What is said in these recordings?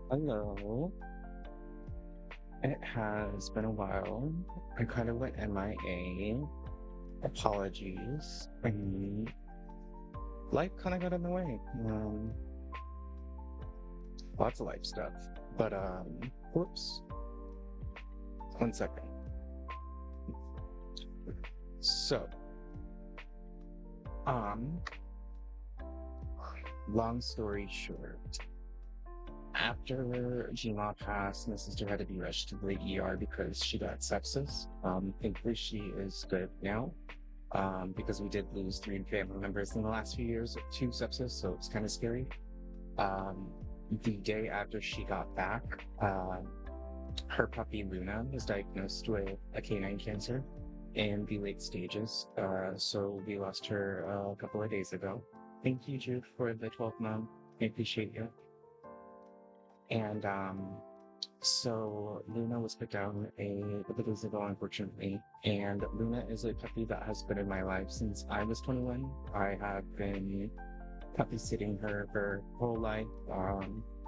Hello. It has been a while. I kind of went MIA. Apologies. Life kind of got in the way. Lots of life stuff. But whoops. 1 second. So, um, long story short, after Gma passed, my sister had to be rushed to the ER because she got sepsis. Thankfully she is good now. Because we did lose 3 family members in the last few years to sepsis, so it's kind of scary. Um, the day after she got back, her puppy Luna was diagnosed with a canine cancer in the late stages. So we lost her a couple of days ago. Thank you, Jude, for the 12th month. I appreciate you. And so Luna was put down a couple days ago, unfortunately. And Luna is a puppy that has been in my life since I was 21. I have been puppy sitting her for her whole life.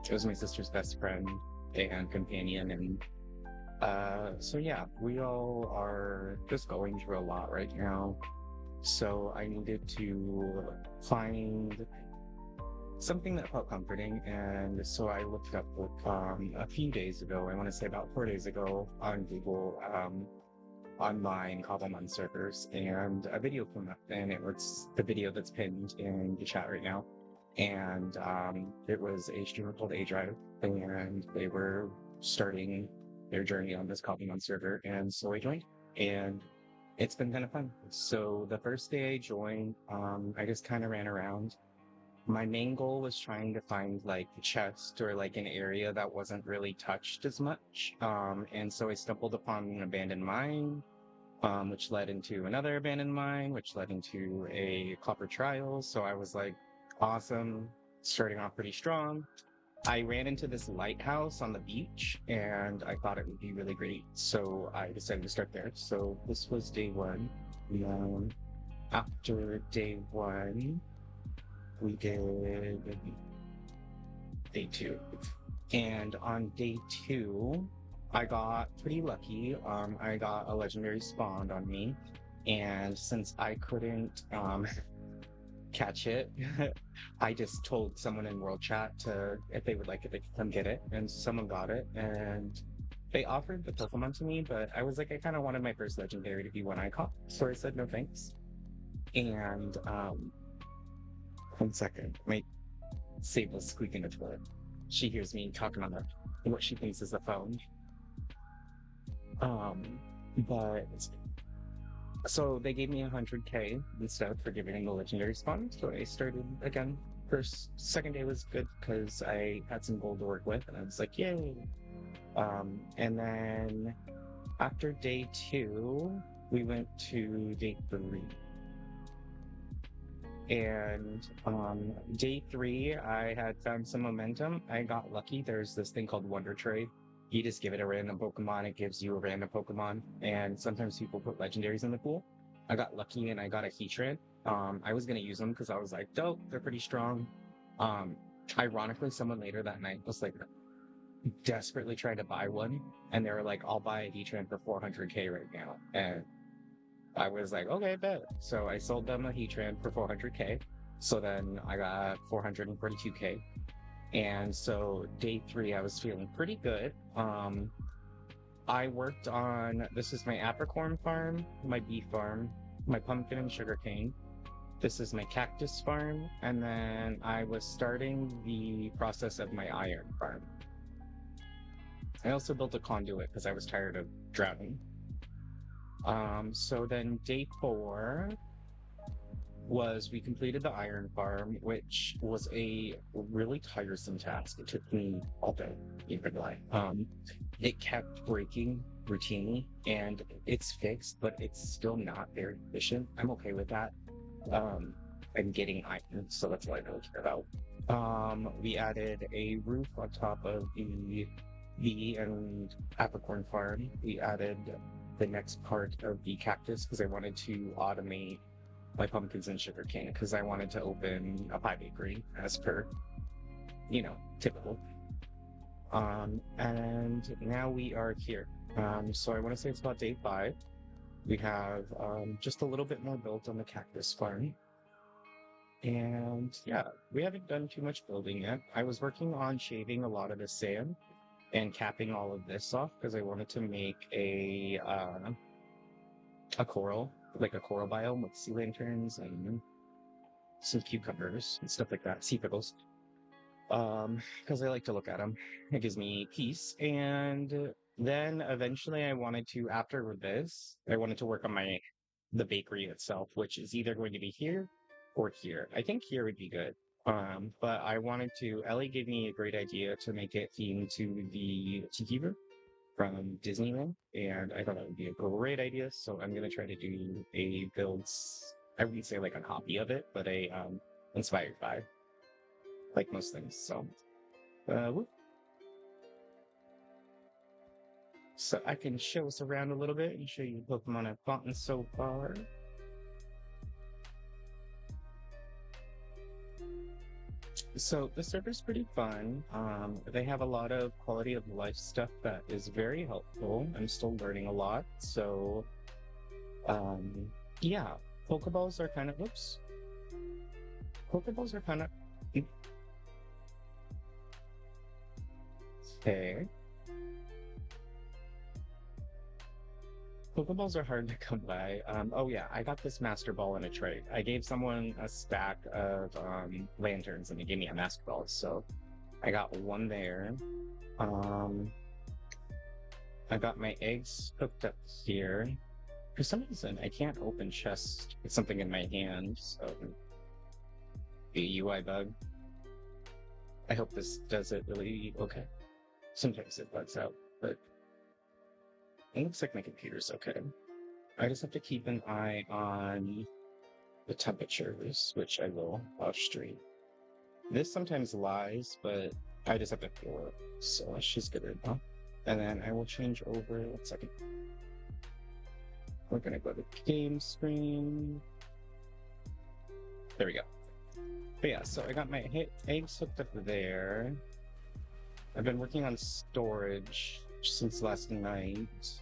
It was my sister's best friend and companion. And so yeah, we all are just going through a lot right now. So I needed to find something that felt comforting, and so I looked up a few days ago, I want to say about 4 days ago, on Google, online Cobblemon servers, and a video came up, and it was the video that's pinned in the chat right now, and it was a streamer called A Drive, and they were starting their journey on this Cobblemon server, and so I joined, and it's been kind of fun. So the first day I joined, I just kind of ran around. My main goal was trying to find like a chest or like an area that wasn't really touched as much. And so I stumbled upon an abandoned mine, which led into another abandoned mine, which led into a copper trial. So I was like, awesome, starting off pretty strong. I ran into this lighthouse on the beach and I thought it would be really great. So I decided to start there. So this was day one. After day one, we did day two. And on day two, I got pretty lucky. I got a legendary spawned on me. And since I couldn't catch it, I just told someone in world chat to, if they would like it, they could come get it. And someone got it. And they offered the Pokemon to me, but I was like, I kind of wanted my first legendary to be one I caught. So I said no thanks. And 1 second. My save was squeaking the toilet. She hears me talking on what she thinks is the phone. But so they gave me 100K instead for giving them the legendary spawn. So I started again. Second day was good because I had some gold to work with, and I was like, yay. And then after day two, we went to day three. And day three, I had found some momentum. I got lucky. There's this thing called Wonder Trade. You just give it a random Pokemon, it gives you a random Pokemon. And sometimes people put legendaries in the pool. I got lucky and I got a Heatran. I was gonna use them because I was like, dope, they're pretty strong. Ironically, someone later that night was like desperately trying to buy one, and they were like, I'll buy a Heatran for 400K right now. And I was like, okay, bet. So I sold them a Heatran for 400K. So then I got 442K. And so day three, I was feeling pretty good. I worked on, this is my apricorn farm, my bee farm, my pumpkin and sugarcane. This is my cactus farm. And then I was starting the process of my iron farm. I also built a conduit because I was tired of drowning. So then day four was we completed the iron farm, which was a really tiresome task. It took me all day, even like, it kept breaking routinely, and it's fixed, but it's still not very efficient. I'm okay with that. I'm getting iron, so that's what I really care about. We added a roof on top of the bee and apricorn farm. We added the next part of the cactus because I wanted to automate my pumpkins and sugarcane because I wanted to open a pie bakery as per, typical. And now we are here. So I want to say it's about day 5. We have just a little bit more built on the cactus farm. And yeah, we haven't done too much building yet. I was working on shaving a lot of the sand and capping all of this off because I wanted to make a coral, like a coral biome with sea lanterns and some cucumbers and stuff like that, sea pickles. Because I like to look at them. It gives me peace. And then eventually I wanted to, after this, I wanted to work on the bakery itself, which is either going to be here or here. I think here would be good. But I wanted to, Ellie gave me a great idea to make it themed to the Tiki Room from Disneyland, and I thought that would be a great idea. So I'm gonna try to do a builds. I wouldn't say like a copy of it, but a inspired by, like most things. So, whoop. So I can show us around a little bit and show you Pokemon I've gotten so far. So the server's pretty fun. They have a lot of quality of life stuff that is very helpful. I'm still learning a lot. So, yeah, Pokeballs are kind of, oops. Pokeballs are kind of, okay. Pokeballs are hard to come by. Oh yeah, I got this Master Ball in a trade. I gave someone a stack of lanterns and they gave me a Master Ball, so I got one there. I got my eggs hooked up here. For some reason, I can't open chests with something in my hand, so the UI bug. I hope this does it really okay. Sometimes it bugs out, but it looks like my computer's okay. I just have to keep an eye on the temperatures, which I will off stream. This sometimes lies, but I just have to feel it. So she's good enough. And then I will change over. 1 second. We're gonna go to game screen. There we go. But yeah, so I got my eggs hooked up there. I've been working on storage since last night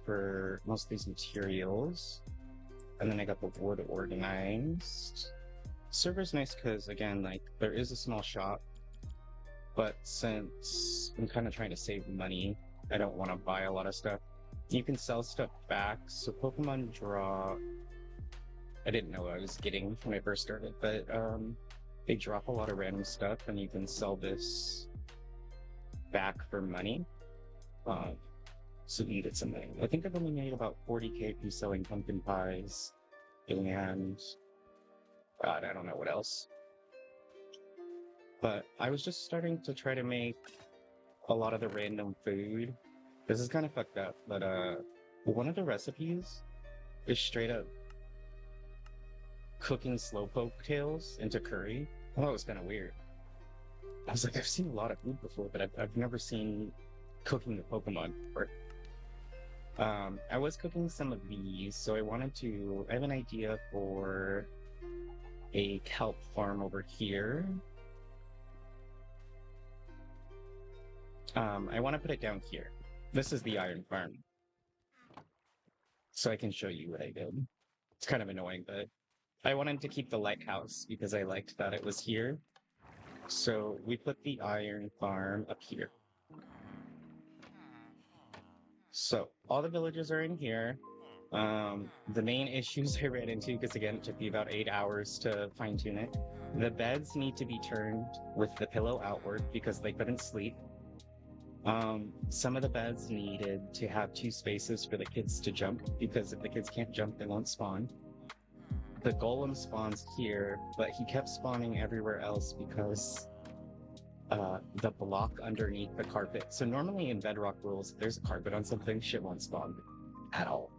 for most of these materials, and then I got the wood organized. Server's nice because again, like, there is a small shop, but since I'm kind of trying to save money, I don't want to buy a lot of stuff. You can sell stuff back, so Pokemon draw, I didn't know what I was getting when I first started, but they drop a lot of random stuff and you can sell this back for money. So you can get something. I think I've only made about 40k through selling pumpkin pies and God, I don't know what else. But I was just starting to try to make a lot of the random food. This is kind of fucked up, but one of the recipes is straight up cooking slowpoke tails into curry. I thought it was kind of weird. I was like, I've seen a lot of food before, but I've never seen cooking the Pokemon before. I was cooking some of these, so I have an idea for a kelp farm over here. I want to put it down here. This is the iron farm. So I can show you what I did. It's kind of annoying, but I wanted to keep the lighthouse because I liked that it was here. So we put the iron farm up here. So all the villages are in here. The main issues I ran into, because again, it took me about 8 hours to fine tune it. The beds need to be turned with the pillow outward because they couldn't sleep. Some of the beds needed to have 2 spaces for the kids to jump because if the kids can't jump, they won't spawn. The golem spawns here, but he kept spawning everywhere else because the block underneath the carpet. So normally in Bedrock rules, if there's a carpet on something, shit won't spawn at all.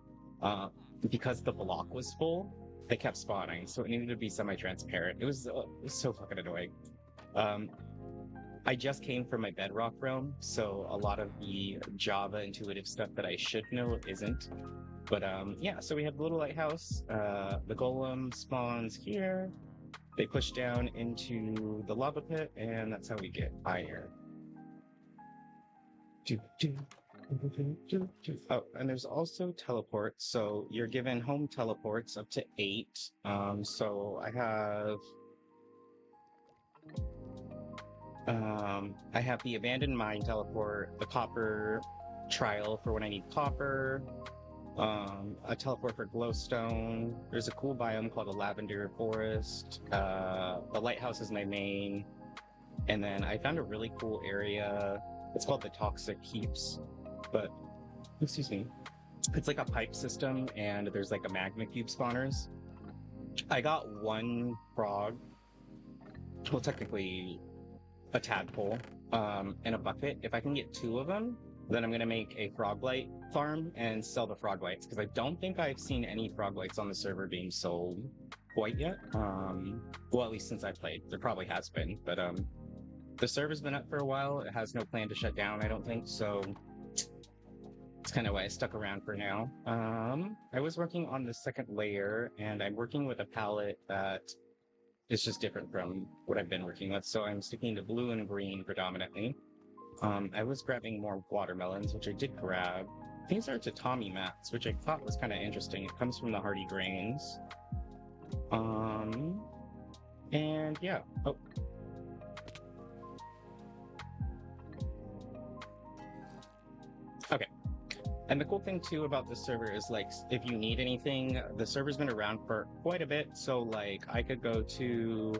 Because the block was full, they kept spawning, so it needed to be semi-transparent. It was so fucking annoying. I just came from my Bedrock realm, so a lot of the Java intuitive stuff that I should know isn't. But yeah, so we have the little lighthouse. The golem spawns here. They push down into the lava pit, and that's how we get iron. Oh, and there's also teleports. So you're given home teleports up to 8. So I have the abandoned mine teleport, the copper trial for when I need copper, a teleport for glowstone. There's a cool biome called a lavender forest. The lighthouse is my main. And then I found a really cool area. It's called the Toxic Keeps, but excuse me. It's like a pipe system, and there's like a magma cube spawners. I got one frog, well, technically a tadpole, in a bucket. If I can get 2 of them, then I'm gonna make a froglight farm and sell the froglights, because I don't think I've seen any froglights on the server being sold quite yet. Well, at least since I played. There probably has been, but the server's been up for a while. It has no plan to shut down, I don't think, so it's kind of why I stuck around for now. I was working on the second layer, and I'm working with a palette that is just different from what I've been working with, so I'm sticking to blue and green predominantly. I was grabbing more watermelons, which I did grab. These are tatami mats, which I thought was kind of interesting. It comes from the hardy grains. And yeah. Oh. Okay. And the cool thing too about this server is, like, if you need anything, the server's been around for quite a bit, so like I could go to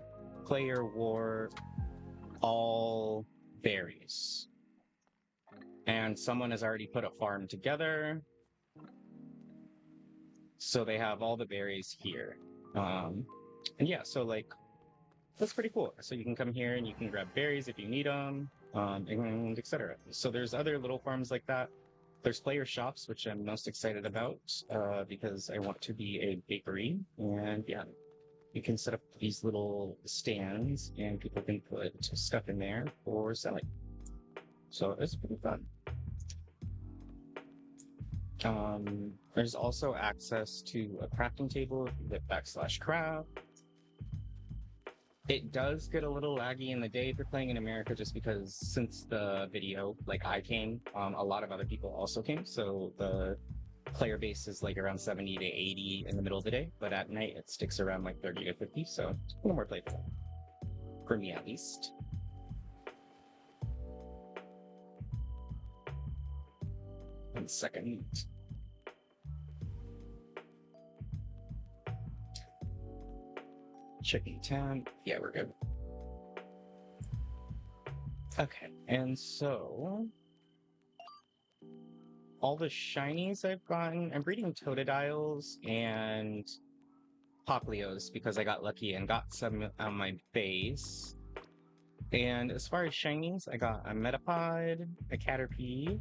player war all berries. And someone has already put a farm together. So they have all the berries here. And yeah, so like, that's pretty cool. So you can come here and you can grab berries if you need them, and etc. So there's other little farms like that. There's player shops, which I'm most excited about, because I want to be a bakery. And yeah, you can set up these little stands and people can put stuff in there for selling. So it's pretty fun. There's also access to a crafting table with /craft. It does get a little laggy in the day if you're playing in America, just because since the video, like I came, a lot of other people also came, so the player base is like around 70 to 80 in the middle of the day, but at night it sticks around like 30 to 50, so it's a little more playful. For me, at least. 1 second. Checking temp. Yeah, we're good. Okay, and so all the shinies I've gotten, I'm breeding Totodiles and Popplios because I got lucky and got some on my base. And as far as shinies, I got a Metapod, a Caterpie,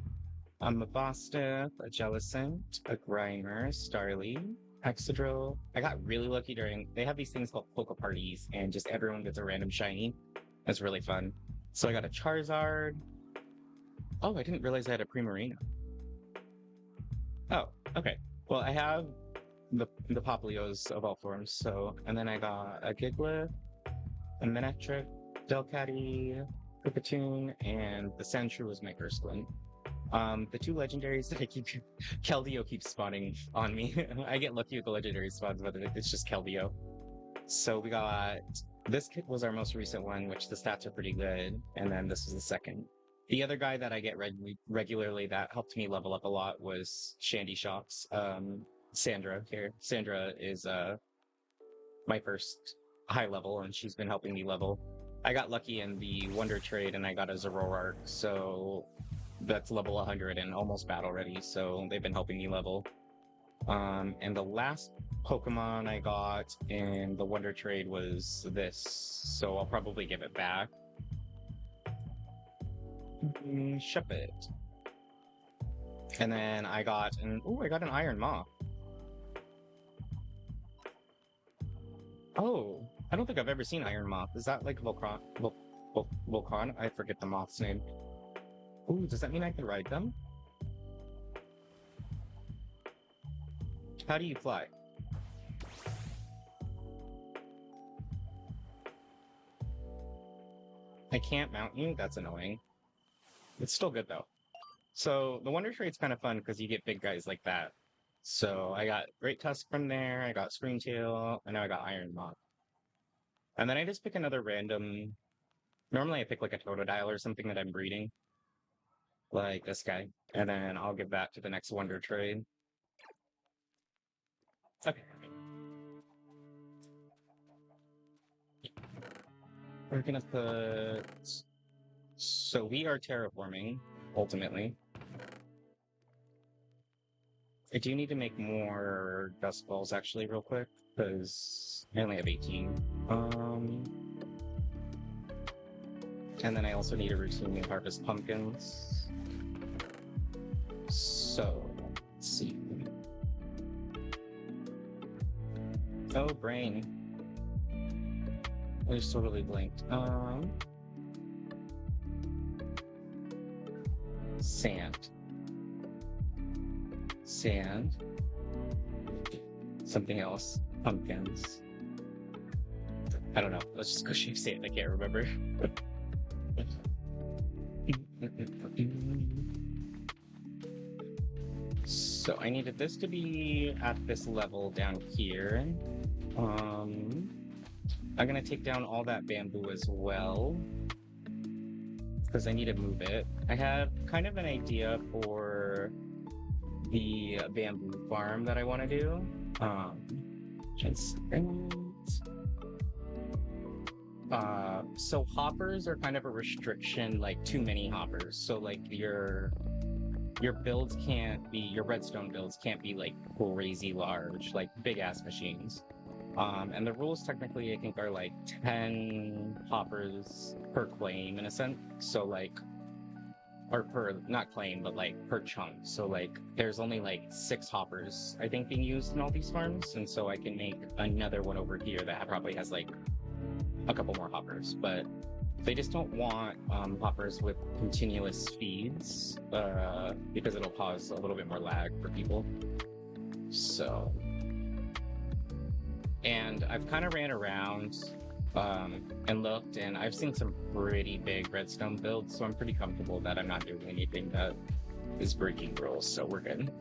a Mabosstiff, a Jellicent, a Grimer, Starly, Excadrill. I got really lucky they have these things called Poke Parties, and just everyone gets a random shiny. That's really fun. So I got a Charizard. Oh, I didn't realize I had a Primarina. Oh, okay. Well, I have the Popplios of all forms, so, and then I got a Giglith, a Manectric, Delcatty, Pipitoon, and the Sandshrew was my first one. The 2 legendaries that I keep, Keldeo keeps spawning on me. I get lucky with the legendary spawns, but it's just Keldeo. So we got, this kit was our most recent one, which the stats are pretty good, and then this was the second. The other guy that I get regularly that helped me level up a lot was Shandy Shops. Sandra here. Sandra is my first high level, and she's been helping me level. I got lucky in the Wonder Trade, and I got a Zoroark, so that's level 100 and almost battle ready, so they've been helping me level. And the last Pokemon I got in the Wonder Trade was this, so I'll probably give it back. Shuppet. And then I got an Iron Moth. Oh, I don't think I've ever seen Iron Moth. Is that like Volcron? I forget the moth's name. Ooh, does that mean I can ride them? How do you fly? I can't mount you? That's annoying. It's still good though. So the Wonder Trade's kind of fun because you get big guys like that. So I got Great Tusk from there, I got Screamtail, and now I got Iron Moth. And then I just pick another random. Normally I pick like a Totodile or something that I'm breeding, like this guy. And then I'll give that to the next Wonder Trade. Okay. We're gonna put. So we are terraforming, ultimately. I do need to make more dust balls actually real quick, because I only have 18. And then I also need to routinely harvest pumpkins. So let's see. Oh, brain. I just totally blinked. Sand. Sand. Something else. Pumpkins. I don't know. Let's just go shape sand. I can't remember. So I needed this to be at this level down here. I'm gonna take down all that bamboo as well, because I need to move it. I have kind of an idea for the bamboo farm that I want to do. So hoppers are kind of a restriction, like too many hoppers. So like your builds can't be, your redstone builds can't be like crazy large, like big ass machines. And the rules technically, I think, are like 10 hoppers per claim in a sense. So like, or per, not claim, but like per chunk. So like, there's only like 6 hoppers, I think, being used in all these farms. And so I can make another one over here that probably has like a couple more hoppers. But they just don't want hoppers with continuous feeds because it'll cause a little bit more lag for people. So, and I've kind of ran around and looked, and I've seen some pretty big redstone builds, so I'm pretty comfortable that I'm not doing anything that is breaking rules, so we're good.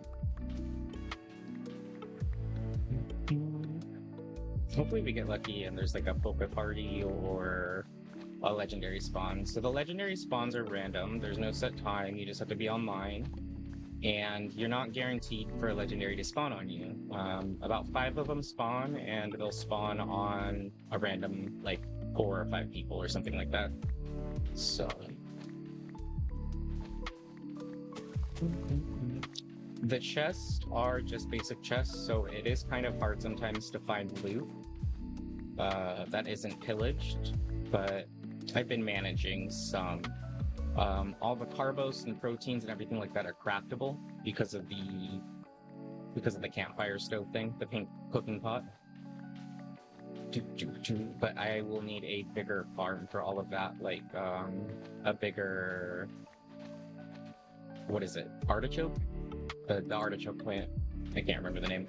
Hopefully we get lucky and there's like a poke party or a legendary spawn. So the legendary spawns are random. There's no set time. You just have to be online. And you're not guaranteed for a legendary to spawn on you. About 5 of them spawn, and they'll spawn on a random, like, 4 or 5 people or something like that. So... the chests are just basic chests, so it is kind of hard sometimes to find loot that isn't pillaged, but I've been managing some. All the carbos and proteins and everything like that are craftable because of the campfire stove thing, the pink cooking pot. But I will need a bigger farm for all of that, like a bigger, what is it? Artichoke? The artichoke plant. I can't remember the name.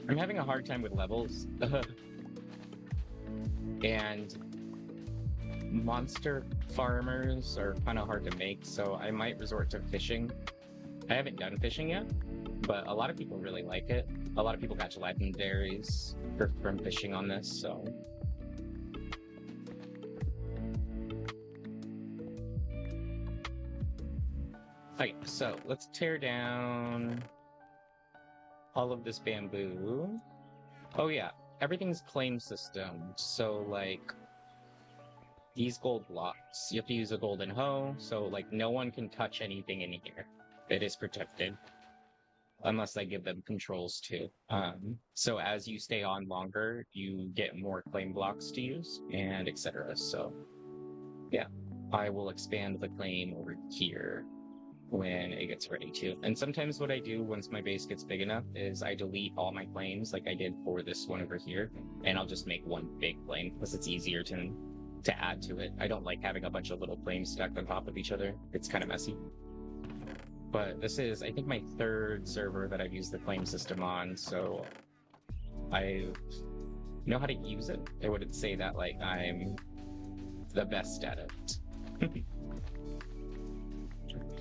I'm having a hard time with levels. And monster farmers are kind of hard to make, so I might resort to fishing. I haven't done fishing yet, but a lot of people really like it. A lot of people got legendaries from fishing on this, so... Okay, so let's tear down all of this bamboo. Oh yeah, everything's claim system. So like these gold blocks, you have to use a golden hoe. So like no one can touch anything in here. It is protected unless I give them controls too. So as you stay on longer, you get more claim blocks to use and etc. So yeah, I will expand the claim over here when it gets ready to. And sometimes what I do once my base gets big enough is I delete all my claims like I did for this one over here, and I'll just make one big claim because it's easier to add to it. I don't like having a bunch of little claims stacked on top of each other. It's kind of messy. But this is, I think, my 3rd server that I've used the claim system on, so I've know how to use it. I wouldn't say that like I'm the best at it.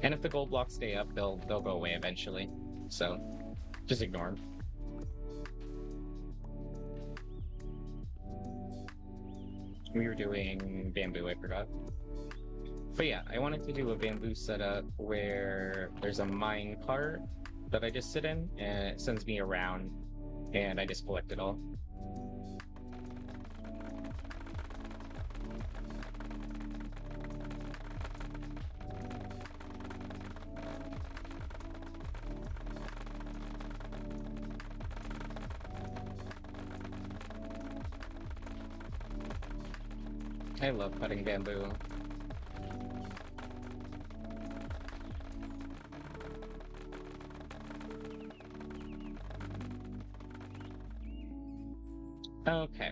And if the gold blocks stay up, they'll go away eventually. So just ignore them. We were doing bamboo, I forgot. But yeah, I wanted to do a bamboo setup where there's a mine cart that I just sit in and it sends me around and I just collect it all. I love cutting bamboo. Okay.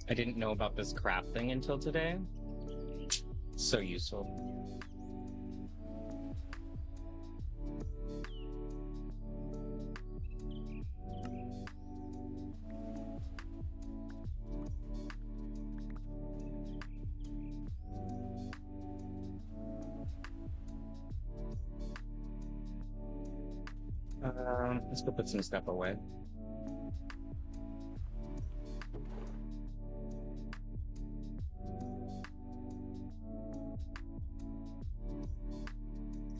I didn't know about this craft thing until today. So useful. Let's go put some stuff away.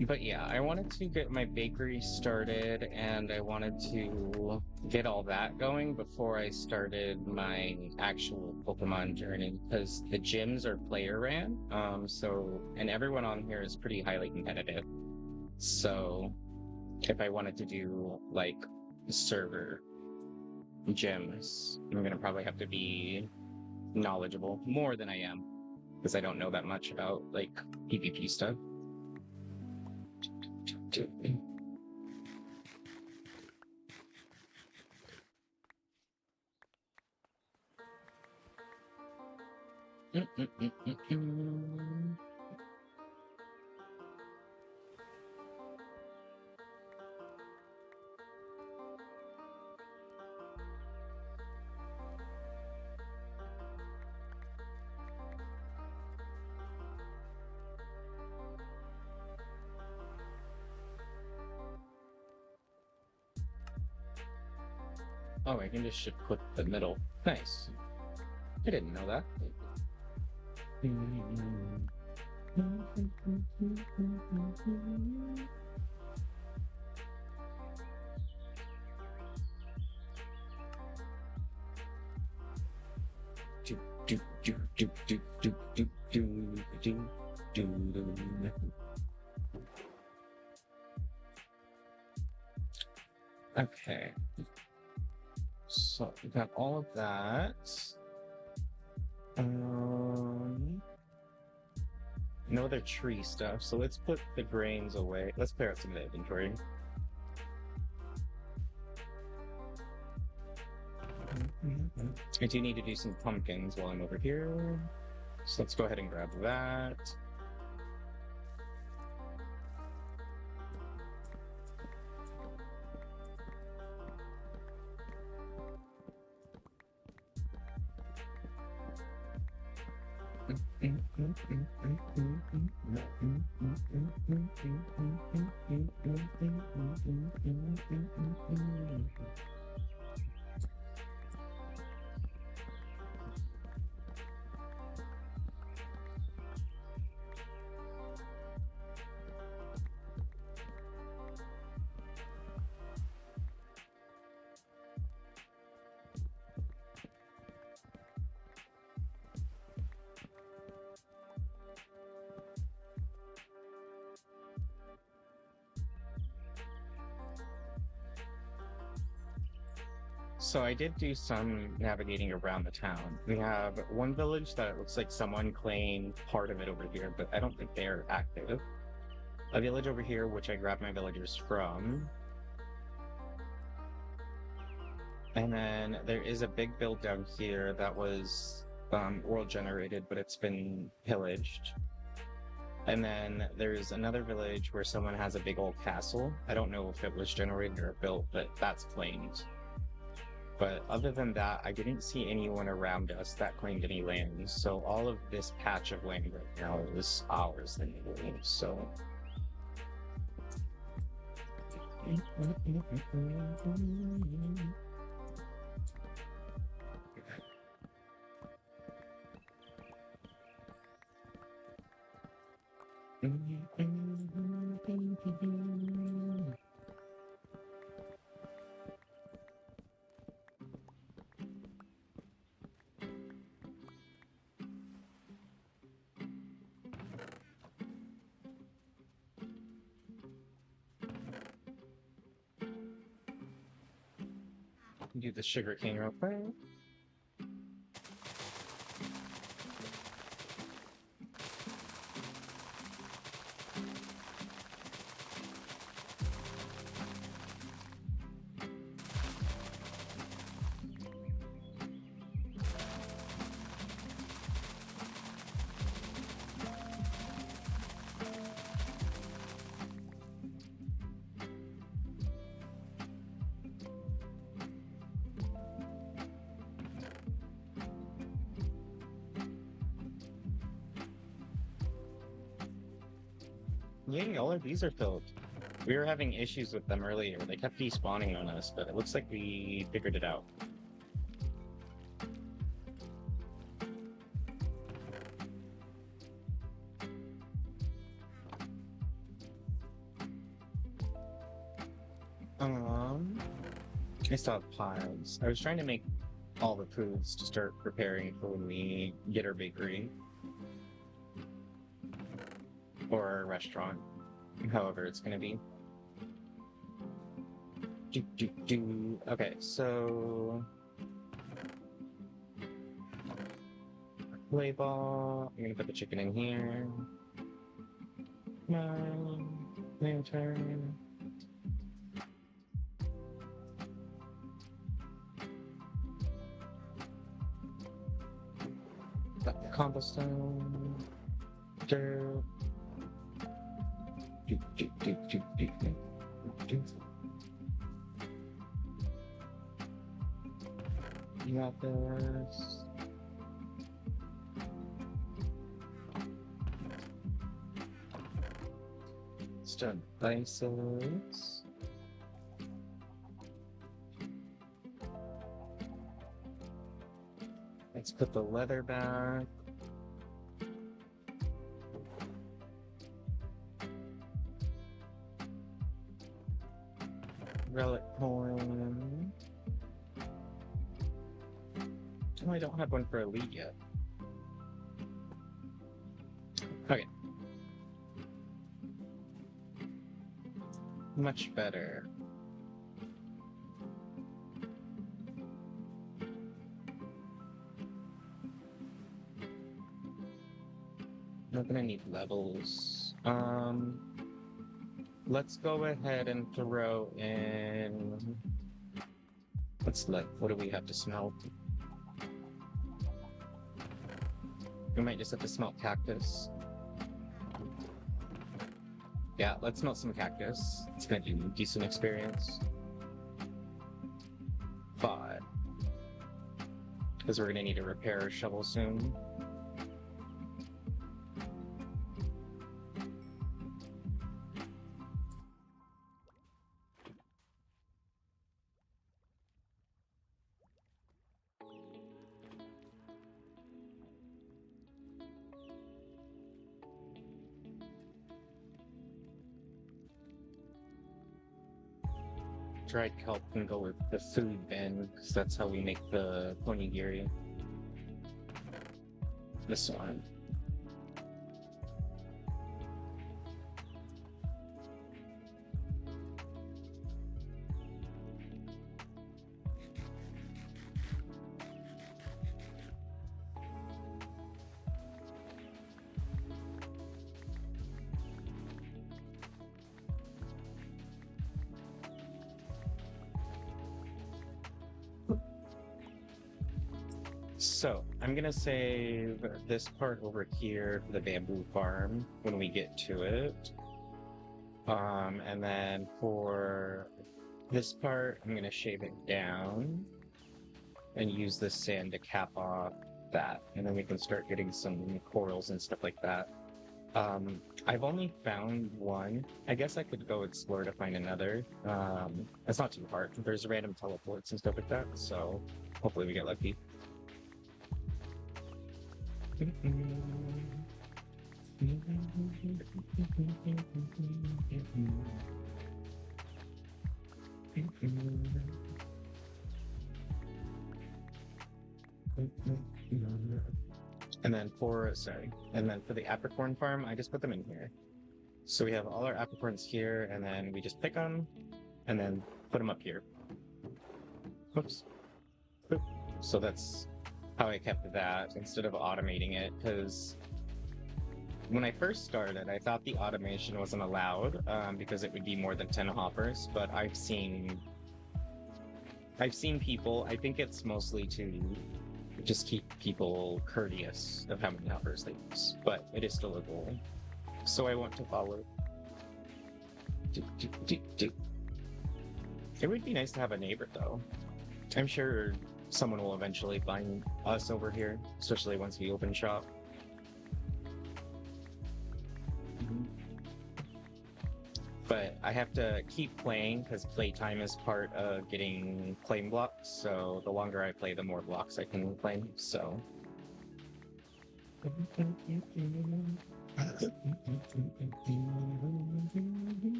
But yeah, I wanted to get my bakery started and I wanted to get all that going before I started my actual Pokemon journey because the gyms are player ran. And everyone on here is pretty highly competitive. So if I wanted to do like server gyms, I'm gonna probably have to be knowledgeable more than I am because I don't know that much about like PvP stuff. Oh, I can just should put the middle. Nice. I didn't know that. Okay. So we got all of that. No other tree stuff, so let's put the grains away. Let's clear out some of the inventory. I do need to do some pumpkins while I'm over here. So let's go ahead and grab that. So I did do some navigating around the town. We have one village that it looks like someone claimed part of it over here, but I don't think they're active. A village over here, which I grabbed my villagers from. And then there is a big build down here that was world generated, but it's been pillaged. And then there's another village where someone has a big old castle. I don't know if it was generated or built, but that's claimed. But other than that, I didn't see anyone around us that claimed any land. So all of this patch of land right now is ours anyway. So. Do the sugarcane real quick. Yay, all of these are filled. We were having issues with them earlier. They kept despawning on us, but it looks like we figured it out. I still have piles. I was trying to make all the foods to start preparing for when we get our bakery. Or our restaurant. However it's gonna be. Okay, so... Play ball. I'm gonna put the chicken in here. Lantern. Got the cobblestone. Dirt. You got this. Stone bases. Let's put the leather back. Relic coin. Oh, I don't have one for elite yet. Okay. Much better. Not gonna need levels. Let's go ahead and throw in... what do we have to smelt? We might just have to smelt cactus. Yeah, let's smelt some cactus. It's gonna be a decent experience. 5. Because we're gonna need to repair a shovel soon. Dried kelp can go with the food bin, because that's how we make the onigiri. This one. So I'm gonna save this part over here for the bamboo farm when we get to it. And then for this part, I'm gonna shave it down and use this sand to cap off that, and then we can start getting some corals and stuff like that. I've only found one. I guess I could go explore to find another. It's not too hard. There's random teleports and stuff like that, so hopefully we get lucky. And then for the apricorn farm, I just put them in here. So we have all our apricorns here, and then we just pick them, and then put them up here. Oops. Oop. So that's how I kept that instead of automating it, because when I first started, I thought the automation wasn't allowed because it would be more than 10 hoppers, but I've seen people, I think it's mostly to just keep people courteous of how many hoppers they use, but it is still a goal. So I want to follow. It would be nice to have a neighbor, though. I'm sure someone will eventually find us over here, especially once we open shop. But I have to keep playing because playtime is part of getting claim blocks. So the longer I play, the more blocks I can claim. So.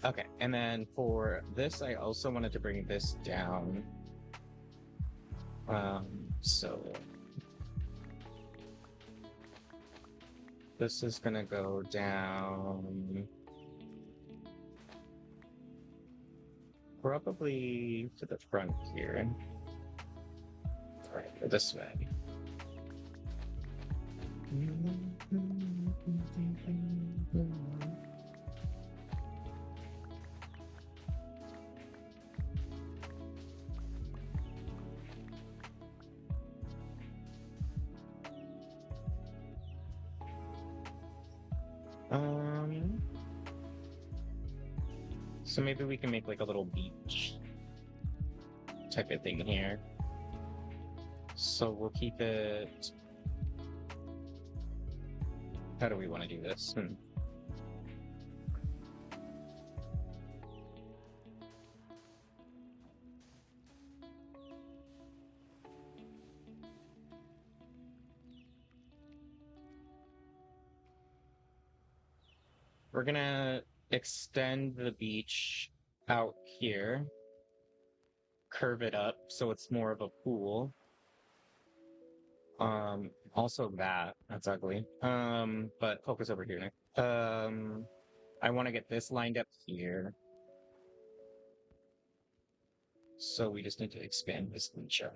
Okay, and then for this, I also wanted to bring this down. So this is gonna go down probably to the front here. Right, this way. So maybe we can make like a little beach type of thing here. So we'll keep it. How do we want to do this? We're gonna extend the beach out here, curve it up so it's more of a pool. Also that's ugly. But focus over here, Nick. I want to get this lined up here. So we just need to expand this beach out.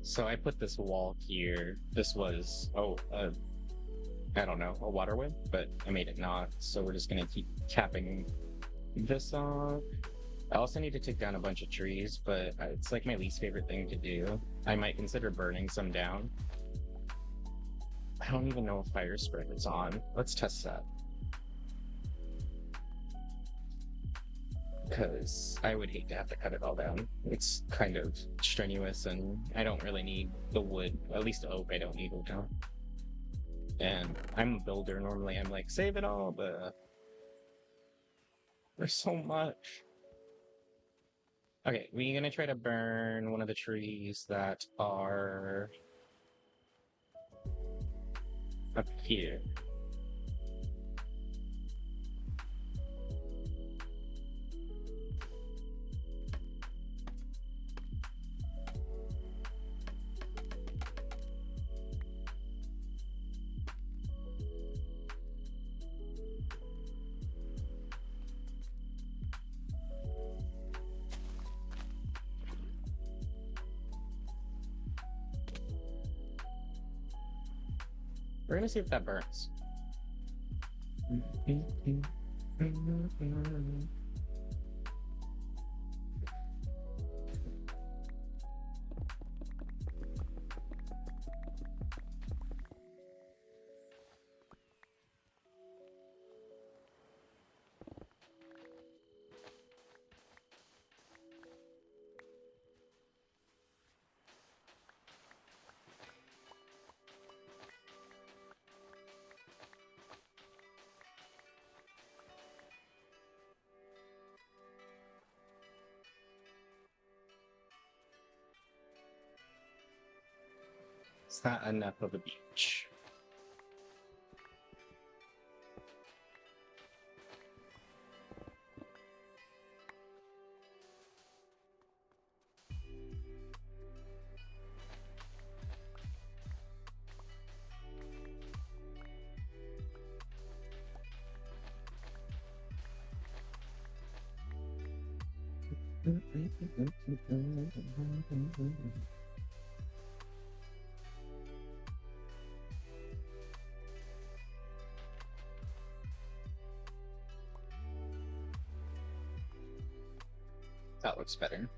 So I put this wall here. This was, I don't know, a waterway, but I made it not. So we're just gonna keep capping this off. I also need to take down a bunch of trees, but it's like my least favorite thing to do. I might consider burning some down. I don't even know if fire spread is on. Let's test that. Because I would hate to have to cut it all down. It's kind of strenuous, and I don't really need the wood. At least oak, I don't need wood now. And I'm a builder. Normally I'm like, save it all, but there's so much. Okay, we're gonna try to burn one of the trees that are up here. We're gonna see if that burns. It's not enough of a beach. That looks better.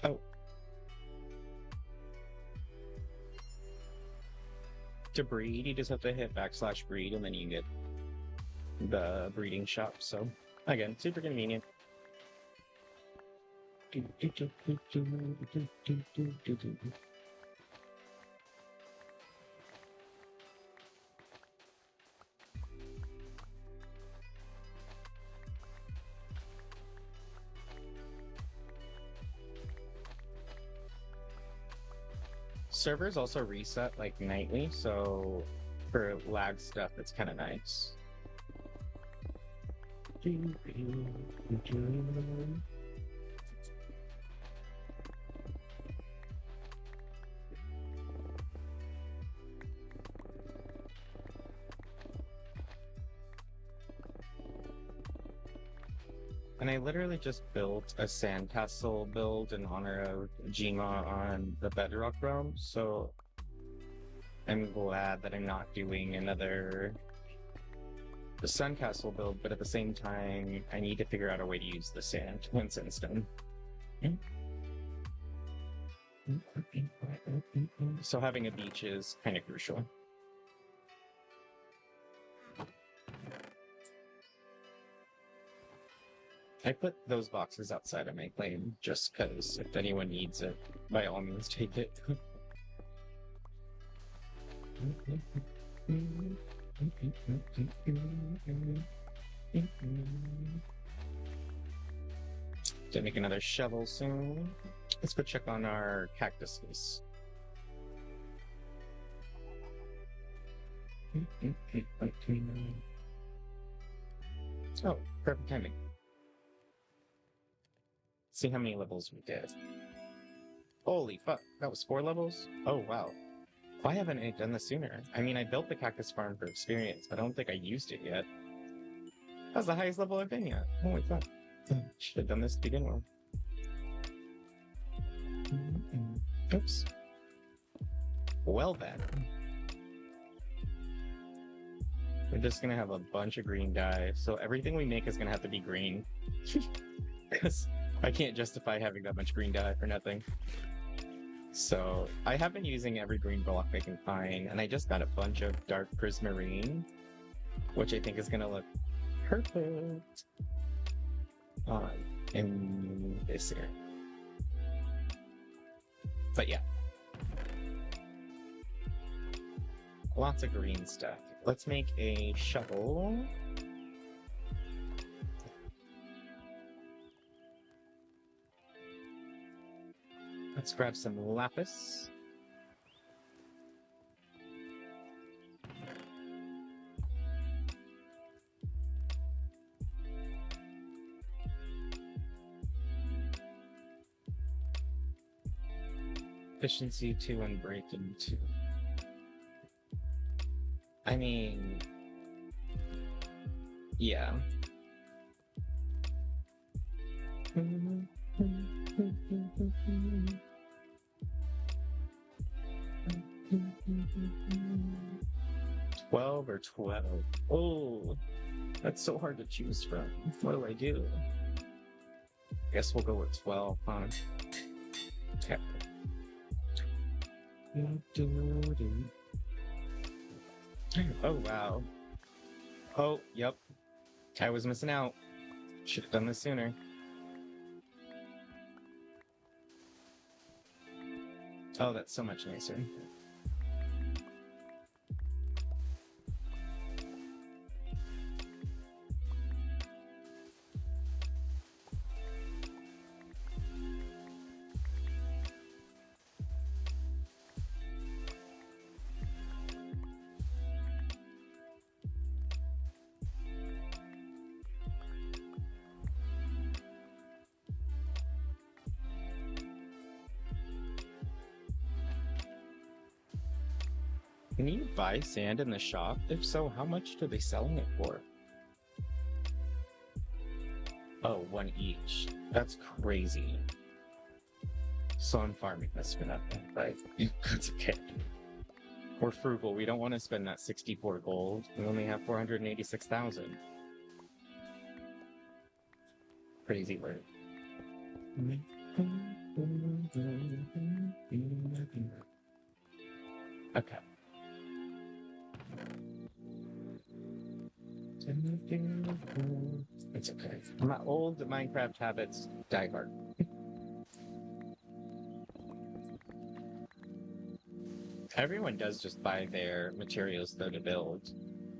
Oh. To breed, you just have to hit /breed and then you get the breeding shop. So, again, super convenient. Servers also reset like nightly, so for lag stuff, it's kind of nice. And I literally just built a sandcastle build in honor of Jima on the Bedrock realm, so I'm glad that I'm not doing another sandcastle build, but at the same time, I need to figure out a way to use the sand and sandstone. So having a beach is kind of crucial. I put those boxes outside of my claim just because if anyone needs it, by all means take it. To make another shovel soon. Let's go check on our cactuses. Oh, perfect timing. See how many levels we did. Holy fuck, that was 4 levels? Oh wow. Why haven't I done this sooner? I mean, I built the cactus farm for experience, but I don't think I used it yet. That's the highest level I've been yet. Holy fuck. Should have done this to begin with. Oops. Well then. We're just gonna have a bunch of green dye, so everything we make is gonna have to be green. Because I can't justify having that much green dye for nothing. So I have been using every green block I can find, and I just got a bunch of dark prismarine, which I think is gonna look perfect in this here. But yeah. Lots of green stuff. Let's make a shovel. Let's grab some lapis. Efficiency 2 and breaking 2. I mean, yeah. $12 or $12? Oh, that's so hard to choose from. What do I do? Guess we'll go with 12, huh? Okay. Oh, wow. Oh, yep. I was missing out. Should have done this sooner. Oh, that's so much nicer. Can you buy sand in the shop? If so, how much are they selling it for? Oh, 1 each. That's crazy. So I'm farming this for nothing, but that's okay. We're frugal. We don't want to spend that 64 gold. We only have 486,000. Crazy word. Okay. It's okay. My old Minecraft habits die hard. Everyone does just buy their materials though to build.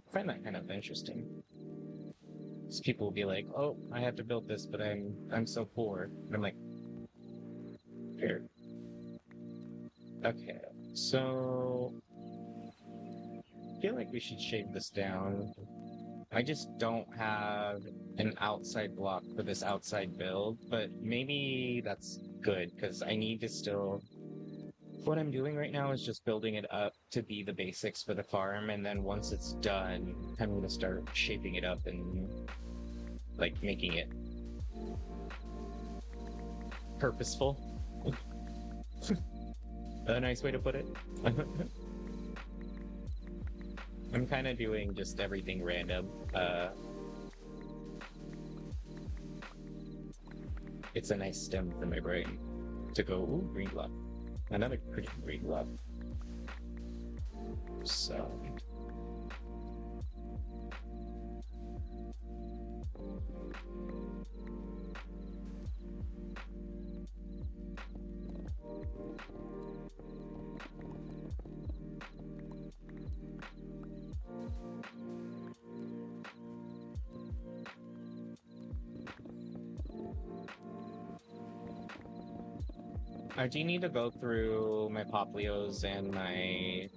I find that kind of interesting. So people will be like, "Oh, I have to build this, but I'm so poor." And I'm like, here. Okay, so I feel like we should shave this down. I just don't have an outside block for this outside build, but maybe that's good because I need to still... What I'm doing right now is just building it up to be the basics for the farm, and then once it's done, I'm going to start shaping it up and like making it purposeful. A nice way to put it. I'm kind of doing just everything random. It's a nice stem for my brain to go, ooh, green block. Another pretty green block. So... I do need to go through my Poplios and my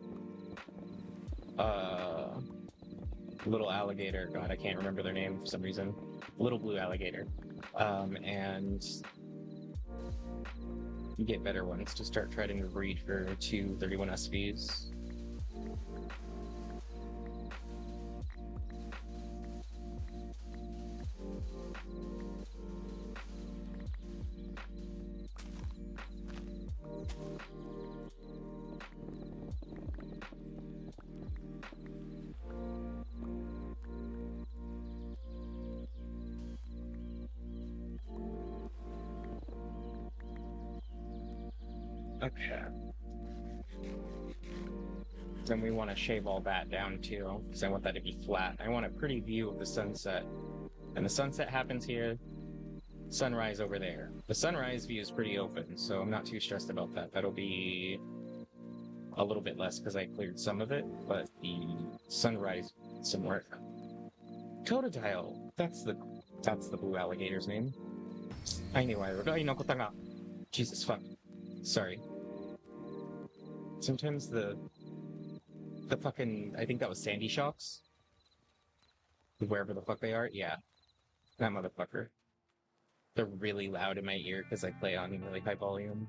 little alligator. God, I can't remember their name for some reason. Little blue alligator. And get better ones to start trying to breed for 231 SVs. Okay. Then we want to shave all that down too, because I want that to be flat. I want a pretty view of the sunset. And the sunset happens here, sunrise over there. The sunrise view is pretty open, so I'm not too stressed about that. That'll be a little bit less because I cleared some of it, but the sunrise some work. Totodile! That's the blue alligator's name. I knew I would. Jesus fuck. Sorry. Sometimes the fucking, I think that was Sandy Shocks. Wherever the fuck they are, yeah. That motherfucker. They're really loud in my ear because I play on really high volume.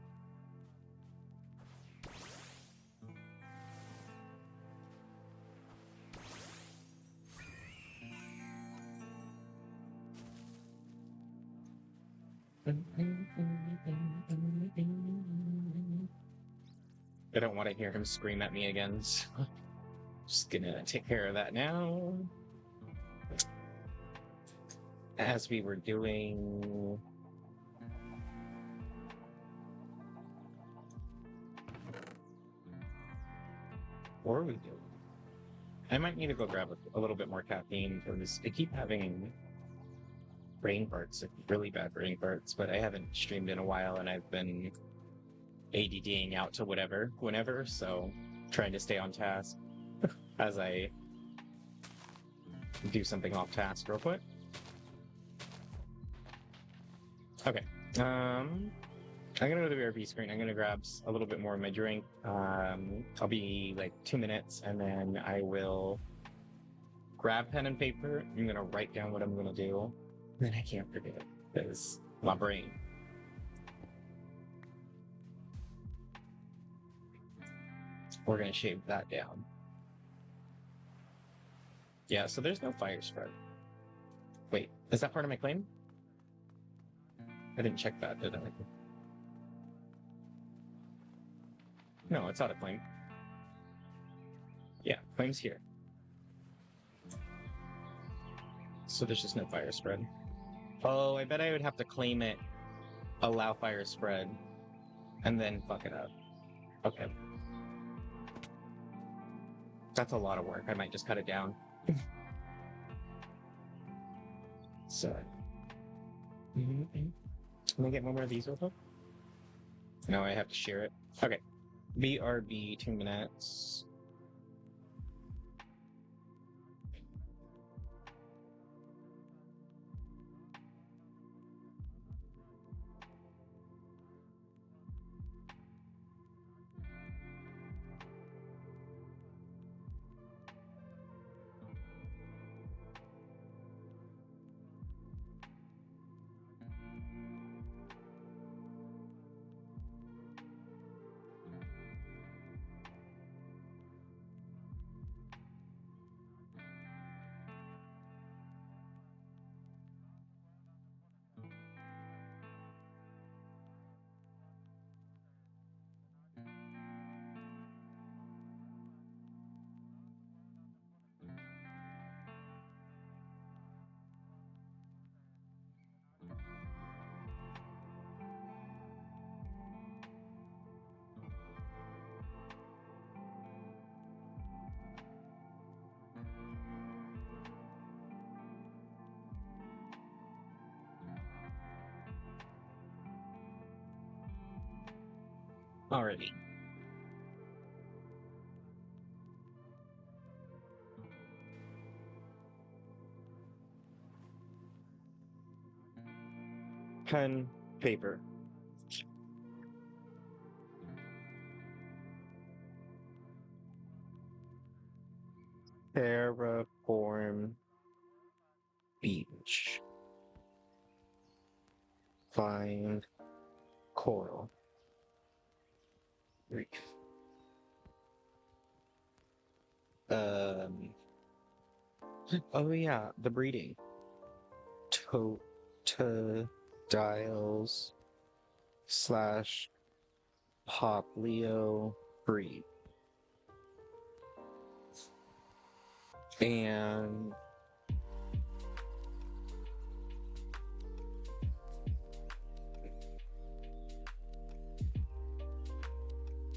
I don't want to hear him scream at me again, so just gonna take care of that now. As we were doing... What are we doing? I might need to go grab a little bit more caffeine because I keep having brain farts, like really bad brain farts, but I haven't streamed in a while and I've been ADDing out to whenever, so trying to stay on task as I do something off task real quick. Okay, I'm gonna go to the BRB screen. I'm gonna grab a little bit more of my drink. I'll be like 2 minutes and then I will grab pen and paper. I'm gonna write down what I'm gonna do. Then I can't forget it because my brain. We're gonna shave that down. Yeah, so there's no fire spread. Wait, is that part of my claim? I didn't check that, did I? No, it's not a claim. Yeah, claim's here. So there's just no fire spread. Oh, I bet I would have to claim it, allow fire spread, and then fuck it up. Okay. That's a lot of work. I might just cut it down. So... Can I get one more of these real quick? No, I have to share it. Okay. BRB, 2 minutes. Already. Pen, paper. Terraform beach. Find coral. Grief. Um. Oh yeah, the breeding. Dials slash Pop Leo breed. And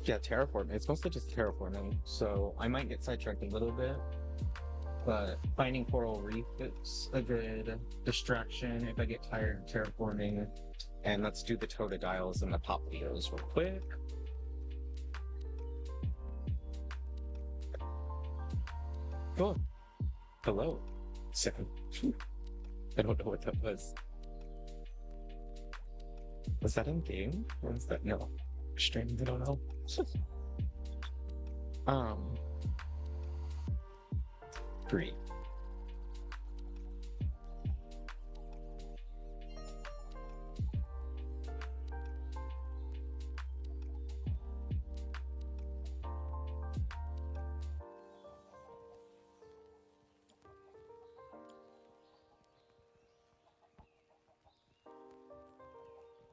yeah, terraforming. It's mostly just terraforming. So I might get sidetracked a little bit, but finding coral reef is a good distraction if I get tired of terraforming. And let's do the Totodiles and the Poplios real quick. Cool. Hello. Second. I don't know what that was. Was that in game? Or was that no? Streamed? I don't know. Three.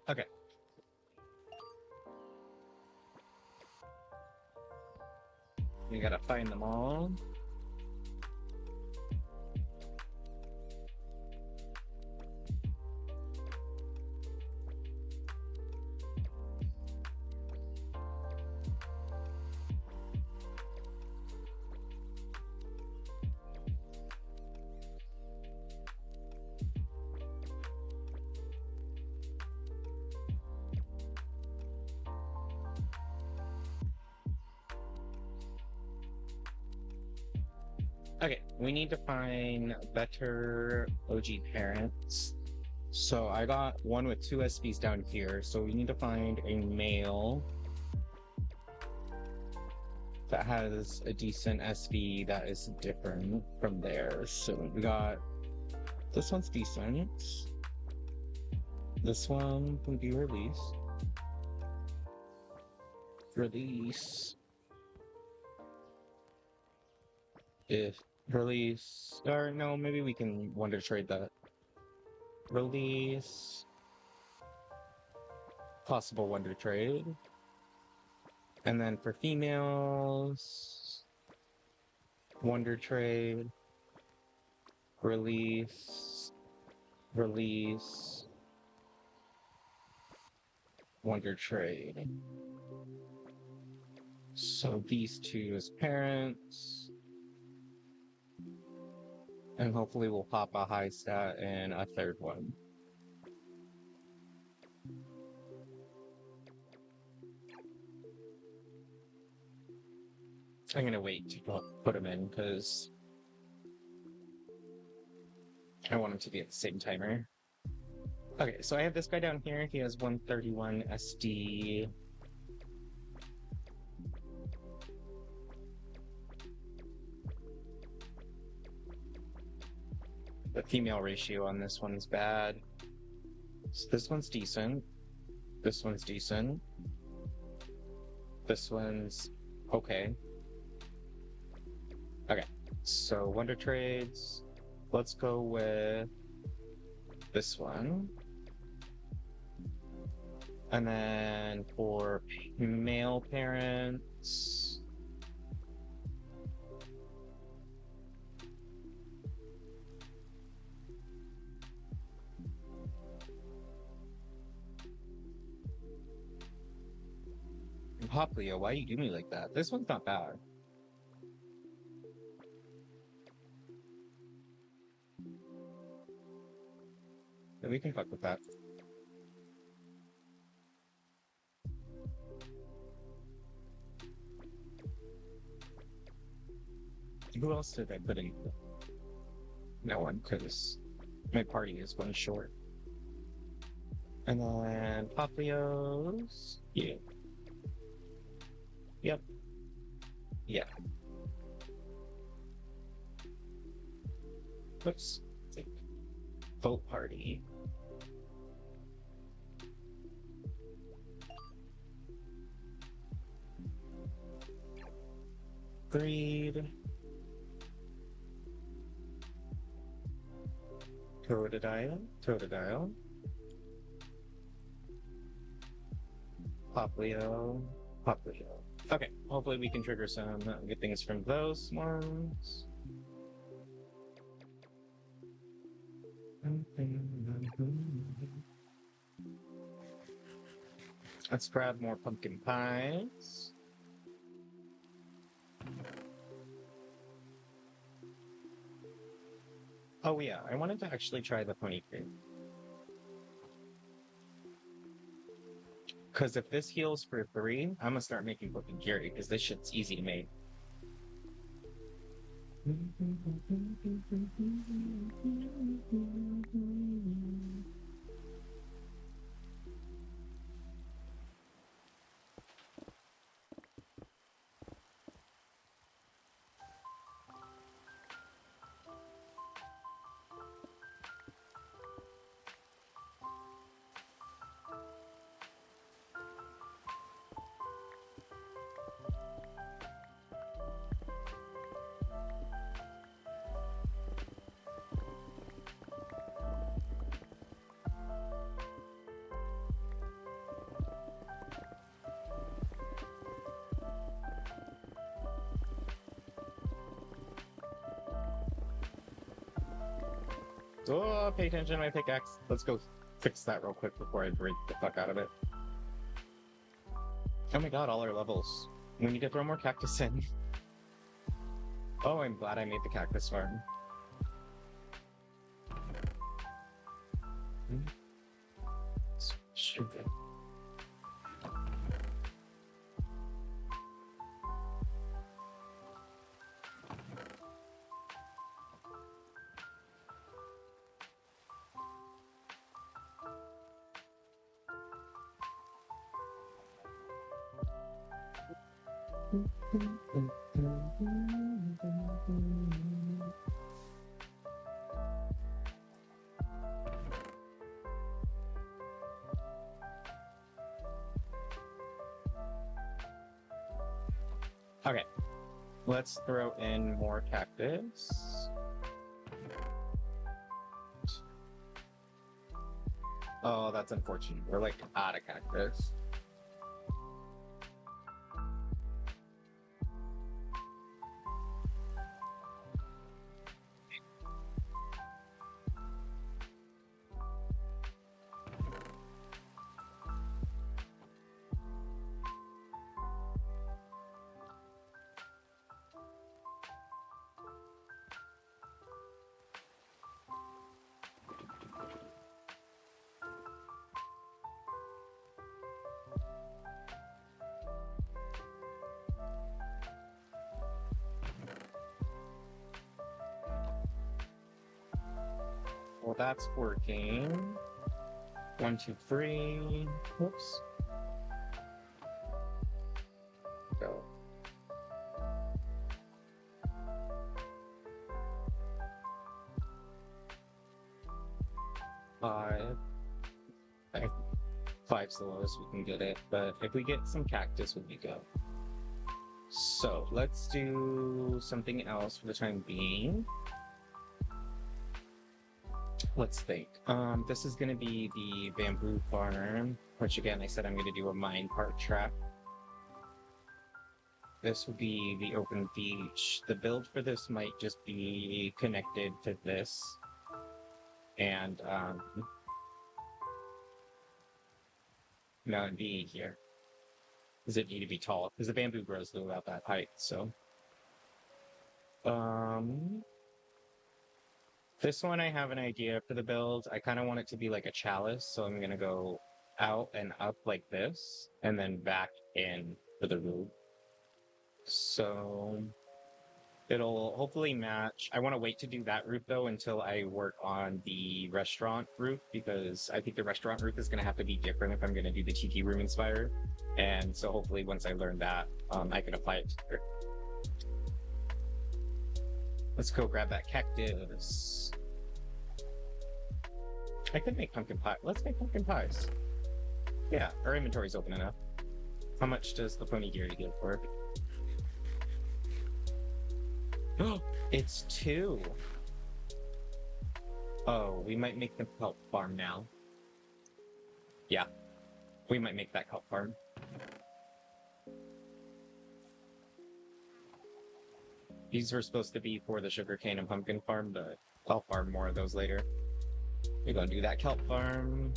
Okay. We gotta find them all. Okay, we need to find better OG parents. So I got one with 2 SBs down here, so we need to find a male that has a decent SB that is different from theirs. So we got, this one's decent. This one can be released. Release. If release, or no, maybe we can wonder trade that. Release. Possible wonder trade. And then for females, wonder trade. Release. Release. Wonder trade. So these two as parents. And hopefully we'll pop a high stat and a third one. I'm gonna wait to put them in because I want them to be at the same timer. Okay, so I have this guy down here. He has 131 SD. The female ratio on this one's bad. So this one's decent. This one's decent. This one's okay. Okay, so wonder trades. Let's go with this one. And then for male parents, Poplio, why you do me like that? This one's not bad. Yeah, we can fuck with that. Who else did I put in? No one, because my party is one short. And then Poplios. Yeah. Yep. Yeah. Oops. Vote party. Upgrade. Totodile. Poplio. Okay, hopefully we can trigger some good things from those ones. Let's grab more pumpkin pies. Oh yeah, I wanted to actually try the pony tree. Because if this heals for 3, I'm gonna start making Book and Gary, because this shit's easy to make. Oh, pay attention to my pickaxe. Let's go fix that real quick before I break the fuck out of it. Oh my god, all our levels. We need to throw more cactus in. Oh, I'm glad I made the cactus farm. Stupid. Okay, let's throw in more cactus. Oh, that's unfortunate. We're like out of cactus. Well, that's working. 1, 2, 3. Whoops. Go. Five. 5's the lowest we can get it, but if we get some cactus, would be good. So let's do something else for the time being. Let's think. This is going to be the bamboo farm, which again, I said I'm going to do a mine part trap. This will be the open beach. The build for this might just be connected to this. And, no, it'd be here. Does it need to be tall? Because the bamboo grows to about that height, so. This one I have an idea for the build. I kind of want it to be like a chalice, so I'm going to go out and up like this, and then back in for the roof. So it'll hopefully match. I want to wait to do that roof, though, until I work on the restaurant roof, because I think the restaurant roof is going to have to be different if I'm going to do the tiki room inspired. And so hopefully once I learn that, I can apply it to it. Let's go grab that cactus. I could make pumpkin pie. Let's make pumpkin pies. Yeah, our inventory's open enough. How much does the pony gear give for it? It's 2. Oh, we might make the kelp farm now. Yeah, we might make that kelp farm. These were supposed to be for the sugarcane and pumpkin farm, but I'll farm more of those later. We're gonna do that kelp farm.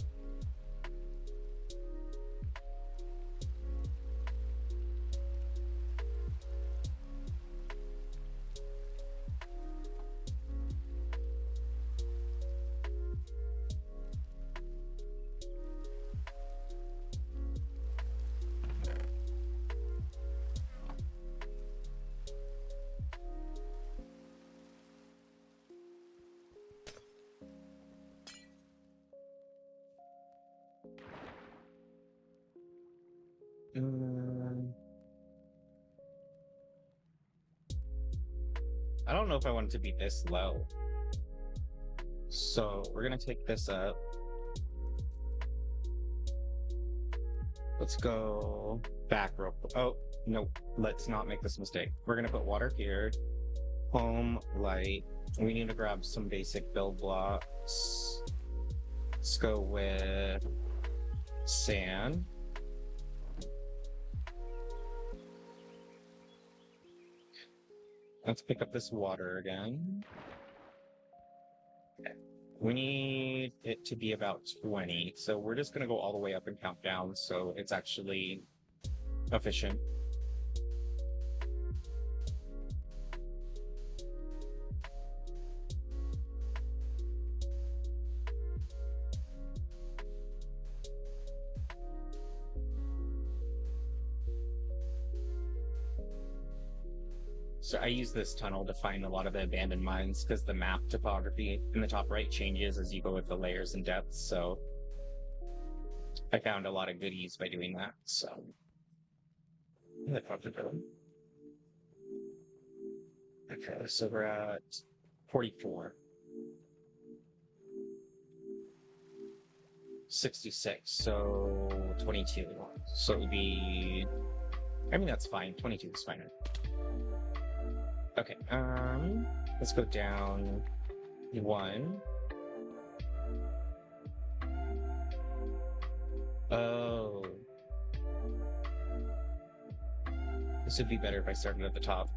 I don't know if I want it to be this low. So we're gonna take this up. Let's go back real quick. Oh, no, let's not make this mistake. We're gonna put water here. Home, light. We need to grab some basic build blocks. Let's go with sand. Let's pick up this water again. Okay. We need it to be about 20, so we're just going to go all the way up and count down so it's actually efficient. So I use this tunnel to find a lot of the abandoned mines because the map topography in the top right changes as you go with the layers and depths, so I found a lot of goodies by doing that, so. Okay, so we're at 44. 66, so 22. So it would be, I mean, that's fine. 22 is fine. Okay, let's go down 1. Oh. This would be better if I started at the top.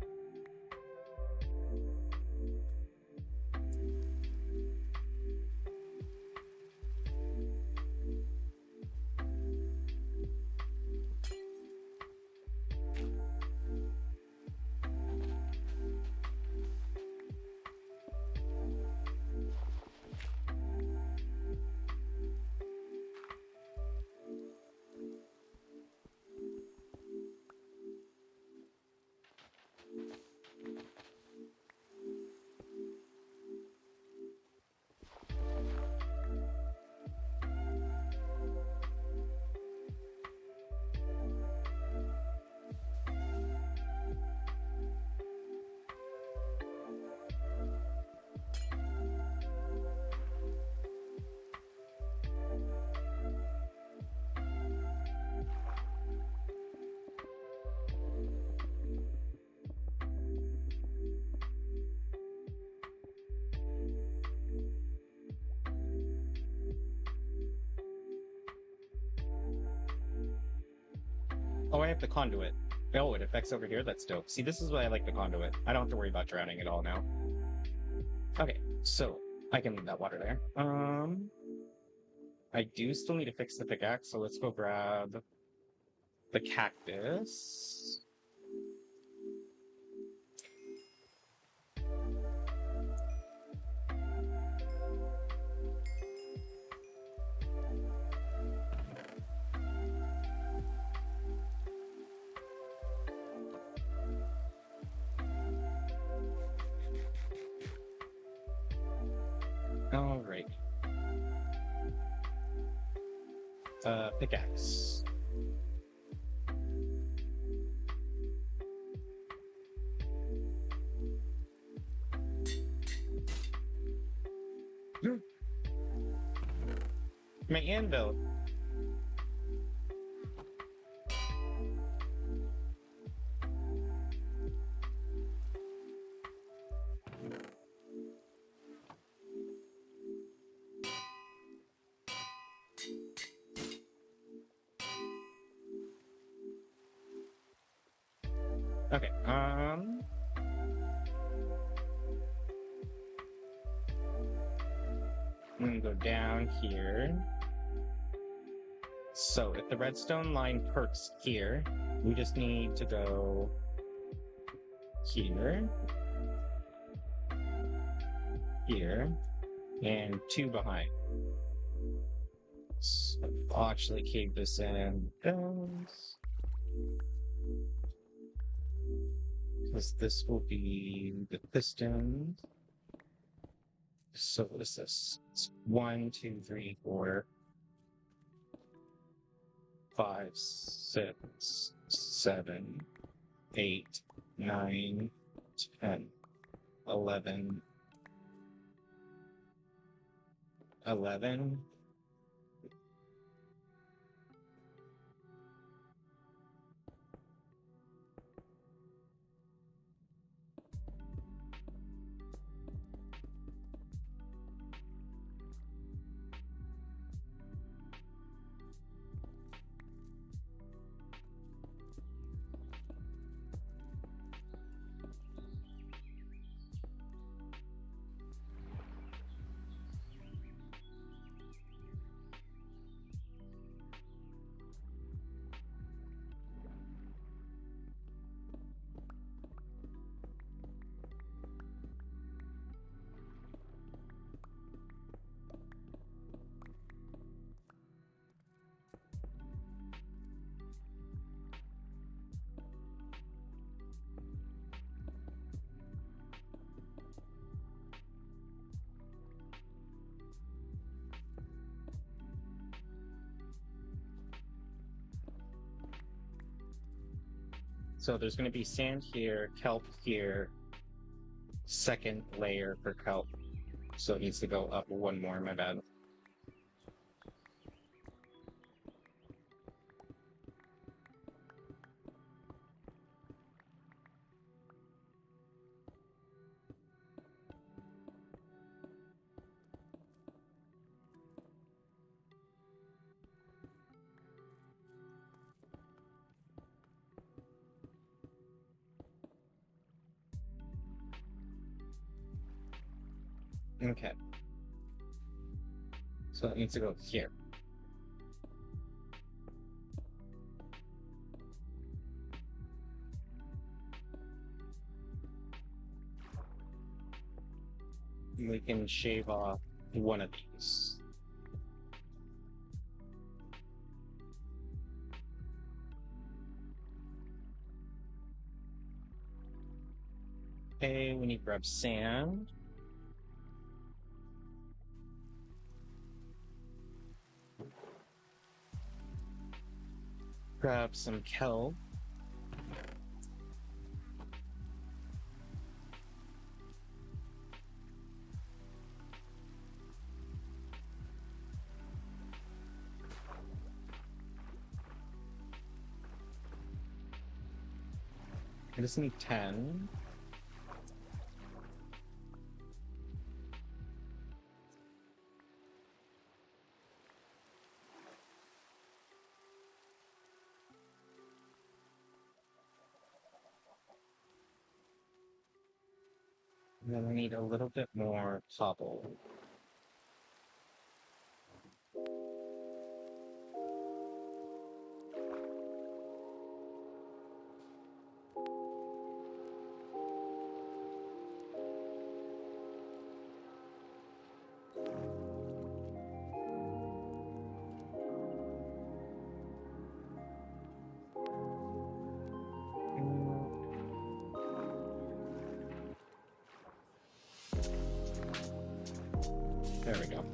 Oh, I have the conduit. Oh, it affects over here? That's dope. See, this is why I like the conduit. I don't have to worry about drowning at all now. Okay, so I can leave that water there. I do still need to fix the pickaxe, so let's go grab the cactus. All right. Pickaxe. My anvil. Okay, I'm gonna go down here. So if the redstone line perks here, we just need to go here, here, and 2 behind. So I'll actually cave this in. Because this will be the piston. So what is this? It's 1, 2, 3, 4, 5, 6, 7, 8, 9, 10, 11, 11. So there's going to be sand here, kelp here, second layer for kelp. So it needs to go up 1 more, my bad. Okay. So it needs to go here. We can shave off 1 of these. Okay, we need to grab sand. Grab some kelp. I just need 10. And then we need a little bit more cobble. There we go.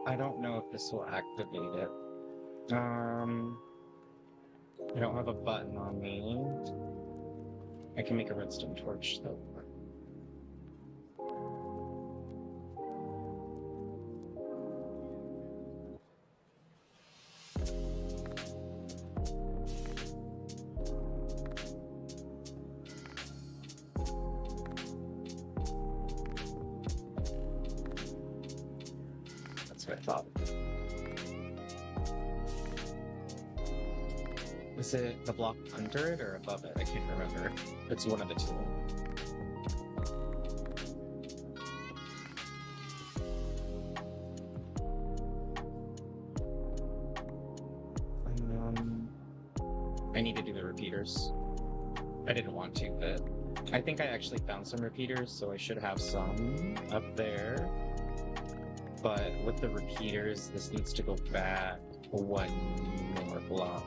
I don't know if this will activate it. I don't have a button on me. I can make a redstone torch though. That's what I thought. Is it the block under it or above it? I can't remember. It's one of the two. I need to do the repeaters. I didn't want to, but I think I actually found some repeaters, so I should have some up there. But with the repeaters, this needs to go back one more block.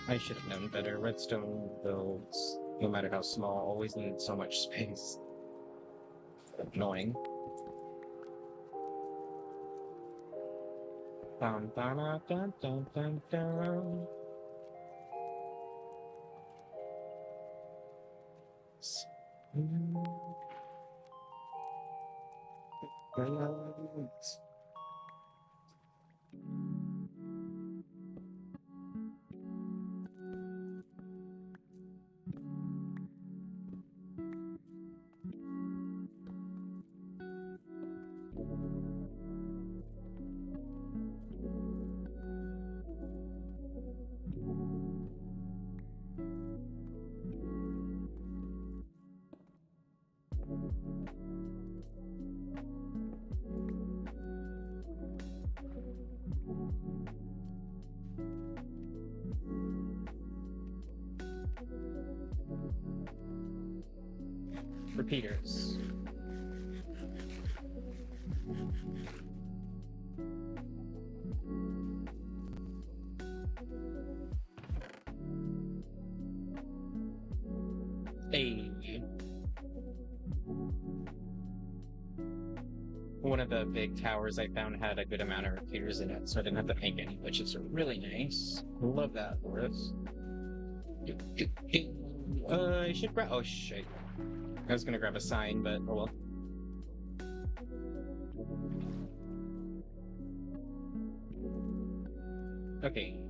I should have known better. Redstone builds, no matter how small, always need so much space. Annoying. Dun, dun, dun, dun, dun, dun. Repeaters. Hey. One of the big towers I found had a good amount of repeaters in it, so I didn't have to make any, which is really nice. Love that for us. I should grab. Oh shit. I was gonna grab a sign, but oh well. Okay.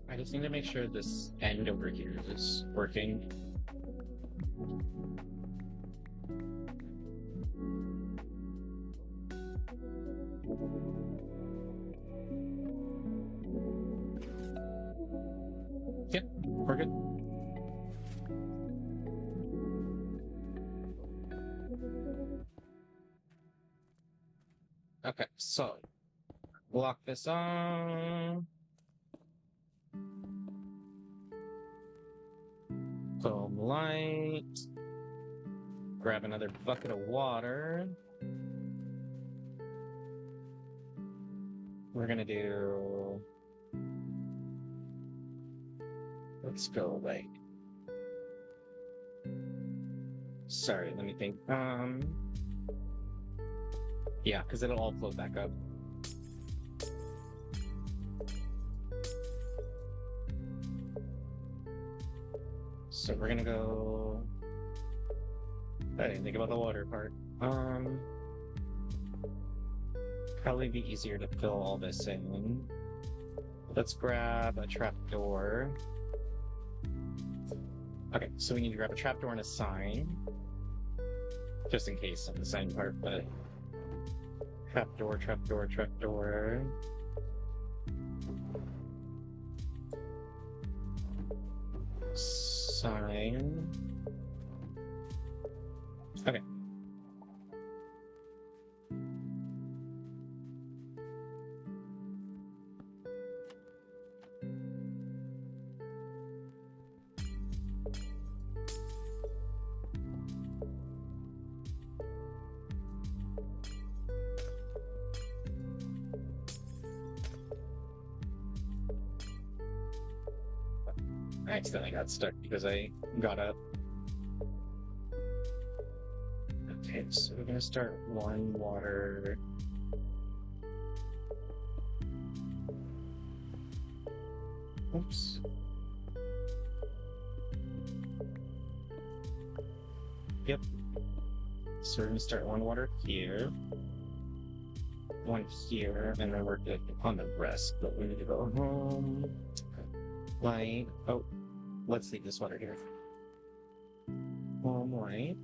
I just need to make sure this end over here is working. Yep, we're good. Okay, so lock this on. Foam light. Grab another bucket of water. We're gonna do. Let's go like. Sorry, let me think. Yeah, because it'll all float back up. So we're gonna go. I didn't think about the water part. Probably be easier to fill all this in. Let's grab a trapdoor. Okay, so we need to grab a trapdoor and a sign. Just in case on the sign part, but trapdoor, trapdoor, trapdoor. Sign. Okay. I accidentally got stuck because I got up. Okay, so we're gonna start one water. Oops. Yep. So we're gonna start one water here, one here, and then we're good on the rest, but we need to go home. Light. Oh, let's leave this water here. Home light.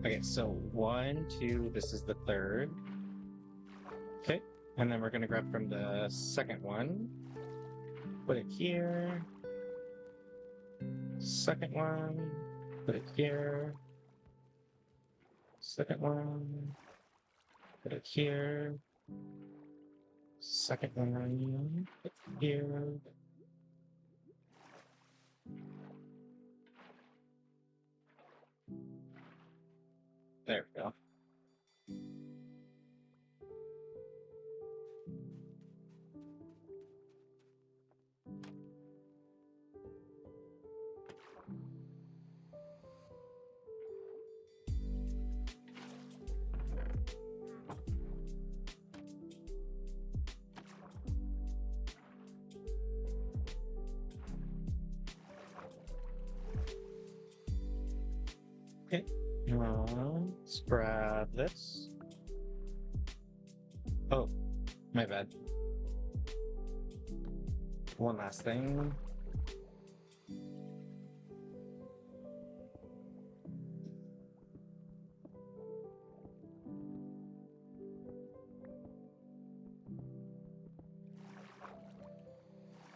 Okay, so 1, 2, this is the third. Okay, and then we're gonna grab from the second one, put it here. Second one, put it here. Second one, put it here. Second one, put it here. There we go. Okay. Let's grab this. Oh, my bad. One last thing.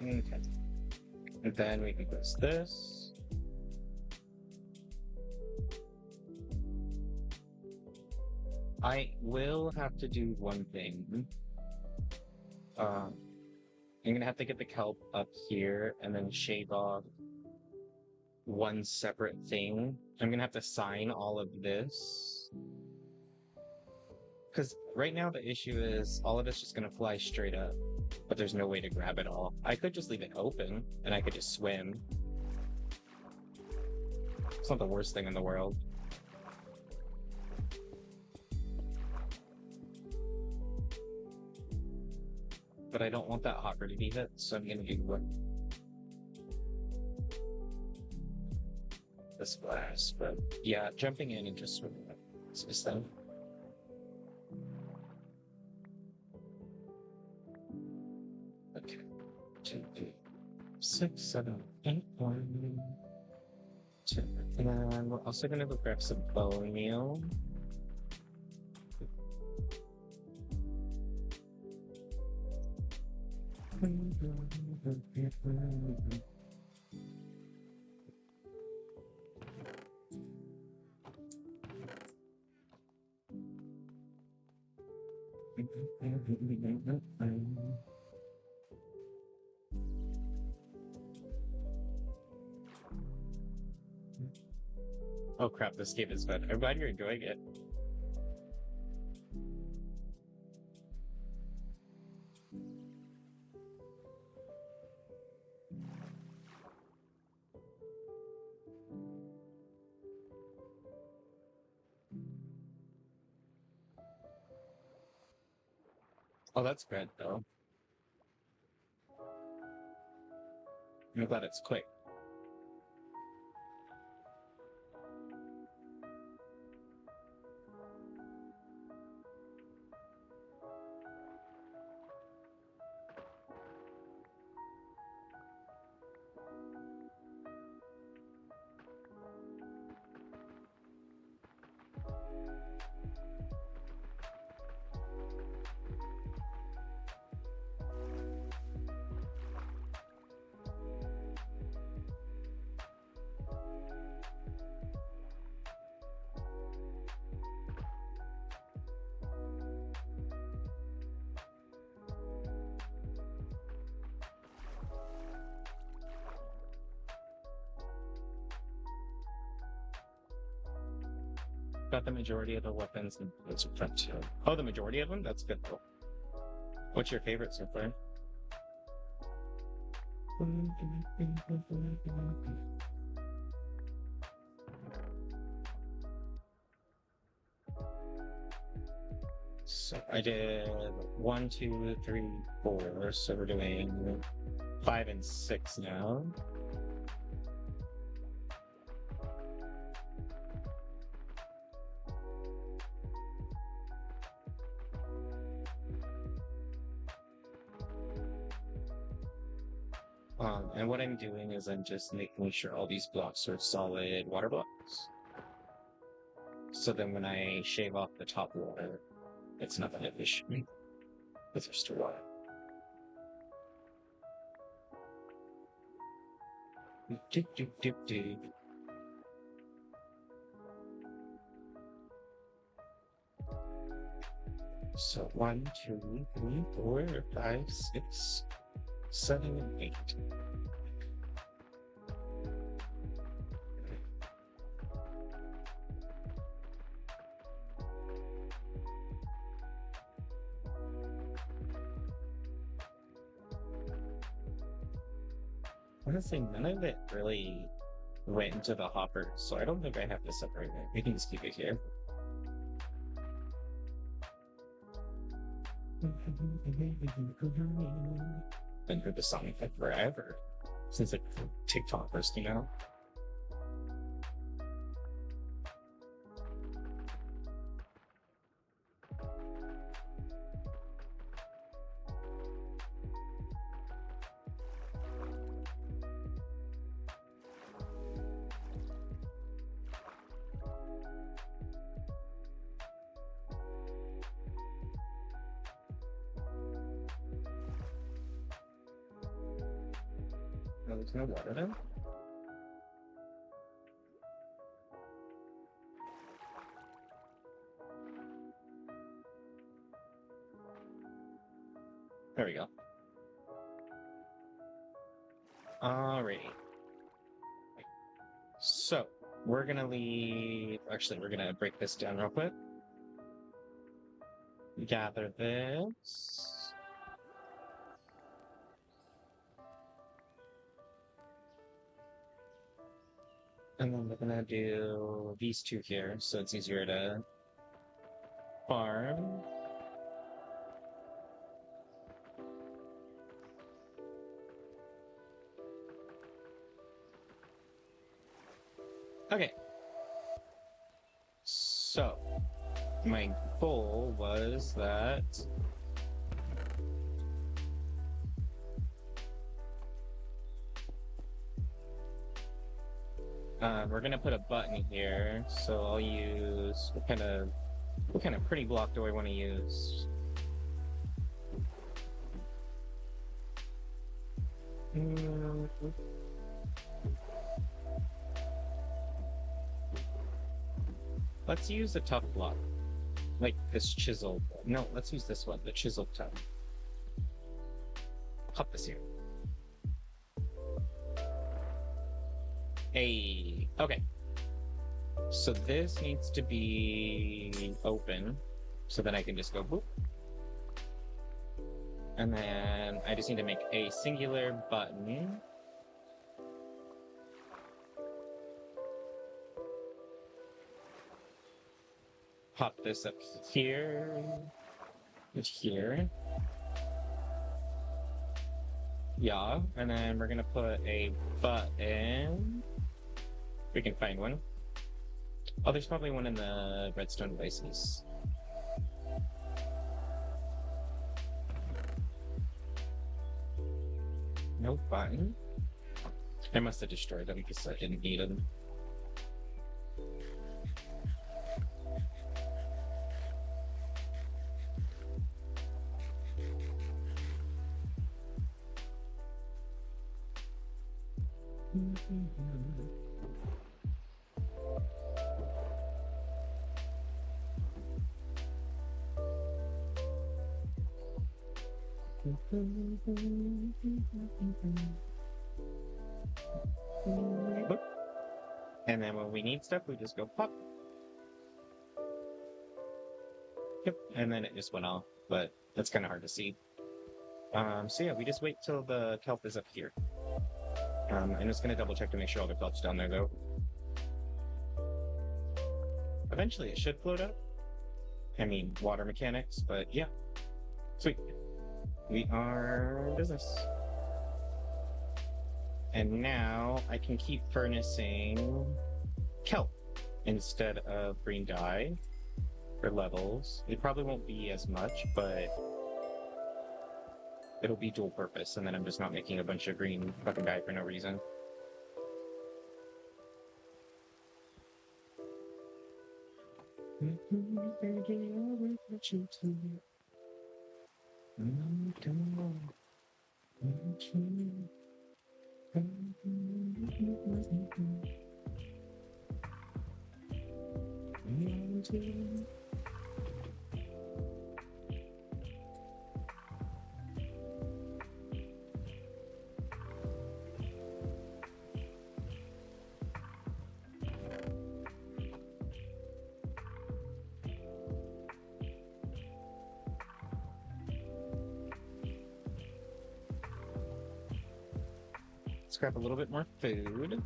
Okay. And then we can press this. I will have to do one thing. I'm gonna have to get the kelp up here and then shave off one separate thing. I'm gonna have to sign all of this. Because right now the issue is all of it's just gonna fly straight up, but there's no way to grab it all. I could just leave it open and I could just swim. It's not the worst thing in the world. But I don't want that hopper to be hit, so I'm gonna do what the splash. But yeah, jumping in and just swimming is just them. Okay. 2, 3, 6, 7, 8, 1, 2. And then we're also gonna go grab some bone meal. Oh crap, this game is fun. I'm glad you're enjoying it. Oh, that's good though. I'm glad it's quick. Got the majority of the weapons and bullets are front too. Oh, the majority of them? That's good though. What's your favorite so far? So I did 1, 2, 3, 4. So we're doing 5 and 6 now. And what I'm doing is I'm just making sure all these blocks are solid water blocks. So then when I shave off the top water, it's not an issue with just water. So 1, 2, 3, 4, 5, 6, 7, and 8. Honestly, none of it really went into the hopper, so I don't think I have to separate it. We can just keep it here. Been heard the song like forever, since like TikTok first came out. No, there's no water there. There we go. Alrighty. So, we're gonna leave... Actually, we're gonna break this down real quick. Gather this. And then we're gonna do these two here, so it's easier to farm. Okay. So, my goal was that we're gonna put a button here, so I'll use what kind of pretty block do I want to use? Let's use a tough block. Like this chisel. No, let's use this one, the chisel tub. Pop this here. Hey, okay. So this needs to be open, so then I can just go boop. And then I just need to make a singular button. Pop this up here, and here. Yeah, and then we're gonna put a button. We can find one. Oh, there's probably one in the redstone devices. No button. I must have destroyed them because I didn't need them. And then when we need stuff, we just go pop. Yep, and then it just went off, but that's kind of hard to see. So yeah, we just wait till the kelp is up here. I'm just gonna double check to make sure all the kelp's down there though. Eventually it should float up. I mean, water mechanics, but yeah. Sweet. We are in business. And now I can keep furnacing kelp instead of green dye for levels. It probably won't be as much, but it'll be dual purpose, and then I'm just not making a bunch of green fucking dye for no reason. Let's grab a little bit more food.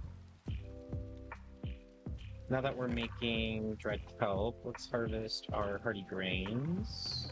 Now that we're making dried kelp, let's harvest our hardy grains.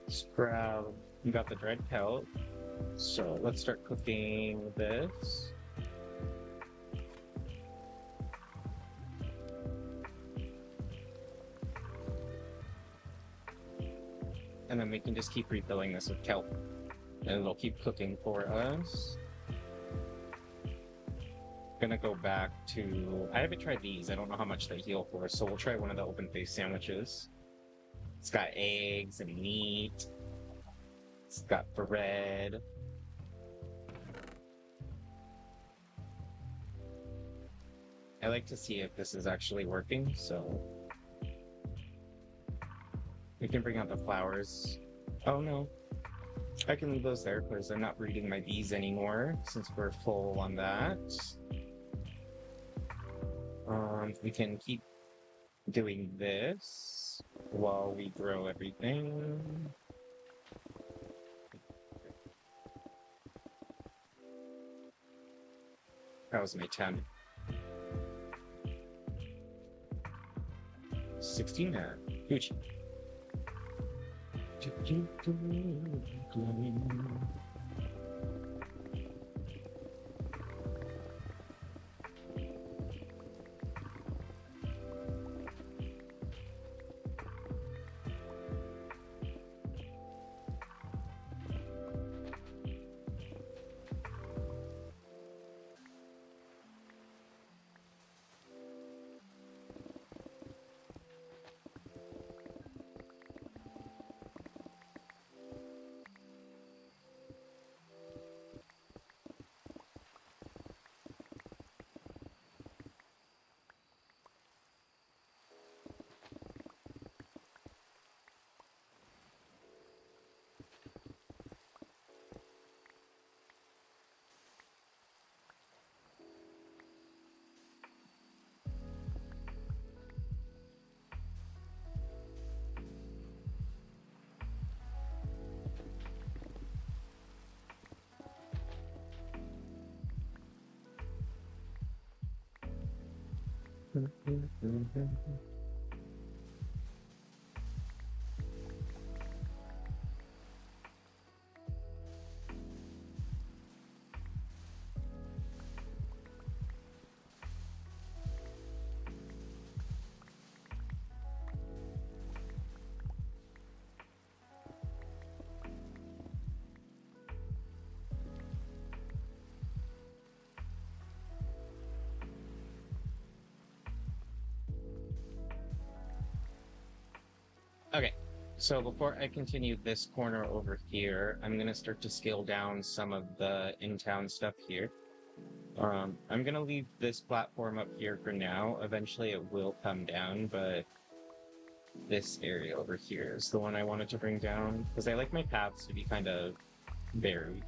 Scrap. You got the dried kelp. So let's start cooking this. And then we can just keep refilling this with kelp. And it'll keep cooking for us. Gonna go back to... I haven't tried these. I don't know how much they heal for, so we'll try one of the open-faced sandwiches. It's got eggs and meat. It's got bread. I like to see if this is actually working, so... we can bring out the flowers. Oh no. I can leave those there because I'm not breeding my bees anymore since we're full on that. We can keep doing this while we grow everything. That was my 10. 16 now. Gucci. Okay, so before I continue this corner over here, I'm gonna start to scale down some of the in-town stuff here. I'm gonna leave this platform up here for now. Eventually it will come down, but this area over here is the one I wanted to bring down, because I like my paths to be kind of varied.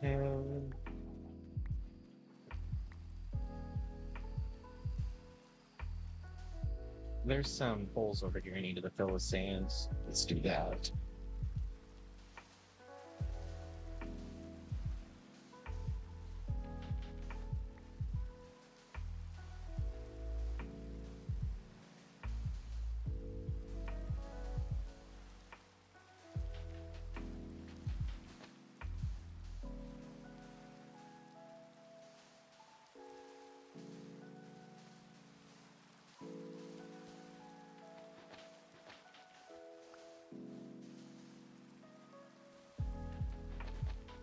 And there's some holes over here I needed to fill with sands. Let's do that.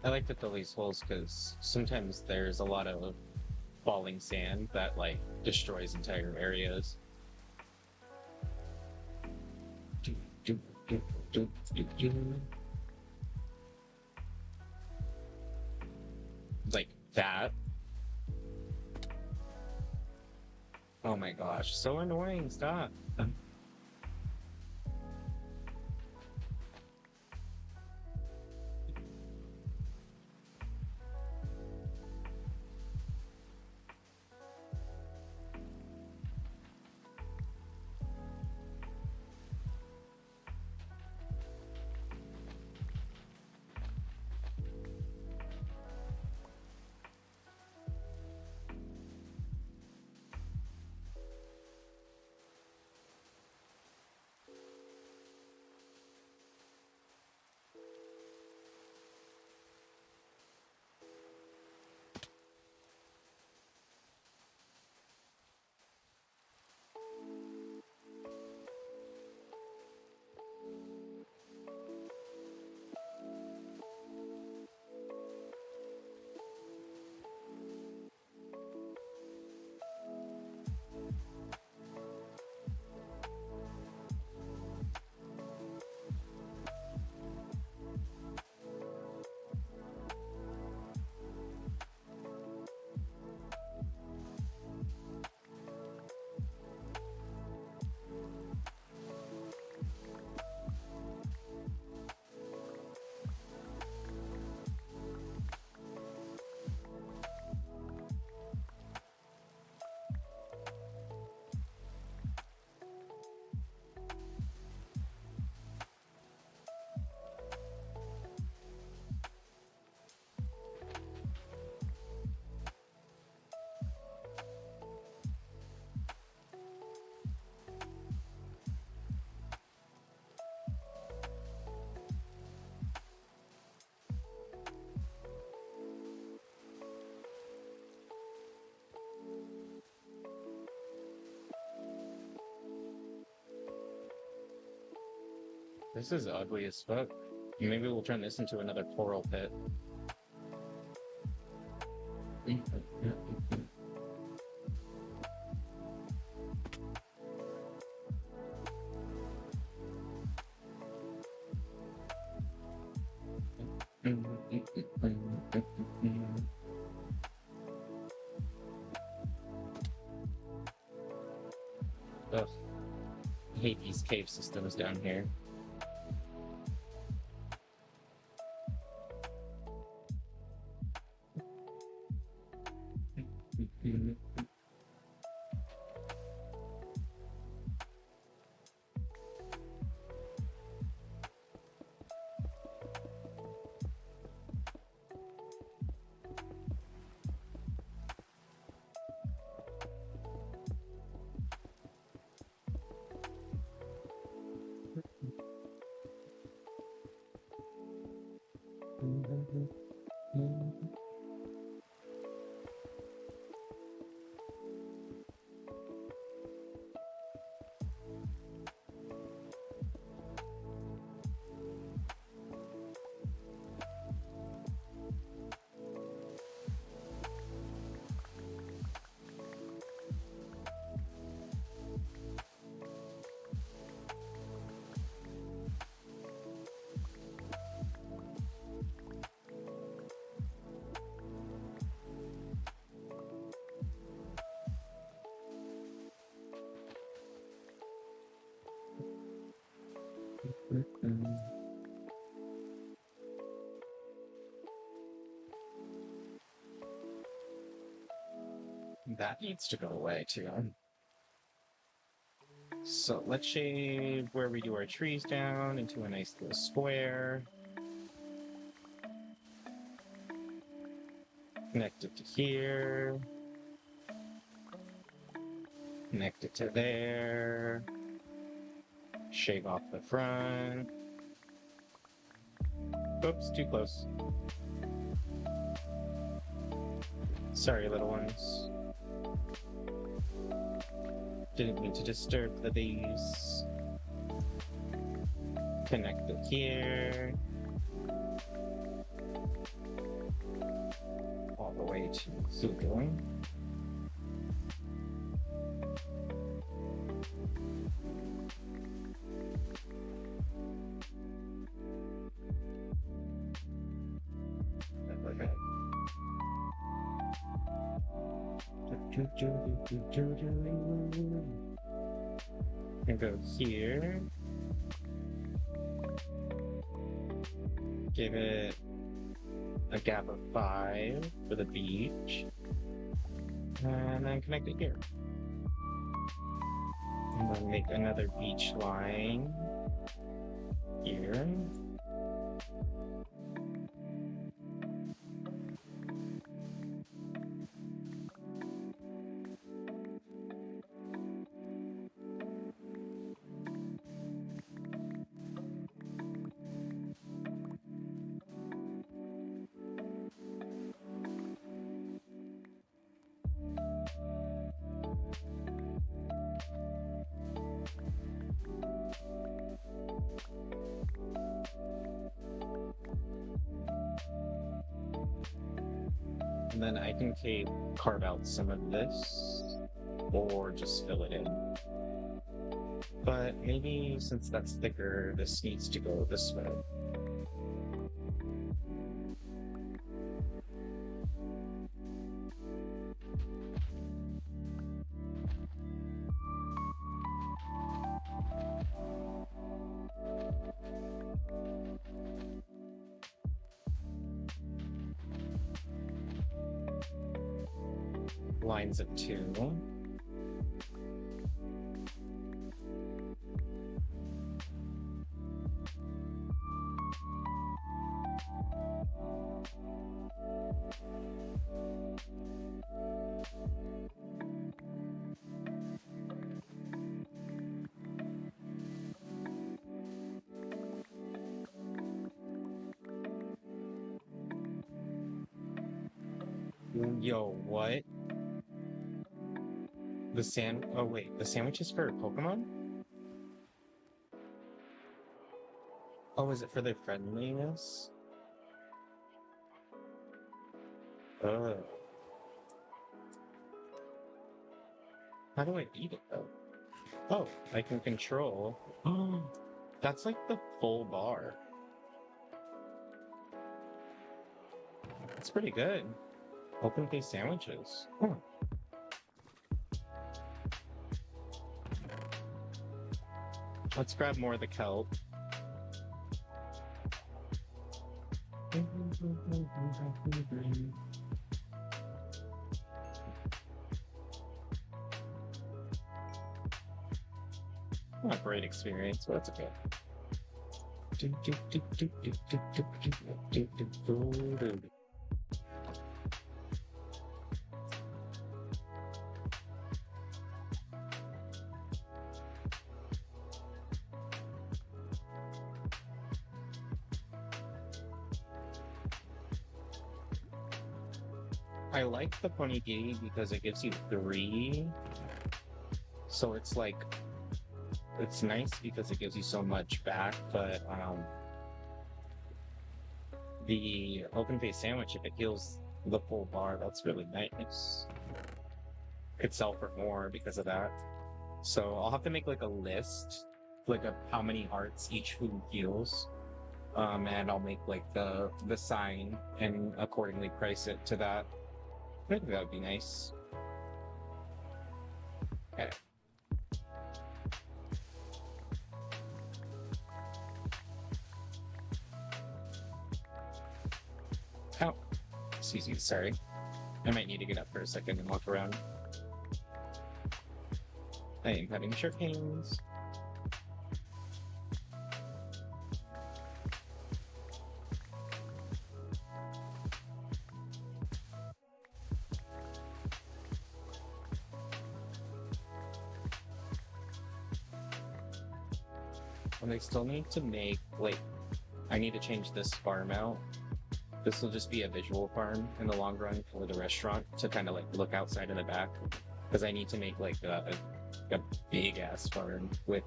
I like to fill these holes because sometimes there's a lot of falling sand that like destroys entire areas. Like that. Oh my gosh, so annoying, stop. This is ugly as fuck. Maybe we'll turn this into another coral pit. Ugh. I hate these cave systems down here. That needs to go away too. So let's shade where we do our trees down into a nice little square. Connect it to here. Connect it to there. Shave off the front. Oops, too close. Sorry, little ones. Didn't mean to disturb the bees. Connect it here. All the way to Zuko. And go here. Give it a gap of 5 for the beach. And then connect it here. And then make another beach line here. And then I can carve out some of this, or just fill it in. But maybe since that's thicker, this needs to go this way. Lines of 2. Yo, what? Oh wait, the sandwiches for Pokemon? Oh, is it for their friendliness? Oh. How do I eat it though? Oh, I can control. Oh, that's like the full bar. That's pretty good. Open face sandwiches. Huh. Let's grab more of the kelp. Not a great experience, but that's okay. I like the Ponigiri because it gives you three. So it's like, it's nice because it gives you so much back, but the open face sandwich, if it heals the full bar, that's really nice. Could sell for more because of that. So I'll have to make like a list, like of how many hearts each food heals. And I'll make like the sign and accordingly price it to that. I think that would be nice. Okay. Oh, excuse me, sorry. I might need to get up for a second and walk around. I am having shirt pains. And I still need to make, like, I need to change this farm out. This will just be a visual farm in the long run for the restaurant to kind of like look outside in the back. Because I need to make like a big ass farm with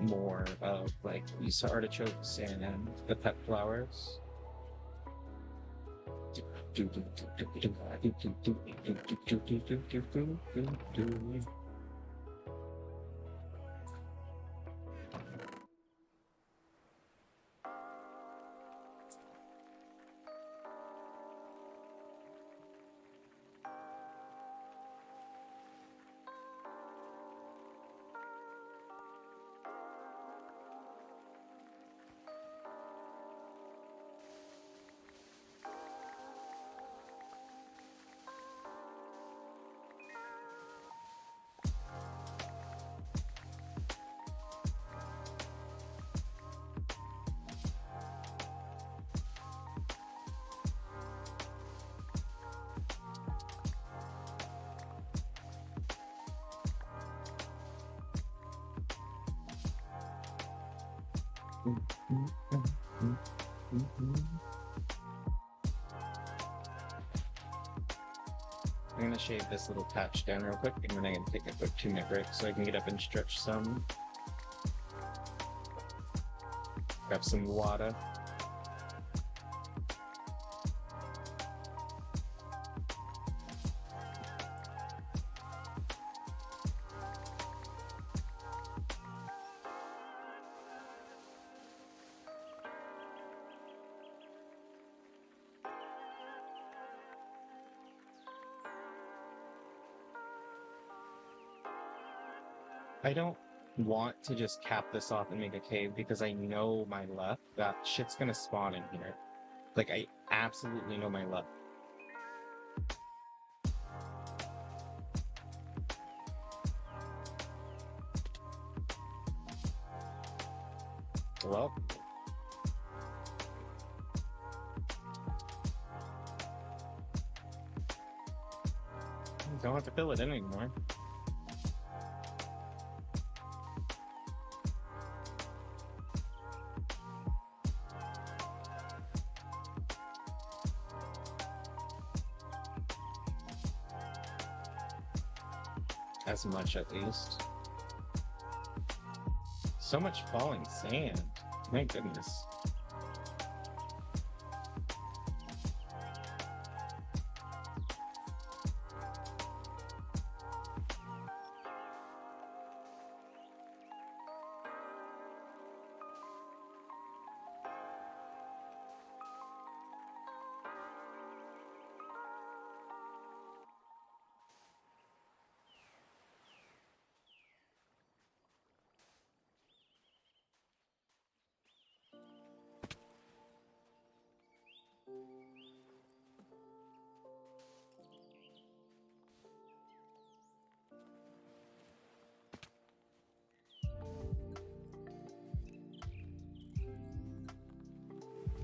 more of like these artichokes and the pet flowers. I'm gonna shave this little patch down real quick, and then I'm gonna take a quick 2-minute break so I can get up and stretch some. Grab some water. I don't want to just cap this off and make a cave because I know my luck that shit's gonna spawn in here. Like, I absolutely know my luck. Well, don't have to fill it in anymore. As much, at least. So much falling sand. My goodness.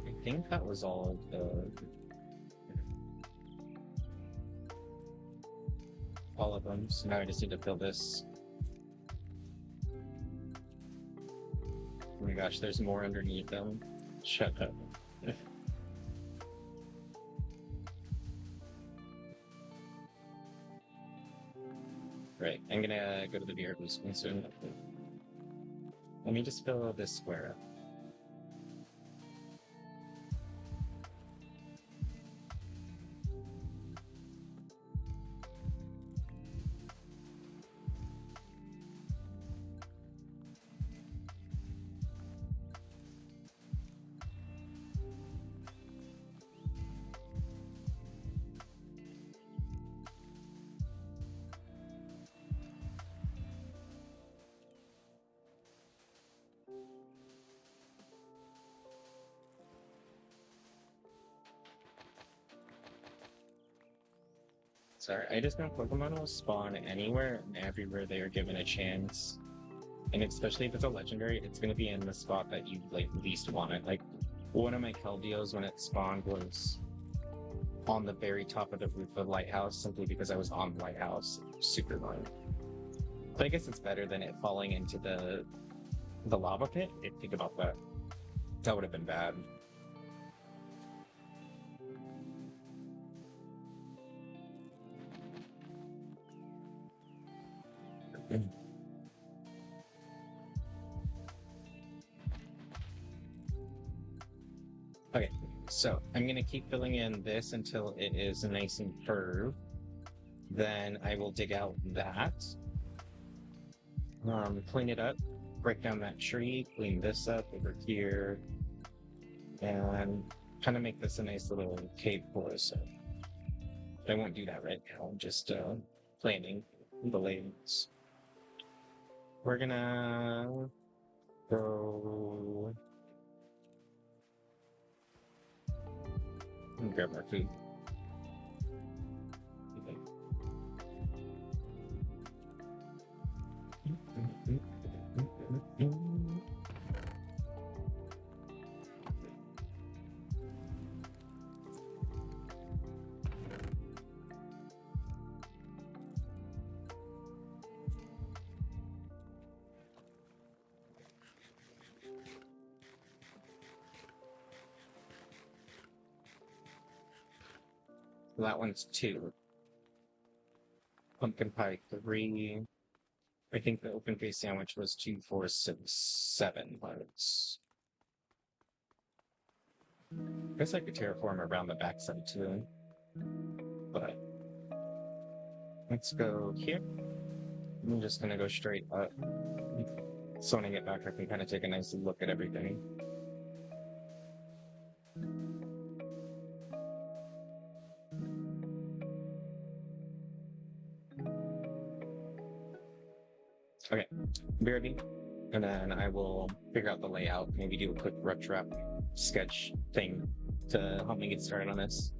I think that was all of them. So now I just need to fill this. Oh my gosh, there's more underneath them. Shut up. Right, I'm gonna go to the VR boost soon. Let me just fill this square up. Sorry, I just know Pokemon will spawn anywhere and everywhere they are given a chance. And especially if it's a legendary, it's going to be in the spot that you like least want it. Like one of my Keldeos when it spawned was on the very top of the roof of the lighthouse simply because I was on the lighthouse. Super low. But I guess it's better than it falling into the lava pit. Think about that. That would have been bad. Okay, so I'm gonna keep filling in this until it is nice and curved. Then I will dig out that, clean it up, break down that tree, clean this up over here, and kind of make this a nice little cave for us. But I won't do that right now. I'm just planning the layouts. We're gonna go and grab our food. That one's 2. Pumpkin pie 3. I think the open face sandwich was 2, 4, 6, 7 parts. I guess I could terraform around the backside too. But let's go here. I'm just gonna go straight up. So when I get back, I can kind of take a nice look at everything. Okay, BRB, and then I will figure out the layout, maybe do a quick rough draft sketch thing to help me get started on this.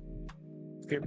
BRB.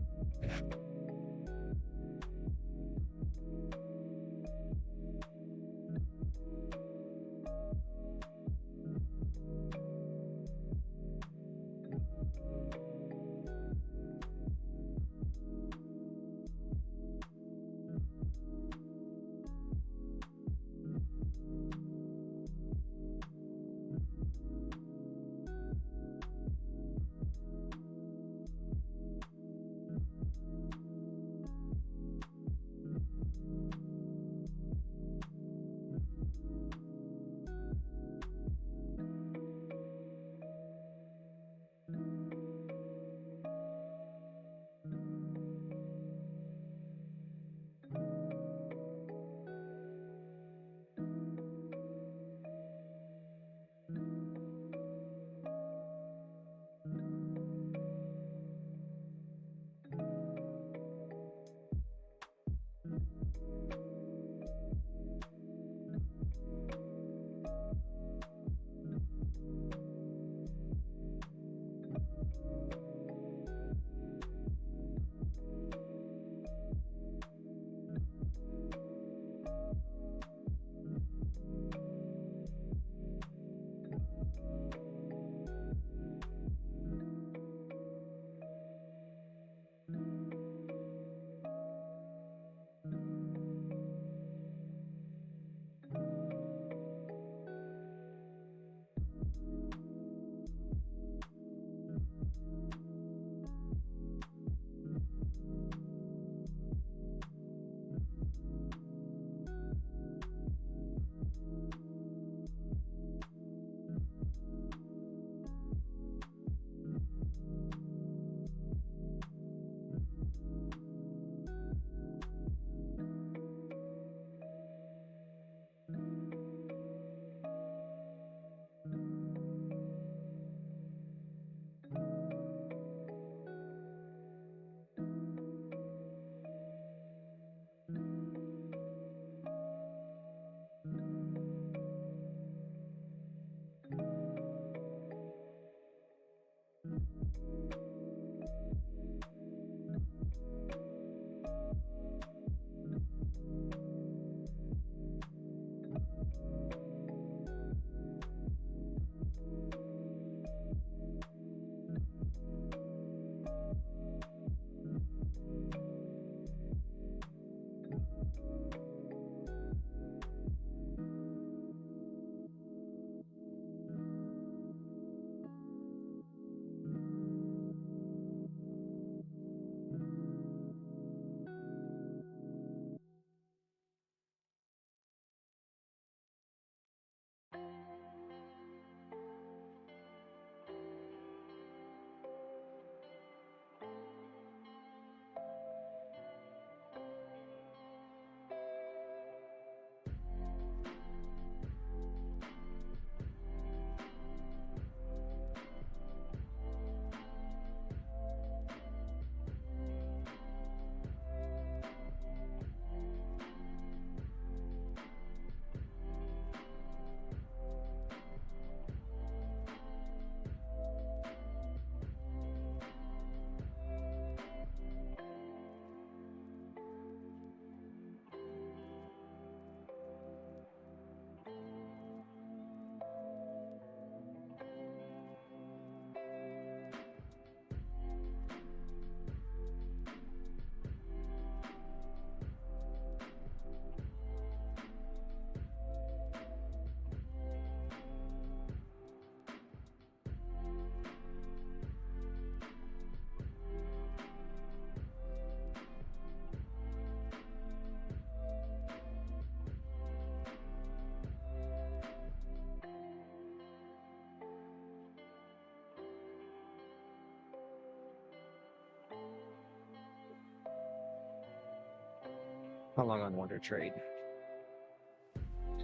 How long on Wonder Trade?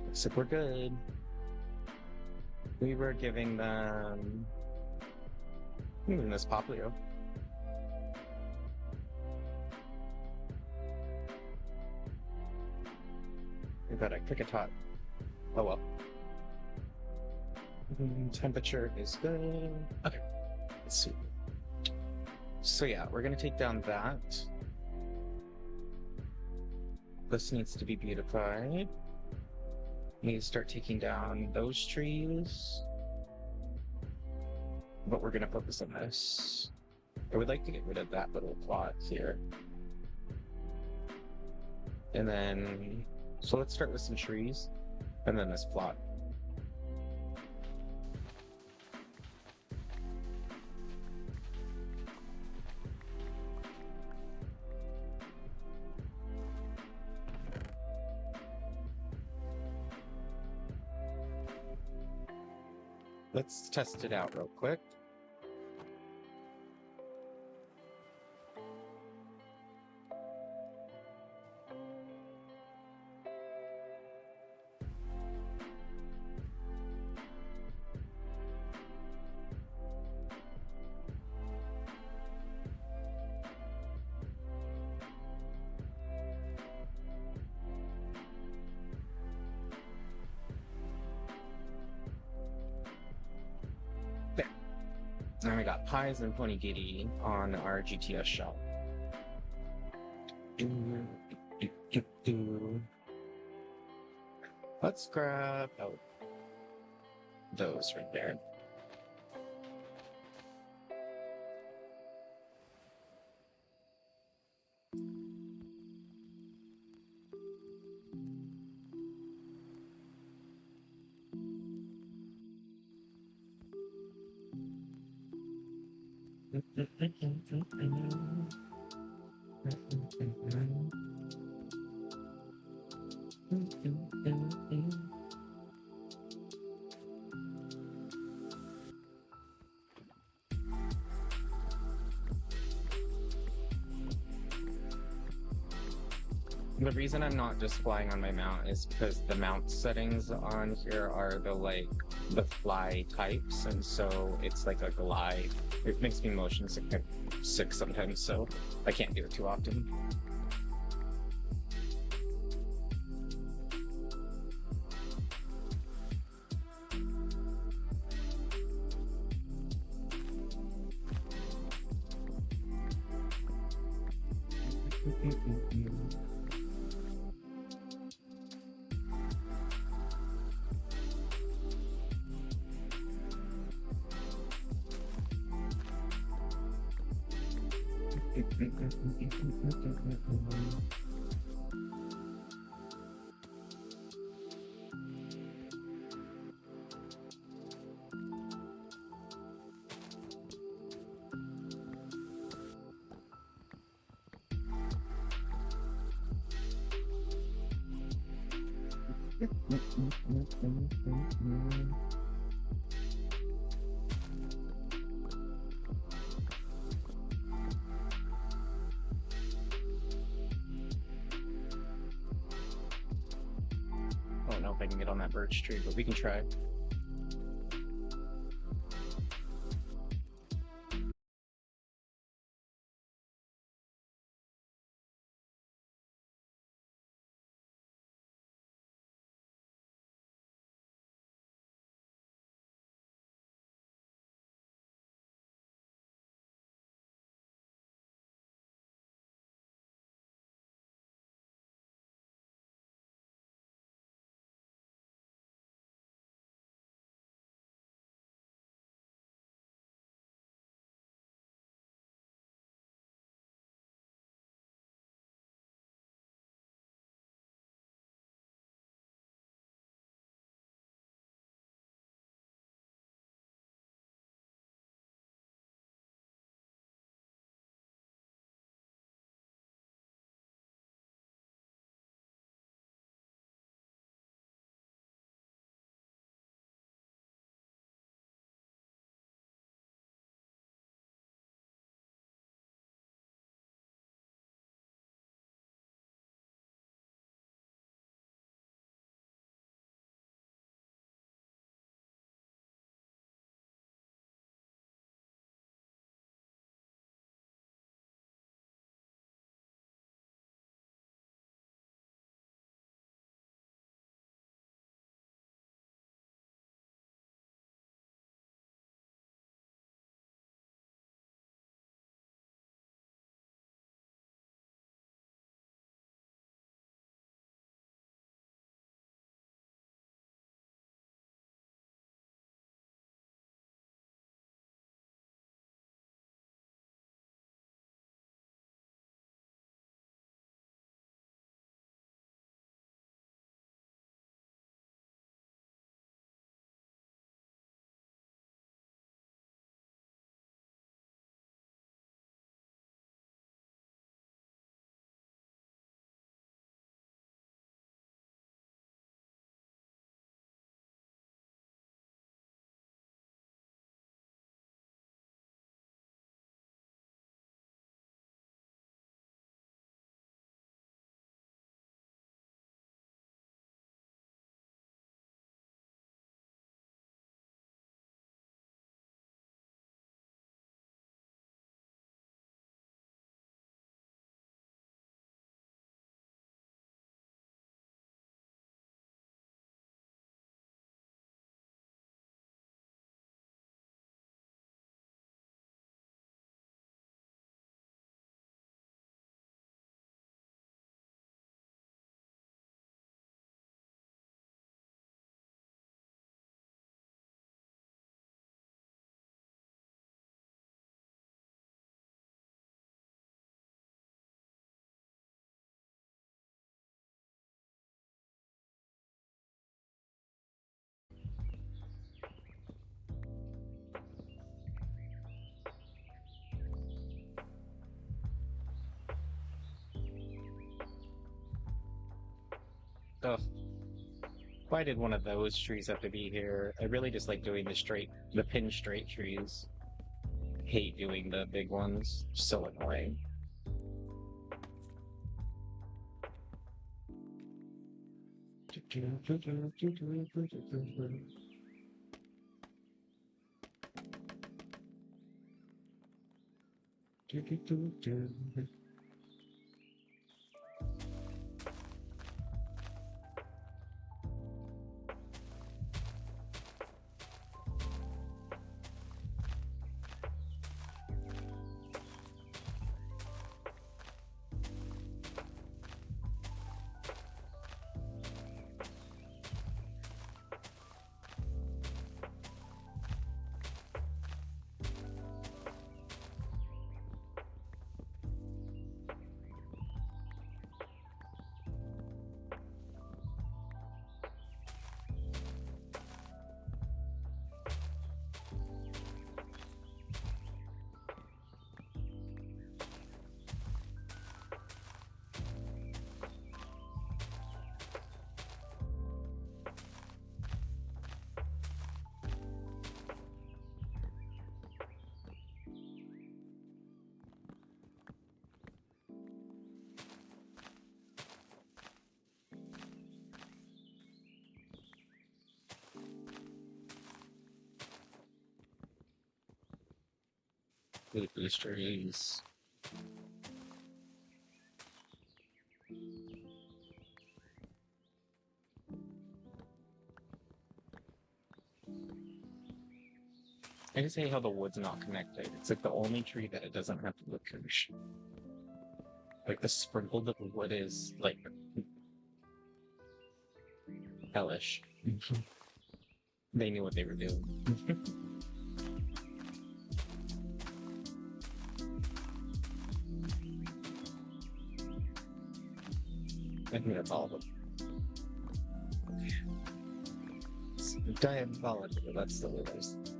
Looks like we're good. We were giving them even this Poplio. We got a Kricketot. Oh well. Temperature is good. Okay, let's see. So yeah, we're gonna take down that. This needs to be beautified. We need to start taking down those trees. But we're gonna focus on this. I would like to get rid of that little plot here. And then, so let's start with some trees, and then this plot. Let's test it out real quick. And we got pies and pony giddy on our GTS shop. Let's grab those right there. The reason I'm not just flying on my mount is because the mount settings on here are the fly types, and so it's like a glide. It makes me motion sick sometimes, so I can't do it too often. I don't know if I can get on that birch tree, but we can try. Ugh. Why did one of those trees have to be here? I really just like doing the pin straight trees. Hate doing the big ones. So annoying. These trees. I just hate how the wood's not connected. It's like the only tree that it doesn't have the wood connection. Like the sprinkled of the wood is like hellish. They knew what they were doing. I think that's all of them. It's diabolical, that's the worst.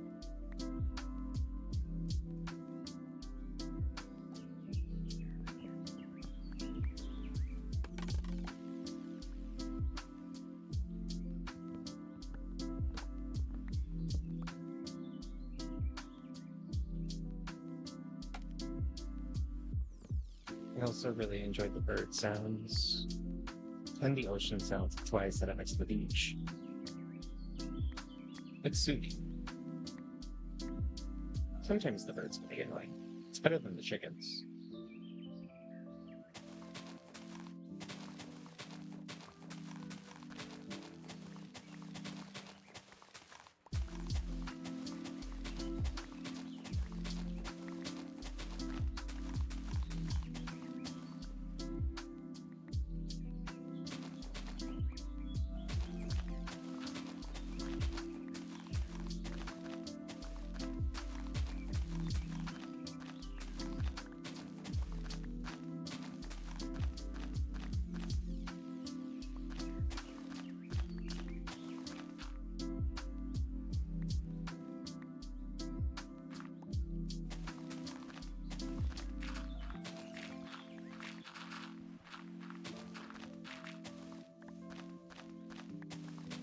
I also really enjoyed the bird sounds and the ocean sounds. That's why I set it next to the beach. It's soothing. Sometimes the birds can be annoying. It's better than the chickens.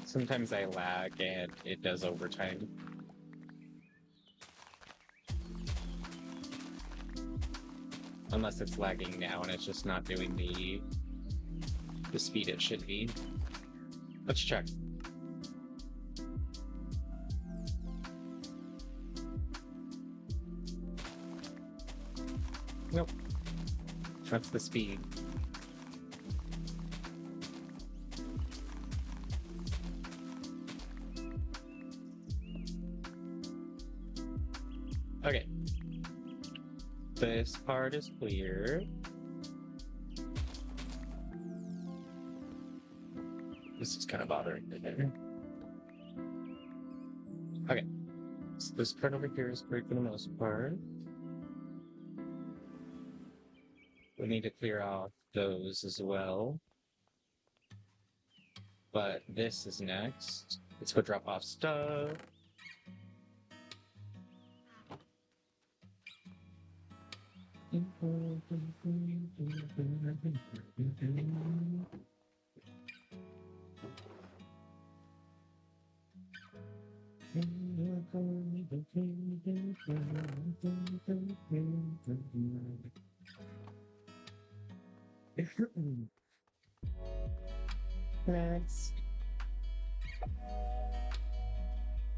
Sometimes I lag and it does overtime. Unless it's lagging now and it's just not doing the speed it should be. Let's check. Nope. That's the speed. Okay. This part is clear. This is kind of bothering me there. Okay. So this part over here is clear for the most part. We need to clear off those as well. But this is next. Let's go drop off stuff.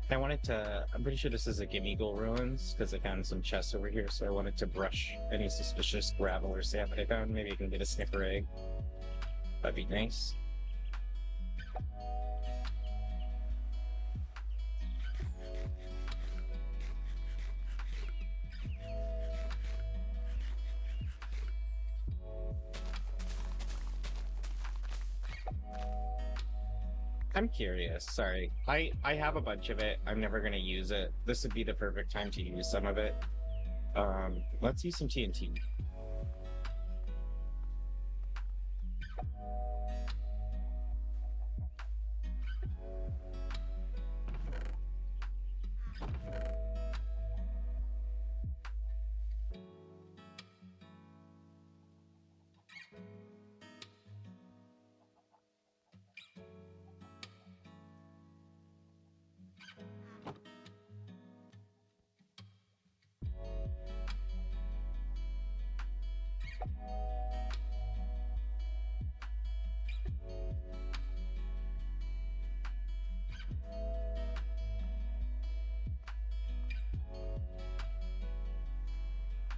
I'm pretty sure this is a Gimme ruins, because I found some chests over here, so I wanted to brush any suspicious gravel or sand that I found. Maybe I can get a sniffer egg. That'd be nice. I'm curious, sorry. I have a bunch of it. I'm never gonna use it. This would be the perfect time to use some of it. Let's use some TNT.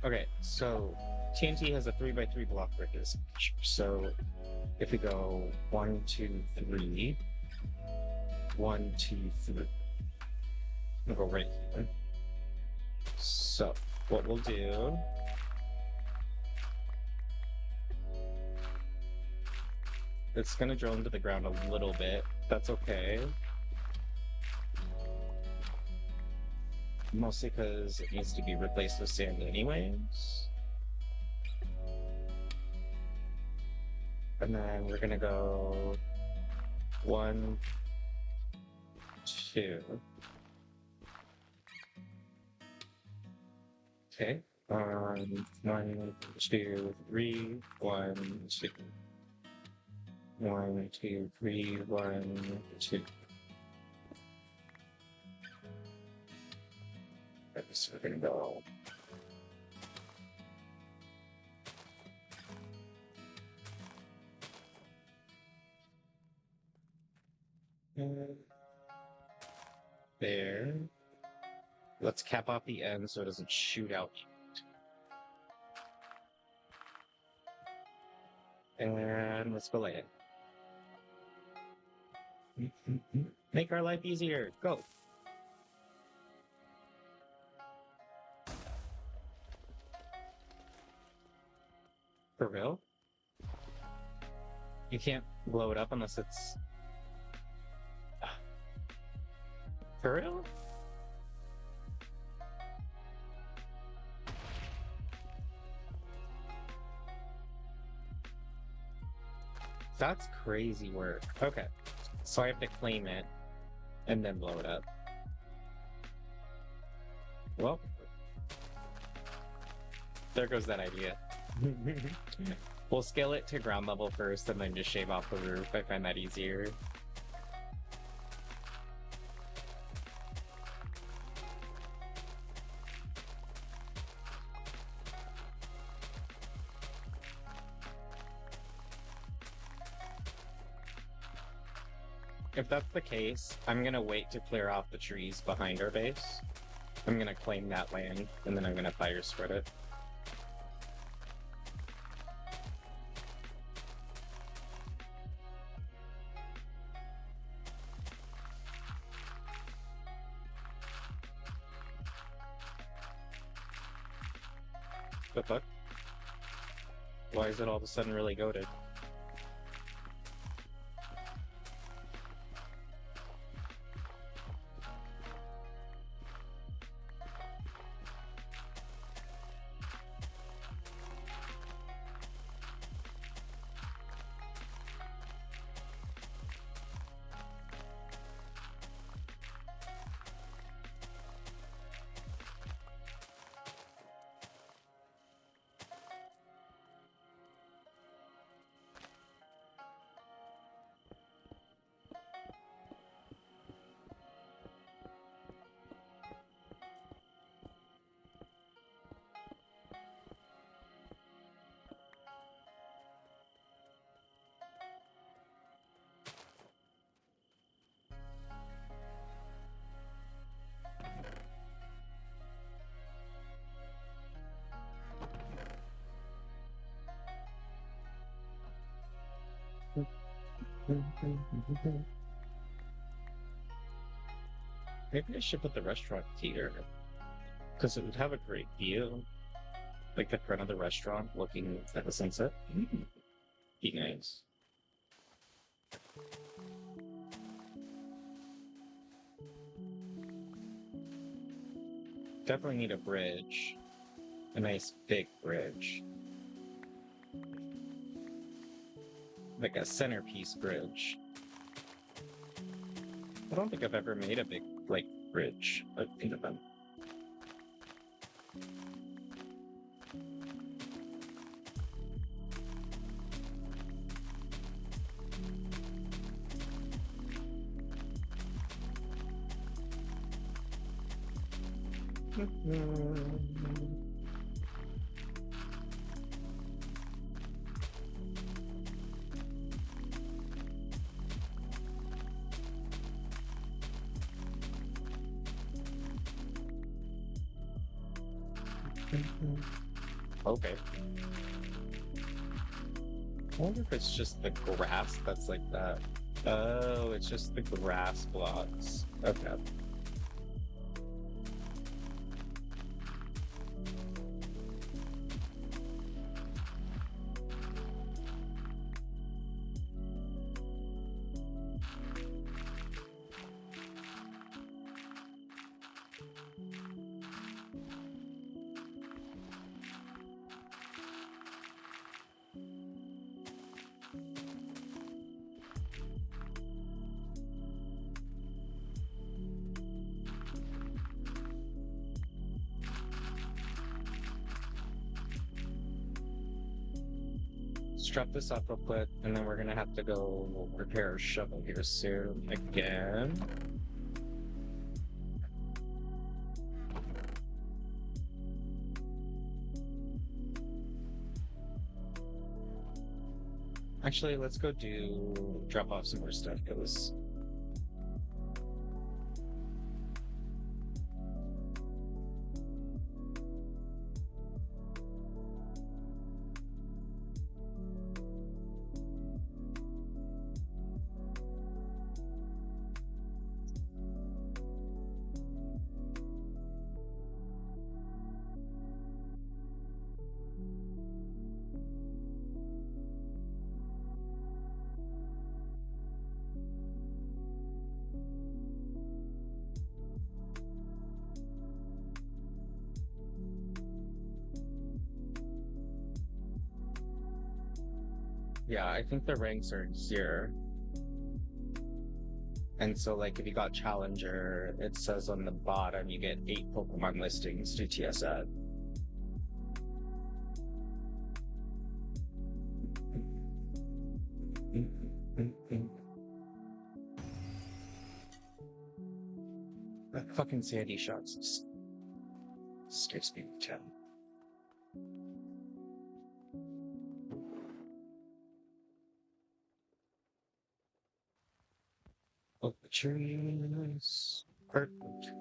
Okay, so TNT has a 3x3 block radius. So if we go 1, 2, 3, 1, 2, 3, we'll go right here. So what we'll do it's gonna drill into the ground a little bit. That's okay. Mostly because it needs to be replaced with sand anyways. And then we're gonna go 1, 2. Okay. 1, 2, 3, 1, 2. 1, 2, 3, 1, 2. So we're gonna go. There. Let's cap off the end so it doesn't shoot out. And let's fillet it. Make our life easier. Go. For real? You can't blow it up unless it's... For real? That's crazy work. Okay. So I have to claim it and then blow it up. Well, there goes that idea. We'll scale it to ground level first and then just shave off the roof. I find that easier. If that's the case, I'm gonna wait to clear off the trees behind our base. I'm gonna claim that land, and then I'm gonna fire spread it. The fuck? Why is it all of a sudden really goated? Maybe I should put the restaurant here, because it would have a great view. Like the front of the restaurant looking at the sunset. Be nice. Definitely need a bridge. A nice big bridge. Like a centerpiece bridge. I don't think I've ever made a big, like, bridge. I think of them. Okay. I wonder if it's just the grass that's like that. Oh, it's just the grass blocks. Okay. Let's drop this off real quick, and then we're gonna have to go repair our shovel here soon again. Actually, let's go drop off some more stuff, because yeah, I think the ranks are here. And so, like, if you got Challenger, it says on the bottom you get 8 Pokemon listings to TSN. That fucking Sandy shots scares me to death. Oh, the trees. Perfect.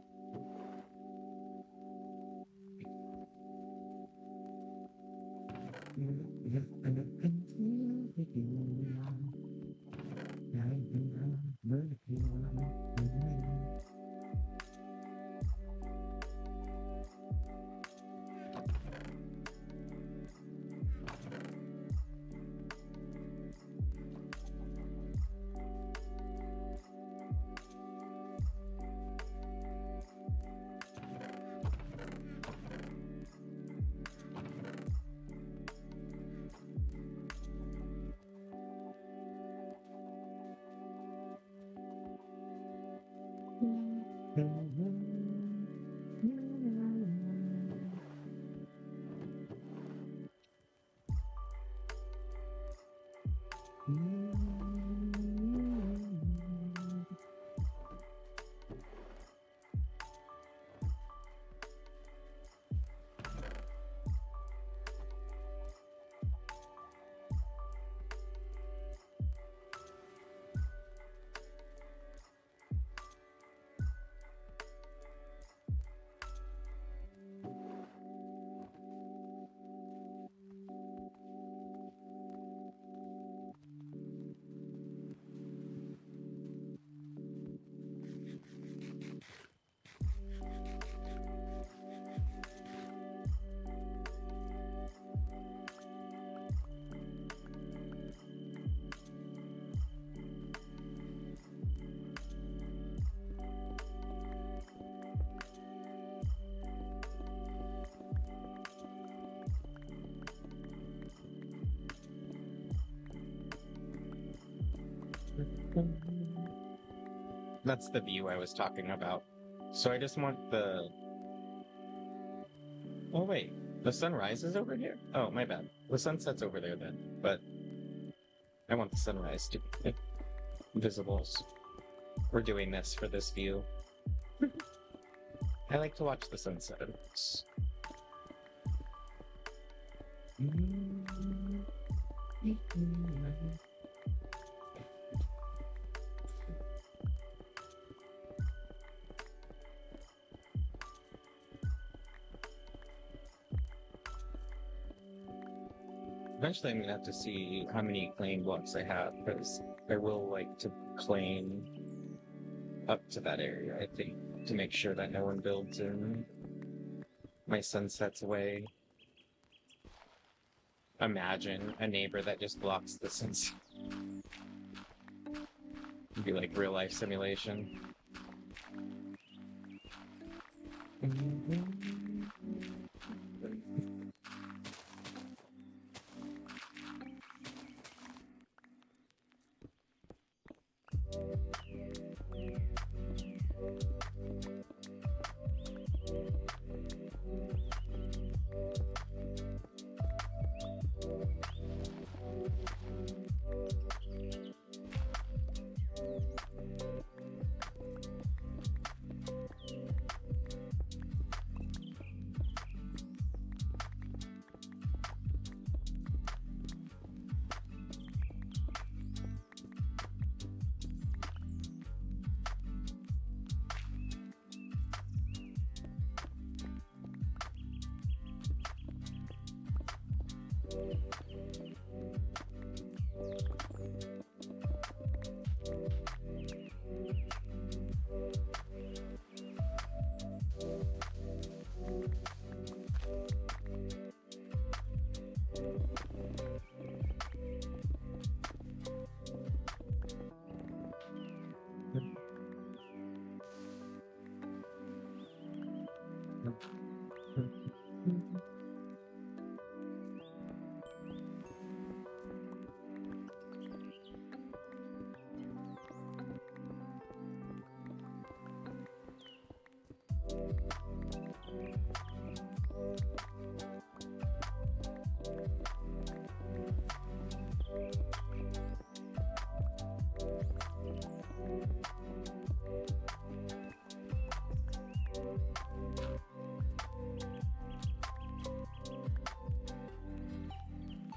That's the view I was talking about. So I just want the... Oh wait, the sun rises over here? Oh, my bad. The sunset's over there then, but I want the sunrise to be visible. We're doing this for this view. I like to watch the sunset. Eventually I'm gonna have to see how many claim blocks I have, because I will like to claim up to that area, I think, to make sure that no one builds in my sunsets away. Imagine a neighbor that just blocks the sunset. It'd be like real life simulation.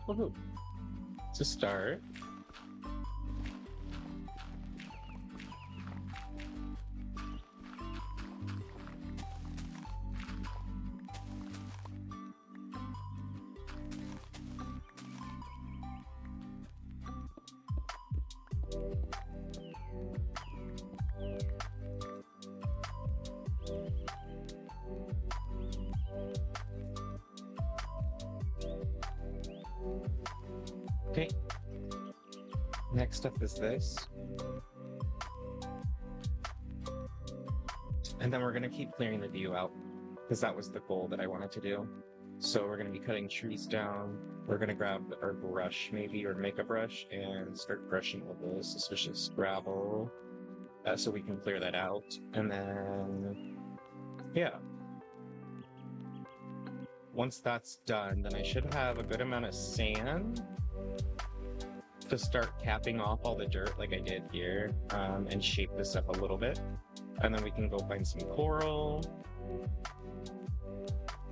Woohoo. To start, okay. Next up is this. And then we're going to keep clearing the view out, because that was the goal that I wanted to do. So we're going to be cutting trees down. We're going to grab our brush maybe, or make a brush, and start brushing all the suspicious gravel so we can clear that out. And then, yeah. Once that's done, then I should have a good amount of sand to start capping off all the dirt like I did here, and shape this up a little bit. And then we can go find some coral,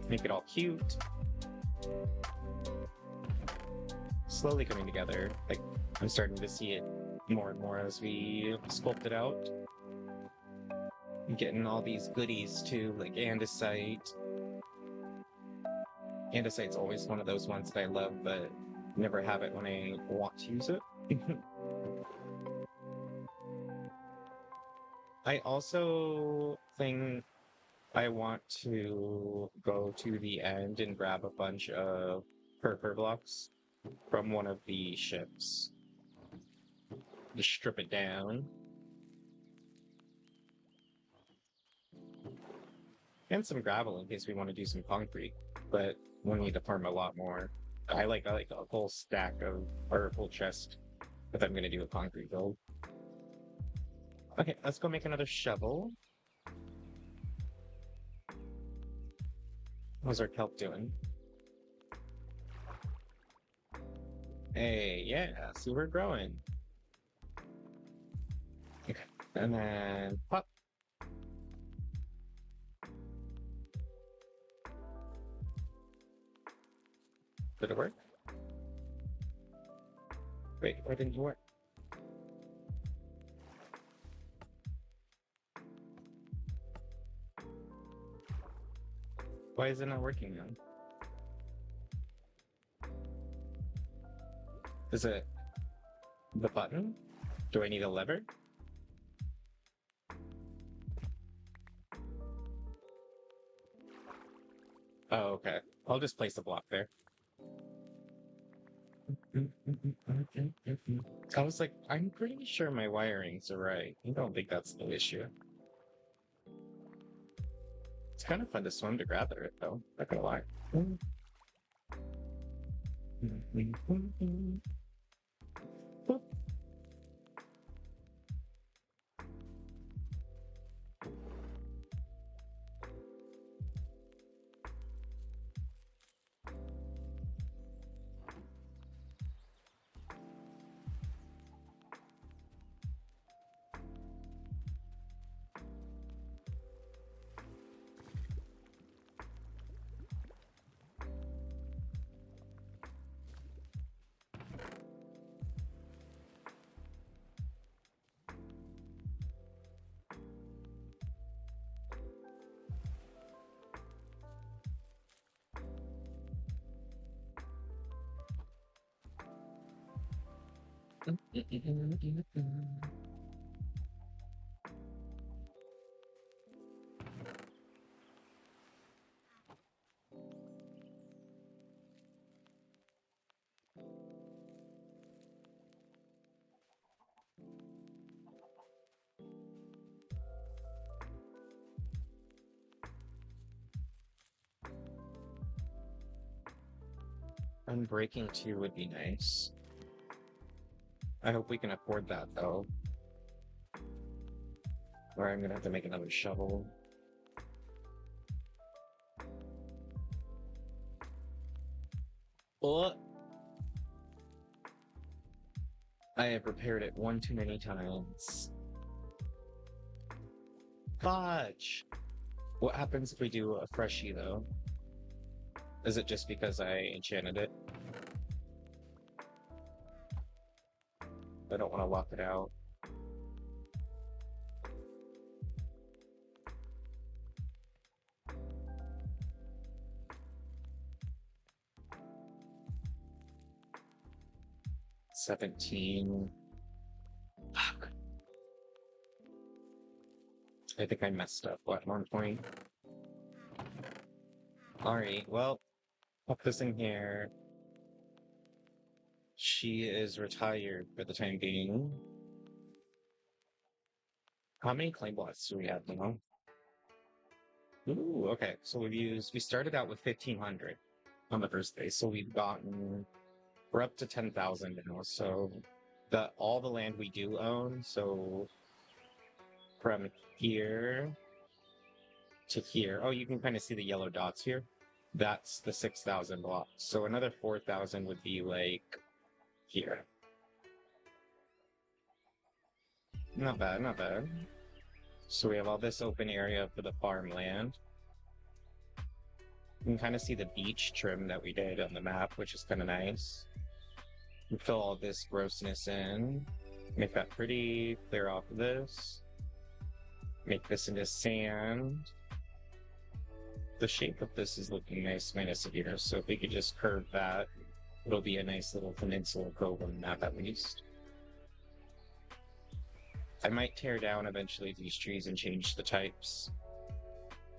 make it all cute. Slowly coming together. Like, I'm starting to see it more and more as we sculpt it out. I'm getting all these goodies too, like andesite. Andesite's always one of those ones that I love, but never have it when I want to use it. I also think I want to go to the end and grab a bunch of purple blocks from one of the ships. Just strip it down. And some gravel in case we want to do some concrete, but we'll need to farm a lot more. I like a whole stack of, or a full chest if I'm going to do a concrete build. Okay, let's go make another shovel. How's our kelp doing? Hey, yeah, see we're growing. Okay, and then pop. Did it work? Wait, why didn't it work? Why is it not working now? Is it the button? Do I need a lever? Oh, okay. I'll just place a block there. I was like, I'm pretty sure my wirings are right. I don't think that's the issue. It's kind of fun to swim to gather it, though. Not gonna lie. Unbreaking 2 would be nice. I hope we can afford that, though. Or I'm gonna have to make another shovel. Oh! I have repaired it one too many times. Fudge! What happens if we do a freshie, though? Is it just because I enchanted it? I don't want to lock it out. $17. Fuck. I think I messed up at one point. Alright, well, pop this in here. She is retired for the time being. How many claim blocks do we have now? Ooh, okay. So we started out with 1,500 on the first day. So we're up to 10,000 now. So all the land we do own, so from here to here. Oh, you can kind of see the yellow dots here. That's the 6,000 blocks. So another 4,000 would be like here. Not bad, not bad. So we have all this open area for the farmland. You can kind of see the beach trim that we did on the map, which is kind of nice. We fill all this grossness in. Make that pretty, clear off of this. Make this into sand. The shape of this is looking nice minus a here, so if we could just curve that, it'll be a nice little peninsula cove on the map at least. I might tear down eventually these trees and change the types.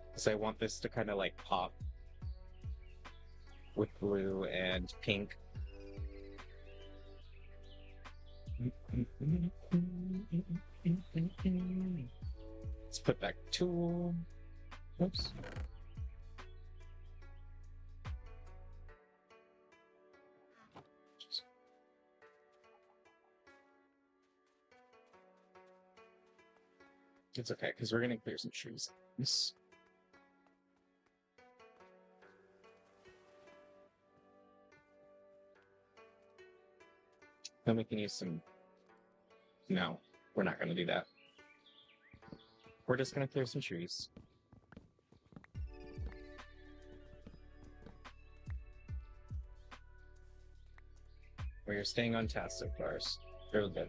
Because I want this to kind of like pop with blue and pink. Let's put back the tool. Oops. It's okay, because we're gonna clear some trees. Yes. Then we can use some... No, we're not gonna do that. We're just gonna clear some trees. We're staying on task so far. Really good.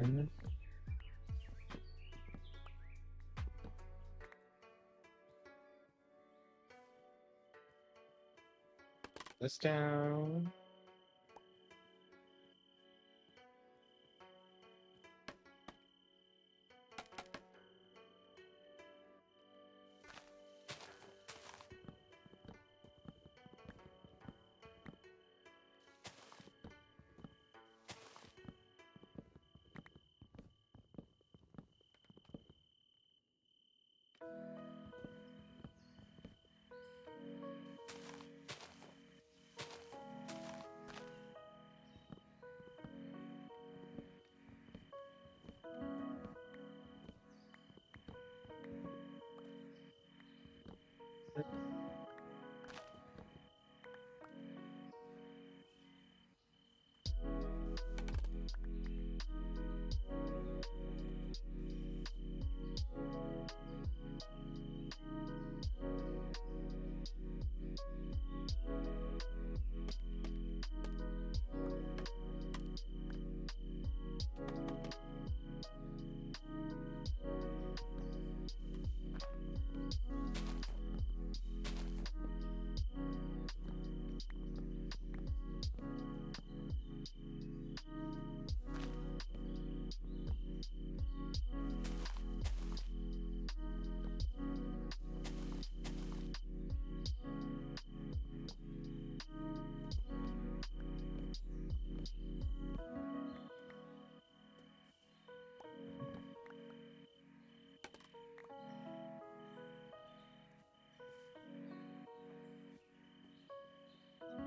Mm-hmm. This down.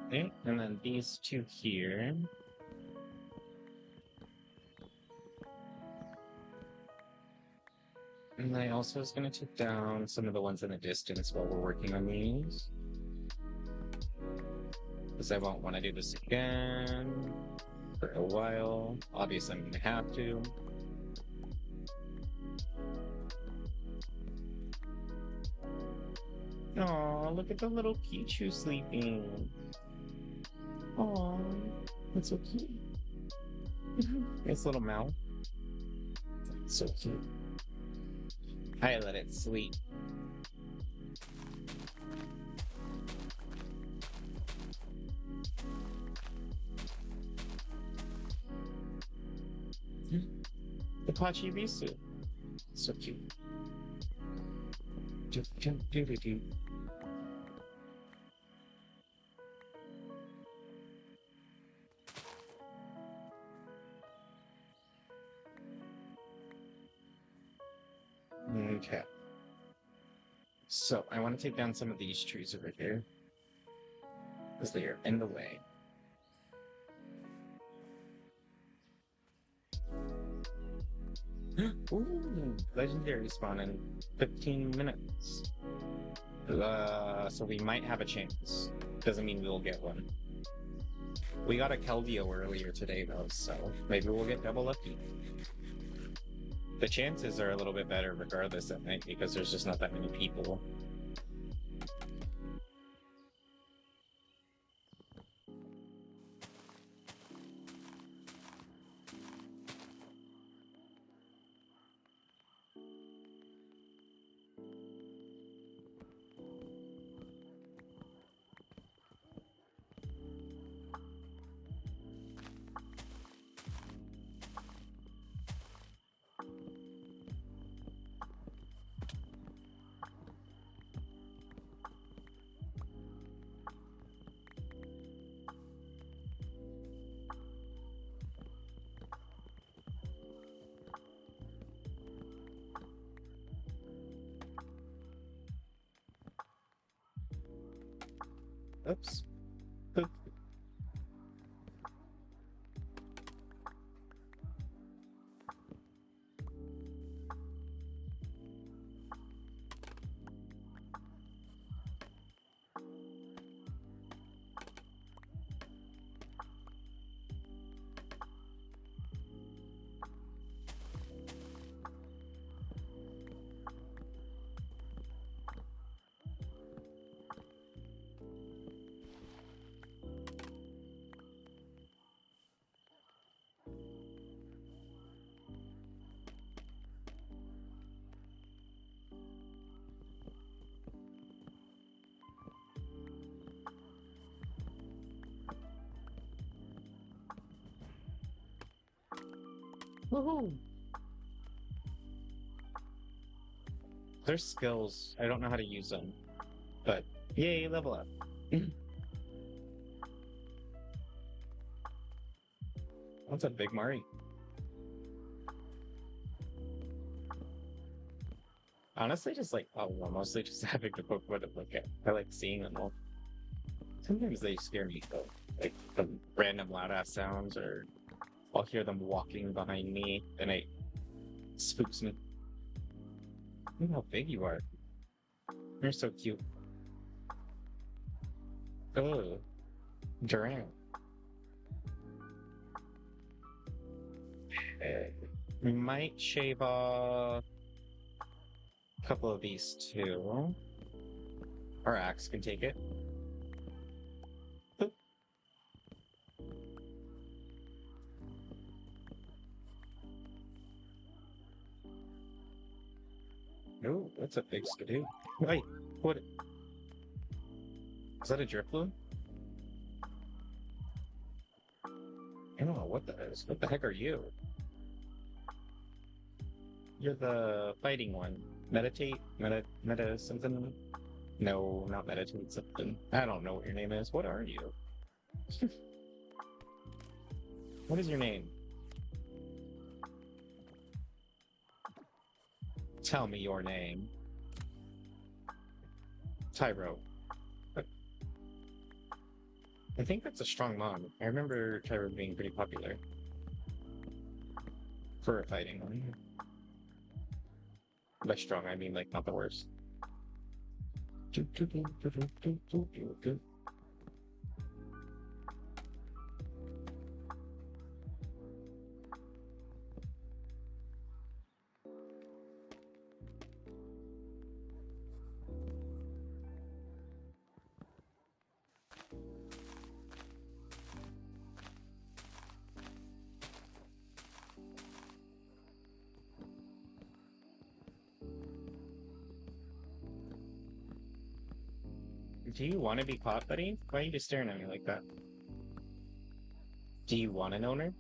Okay, and then these two here. And I also was going to take down some of the ones in the distance while we're working on these. Because I won't want to do this again for a while. Obviously, I'm going to have to. Aw, look at the little Pichu sleeping. Aw, that's so cute. Nice little mouth. So cute. I let it sleep. The Pachi Bisu. So cute. Do, do, do, do, do. Okay. So I want to take down some of these trees over here because they are in the way. Ooh, legendary spawn in 15 minutes. So we might have a chance. Doesn't mean we'll get one. We got a Keldeo earlier today though, so maybe we'll get double lucky. The chances are a little bit better regardless at night because there's just not that many people. Oops. Woohoo! Their skills, I don't know how to use them, but yay, level up. What's up, Big Mari? Honestly, just like, oh, well, mostly just having to Pokemon to look at. I like seeing them all. Sometimes they scare me, though. Like the random loud ass sounds, or I'll hear them walking behind me, and it spooks me. Look how big you are. You're so cute. Oh, Durant. We might shave off a couple of these too. Our axe can take it. Boop. Oh, that's a big skidoo. Wait, what? Is that a Drifloon? I don't know what that is. What the heck are you? You're the fighting one. Meditate? Meta something? No, not meditate something. I don't know what your name is. What are you? What is your name? Tell me your name. Tyro. I think that's a strong mon. I remember Tyro being pretty popular. For a fighting one. By strong, I mean like not the worst. Do you want to be caught, buddy? Why are you just staring at me like that? Do you want an owner?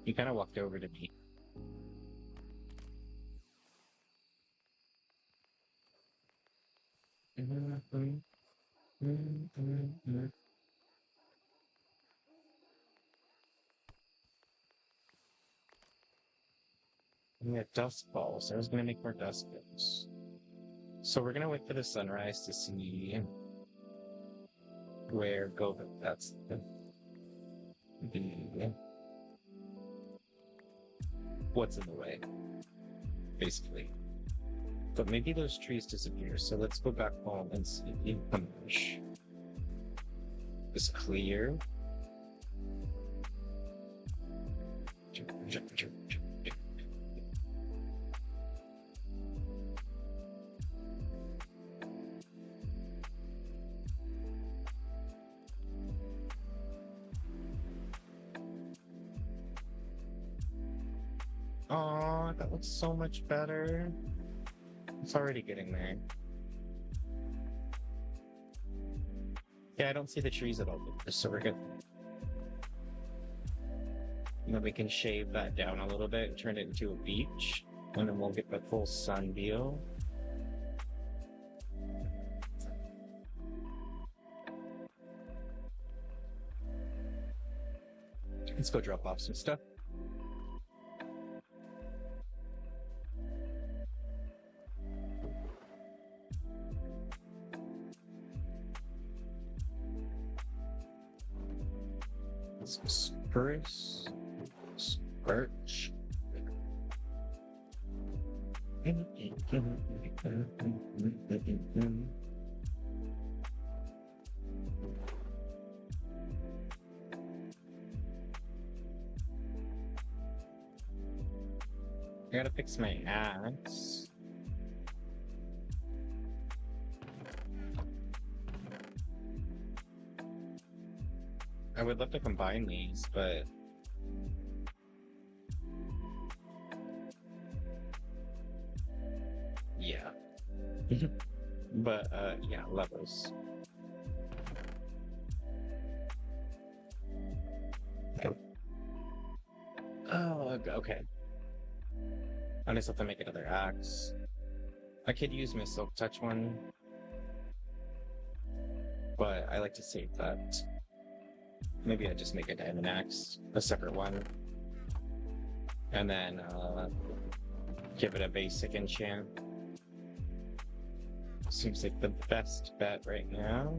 You kind of walked over to me. We had dust balls. I was gonna make more dust balls. So we're gonna wait for the sunrise to see where go. That's the what's in the way, basically. But maybe those trees disappear. So let's go back home and see how much is clear. Oh, that looks so much better. It's already getting there. Yeah, I don't see the trees at all, so we're good. And then we can shave that down a little bit, turn it into a beach, and then we'll get the full sun view. Let's go drop off some stuff. birch. I gotta fix my axe. I would love to combine these, but yeah. But yeah, levels. Oh, okay. I just have to make another axe. I could use my silk touch one, but I like to save that. Maybe I just make a diamond axe, a separate one, and then give it a basic enchant. Seems like the best bet right now.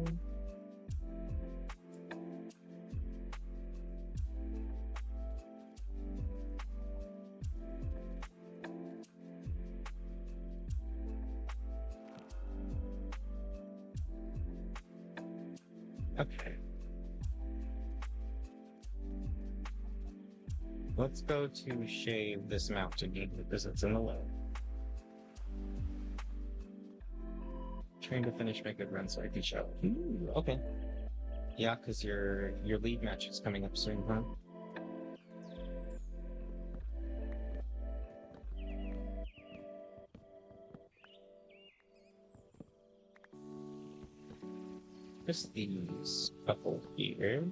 Okay. Let's go to shave this mountain because it's in the way. Trying to finish my good run so I can show. Ooh, okay. Yeah, because your league match is coming up soon, huh? Just these couple here.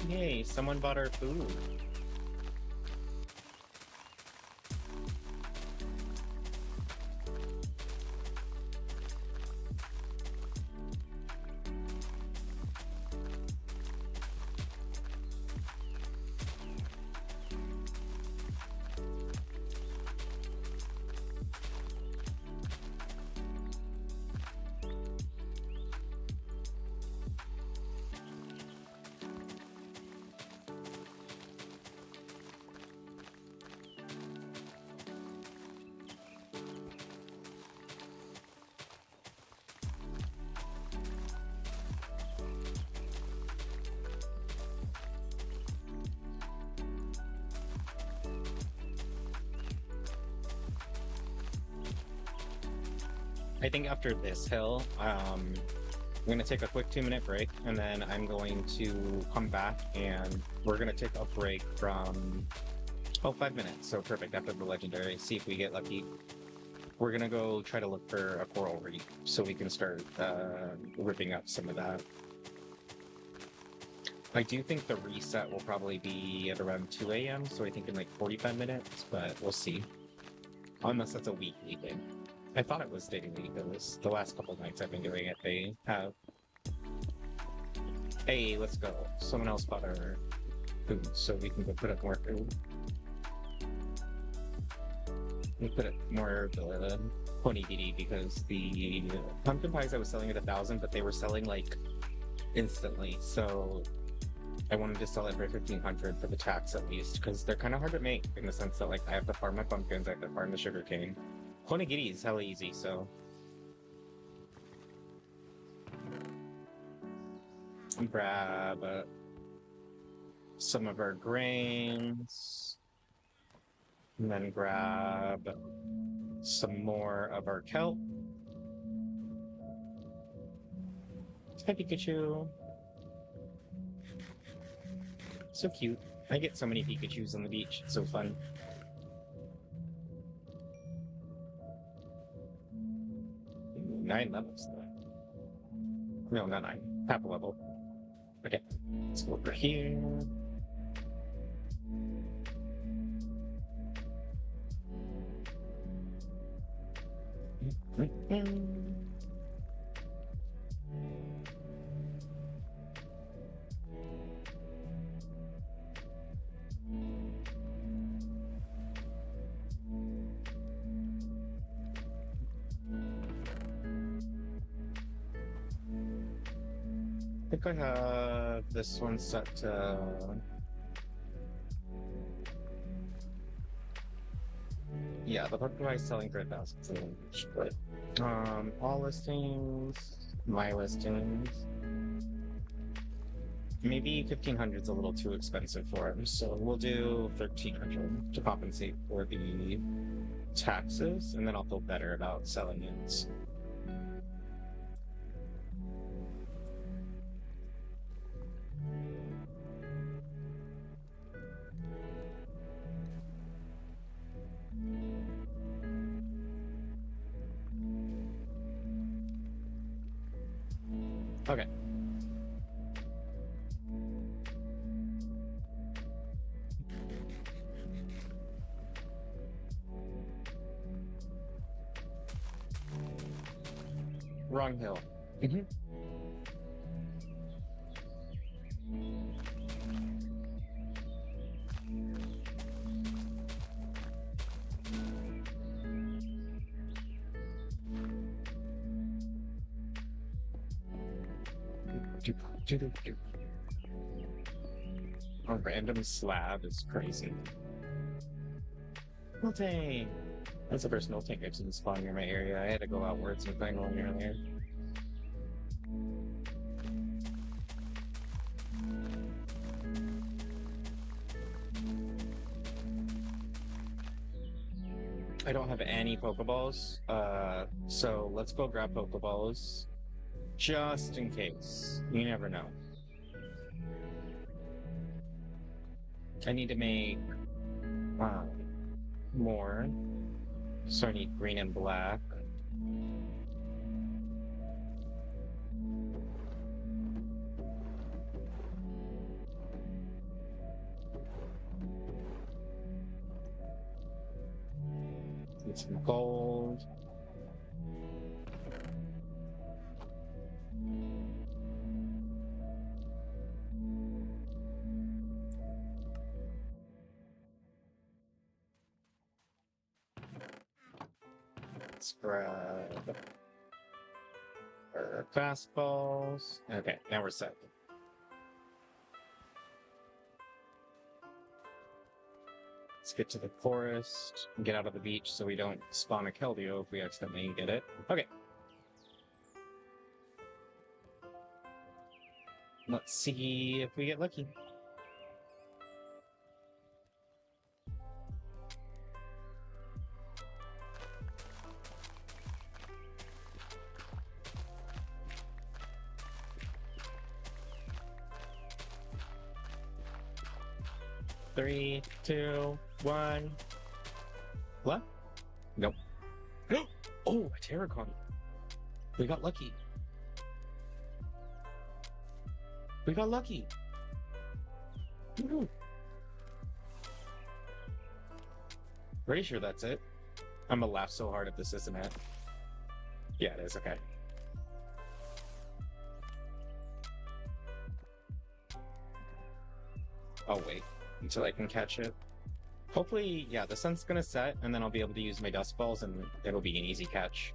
Yay, someone bought our food. I think after this hill, I'm gonna take a quick 2-minute break, and then I'm going to come back and we're gonna take a break from 5 minutes. So perfect after the legendary. See if we get lucky. We're gonna go try to look for a coral reef so we can start ripping up some of that. I do think the reset will probably be at around 2 a.m. So I think in like 45 minutes, but we'll see. Unless that's a weekly thing. I thought it was daily because the last couple nights I've been doing it, they have. Hey, let's go. Someone else bought our food, so we can go put up more food. We put up more onigiri because the pumpkin pies I was selling at 1,000, but they were selling like instantly. So I wanted to sell it for 1,500 for the tax at least, because they're kind of hard to make in the sense that like I have to farm my pumpkins, I have to farm the sugarcane. Onigiri is hella easy, so grab some of our grains, and then grab some more of our kelp. Hi, Pikachu. So cute. I get so many Pikachus on the beach. It's so fun. Ooh, 9 levels though. No, not 9. Half a level. Okay. Let's go over here. I think I have this one set to... Yeah, the Pokemon is selling for 1,000 each, but all listings, my listings. Maybe 1,500 is a little too expensive for him, so we'll do 1,300 to compensate for the taxes, and then I'll feel better about selling it. Okay. Wrong hill. Mm-hmm. A random slab is crazy. Miltank! That's the first Miltank I've seen spawn near my area. I had to go outwards and find one earlier. I don't have any Pokeballs, so let's go grab Pokeballs. Just in case. You never know. I need to make more. So I need green and black. Need some gold. Let's grab our fastballs. Okay, now we're set. Let's get to the forest and get out of the beach so we don't spawn a Keldeo if we accidentally get it. Okay. Let's see if we get lucky. Three, two, one. What? Nope. Oh, a Terracon. We got lucky. We got lucky. Woo-hoo. Pretty sure that's it. I'm gonna laugh so hard if this isn't it. Yeah, it is. Okay. I'll wait until I can catch it. Hopefully, yeah, the sun's gonna set, and then I'll be able to use my dust balls, and it'll be an easy catch.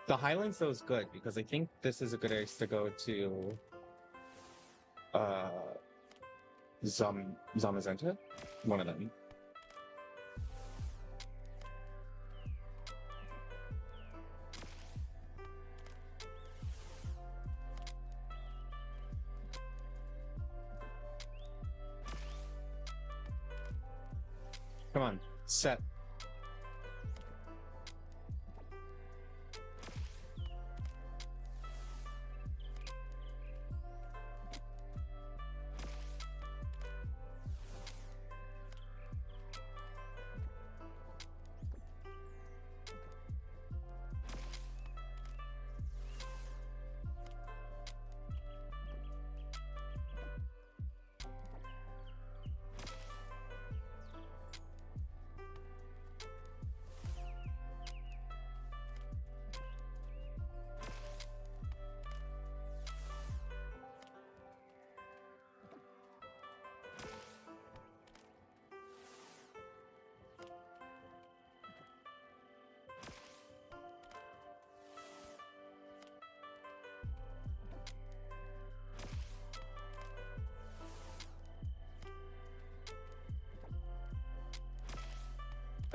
The Highlands, though, is good, because I think this is a good area to go to Zamazenta? One of them. Come on, set.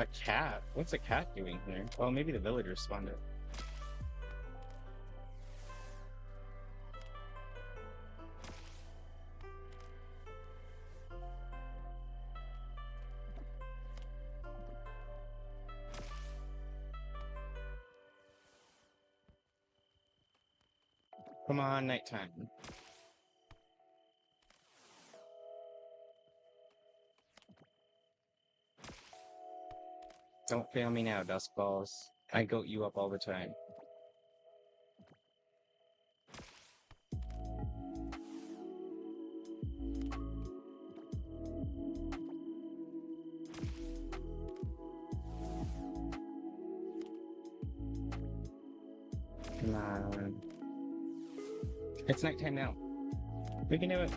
A cat? What's a cat doing here? Well, maybe the villagers spawned it. Come on, nighttime. Don't fail me now, Dusk Balls. I goat you up all the time. Come on. It's nighttime now. We can do it.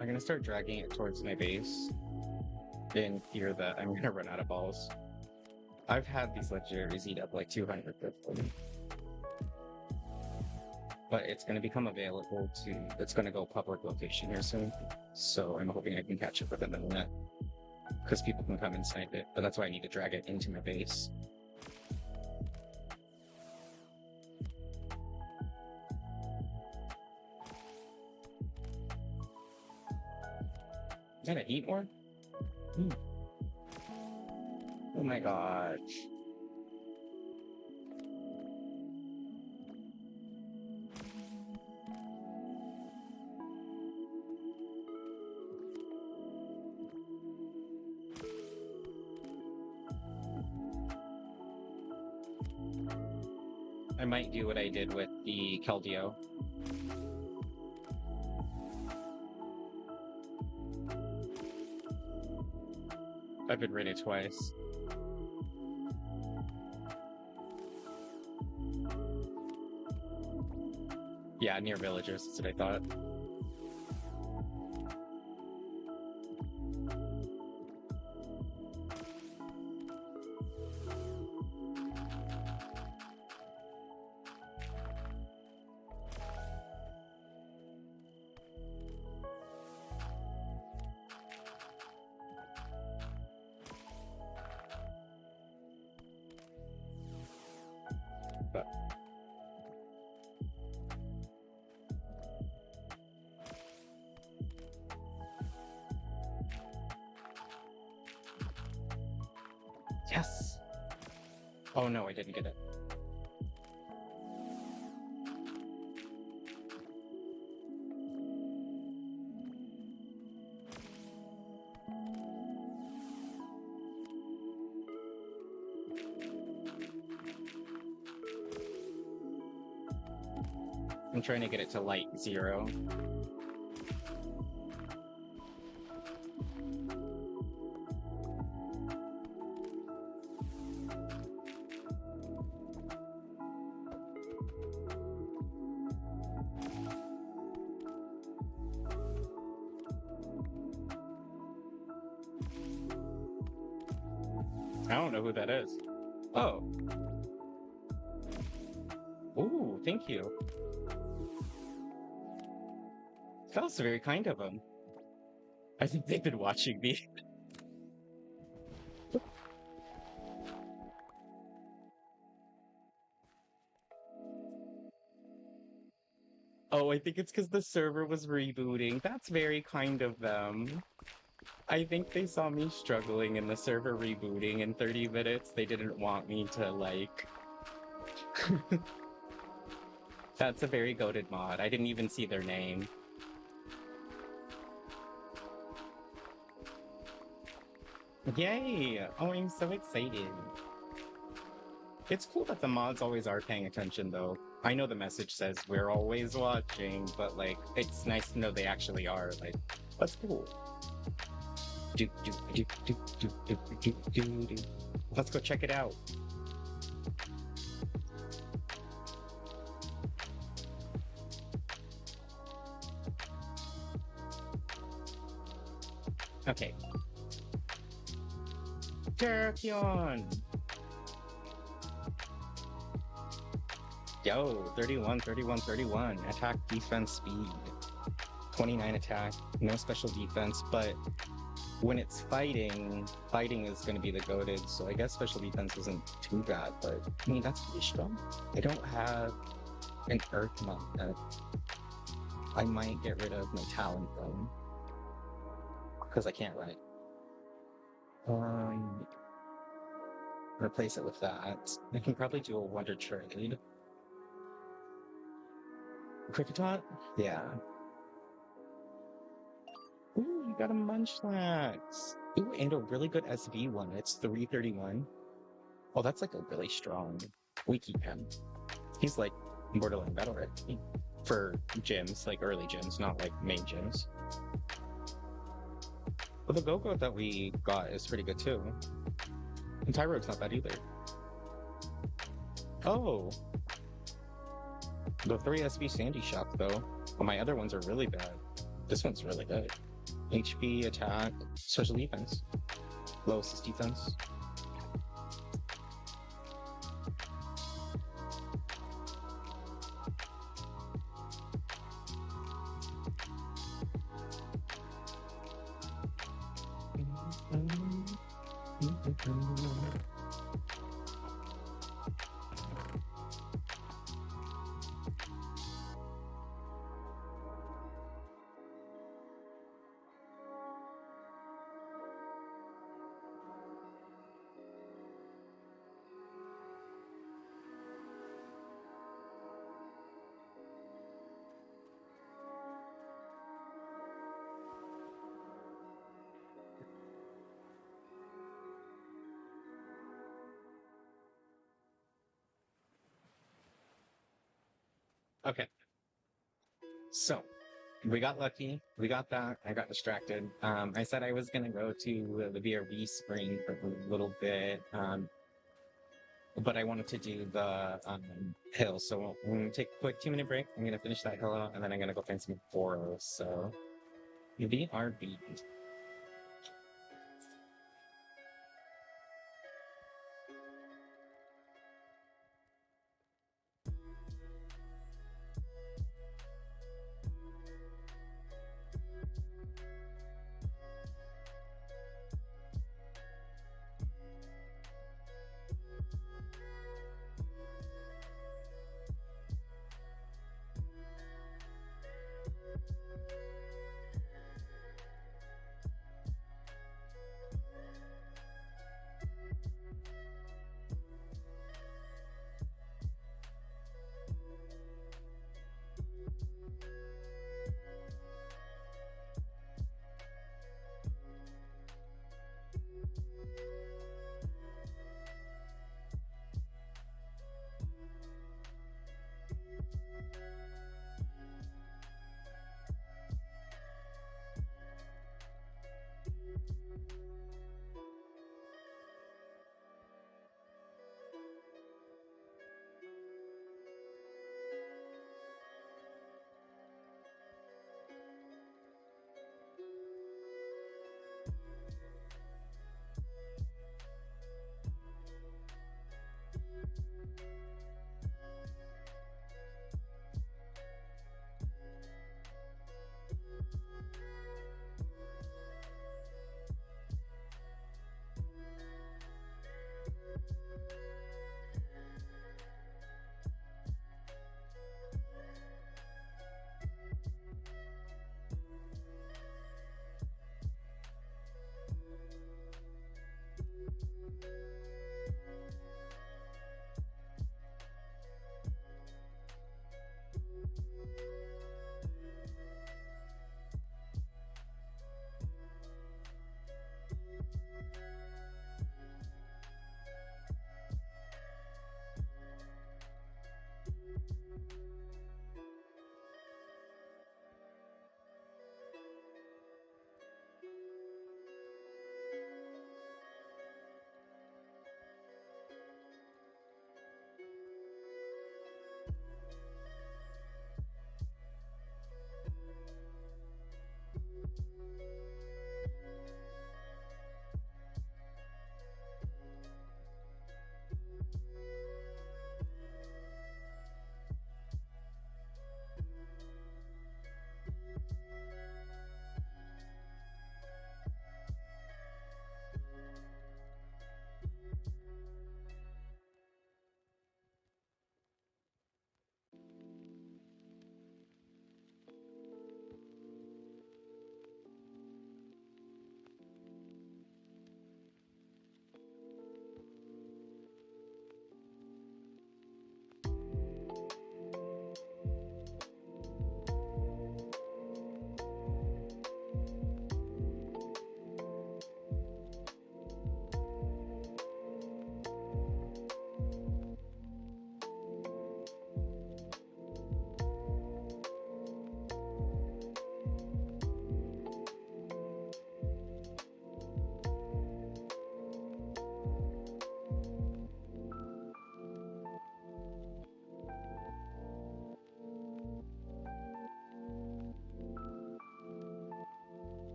I'm gonna start dragging it towards my base in fear that I'm gonna run out of balls. I've had these legendaries eat up like 200 for me. But it's gonna become available to, it's gonna go public location here soon. So I'm hoping I can catch up with it in that. Because people can come and snipe it, but that's why I need to drag it into my base. Is that a heat orb? Oh my gosh. I might do what I did with the Keldeo. I've been raided twice. Yeah, near villagers, that's what I thought. But yes! Oh no, I didn't get it. I'm trying to get it to light 0. I don't know who that is. Oh. Ooh, thank you. That was very kind of him. I think they've been watching me. Oh, I think it's because the server was rebooting. That's very kind of them. I think they saw me struggling in the server rebooting in 30 minutes. They didn't want me to, like... That's a very goated mod. I didn't even see their name. Yay! Oh, I'm so excited. It's cool that the mods always are paying attention, though. I know the message says we're always watching, but, like, it's nice to know they actually are. Like, that's cool. Let's go check it out. Okay. Terrakion! Yo, 31, 31, 31. Attack, defense, speed. 29 attack, no special defense, but when it's fighting, fighting is going to be the goated, so I guess special defense isn't too bad, but I mean, that's pretty strong. I don't have an Earth Monk that I might get rid of my Talent Bone because I can't run it. Replace it with that. I can probably do a Wonder Trade. Cricketot? Yeah. Ooh, you got a Munchlax. Ooh, and a really good SV one. It's 331. Oh, that's like a really strong. We keep him. He's like borderline battle ready for gyms, like early gyms, not like main gyms. But the Go-Go that we got is pretty good too. And Tyrogue's not bad either. Oh. The 3 SV Sandy Shock though. Well, my other ones are really bad. This one's really good. HP, attack, special defense. Low assist defense. Okay. So, we got lucky. We got that. I got distracted. I said I was gonna go to the BRB spring for a little bit, but I wanted to do the hill. So I'm gonna take a quick 2-minute break. I'm gonna finish that hill out, and then I'm gonna go find some boros. So, BRB.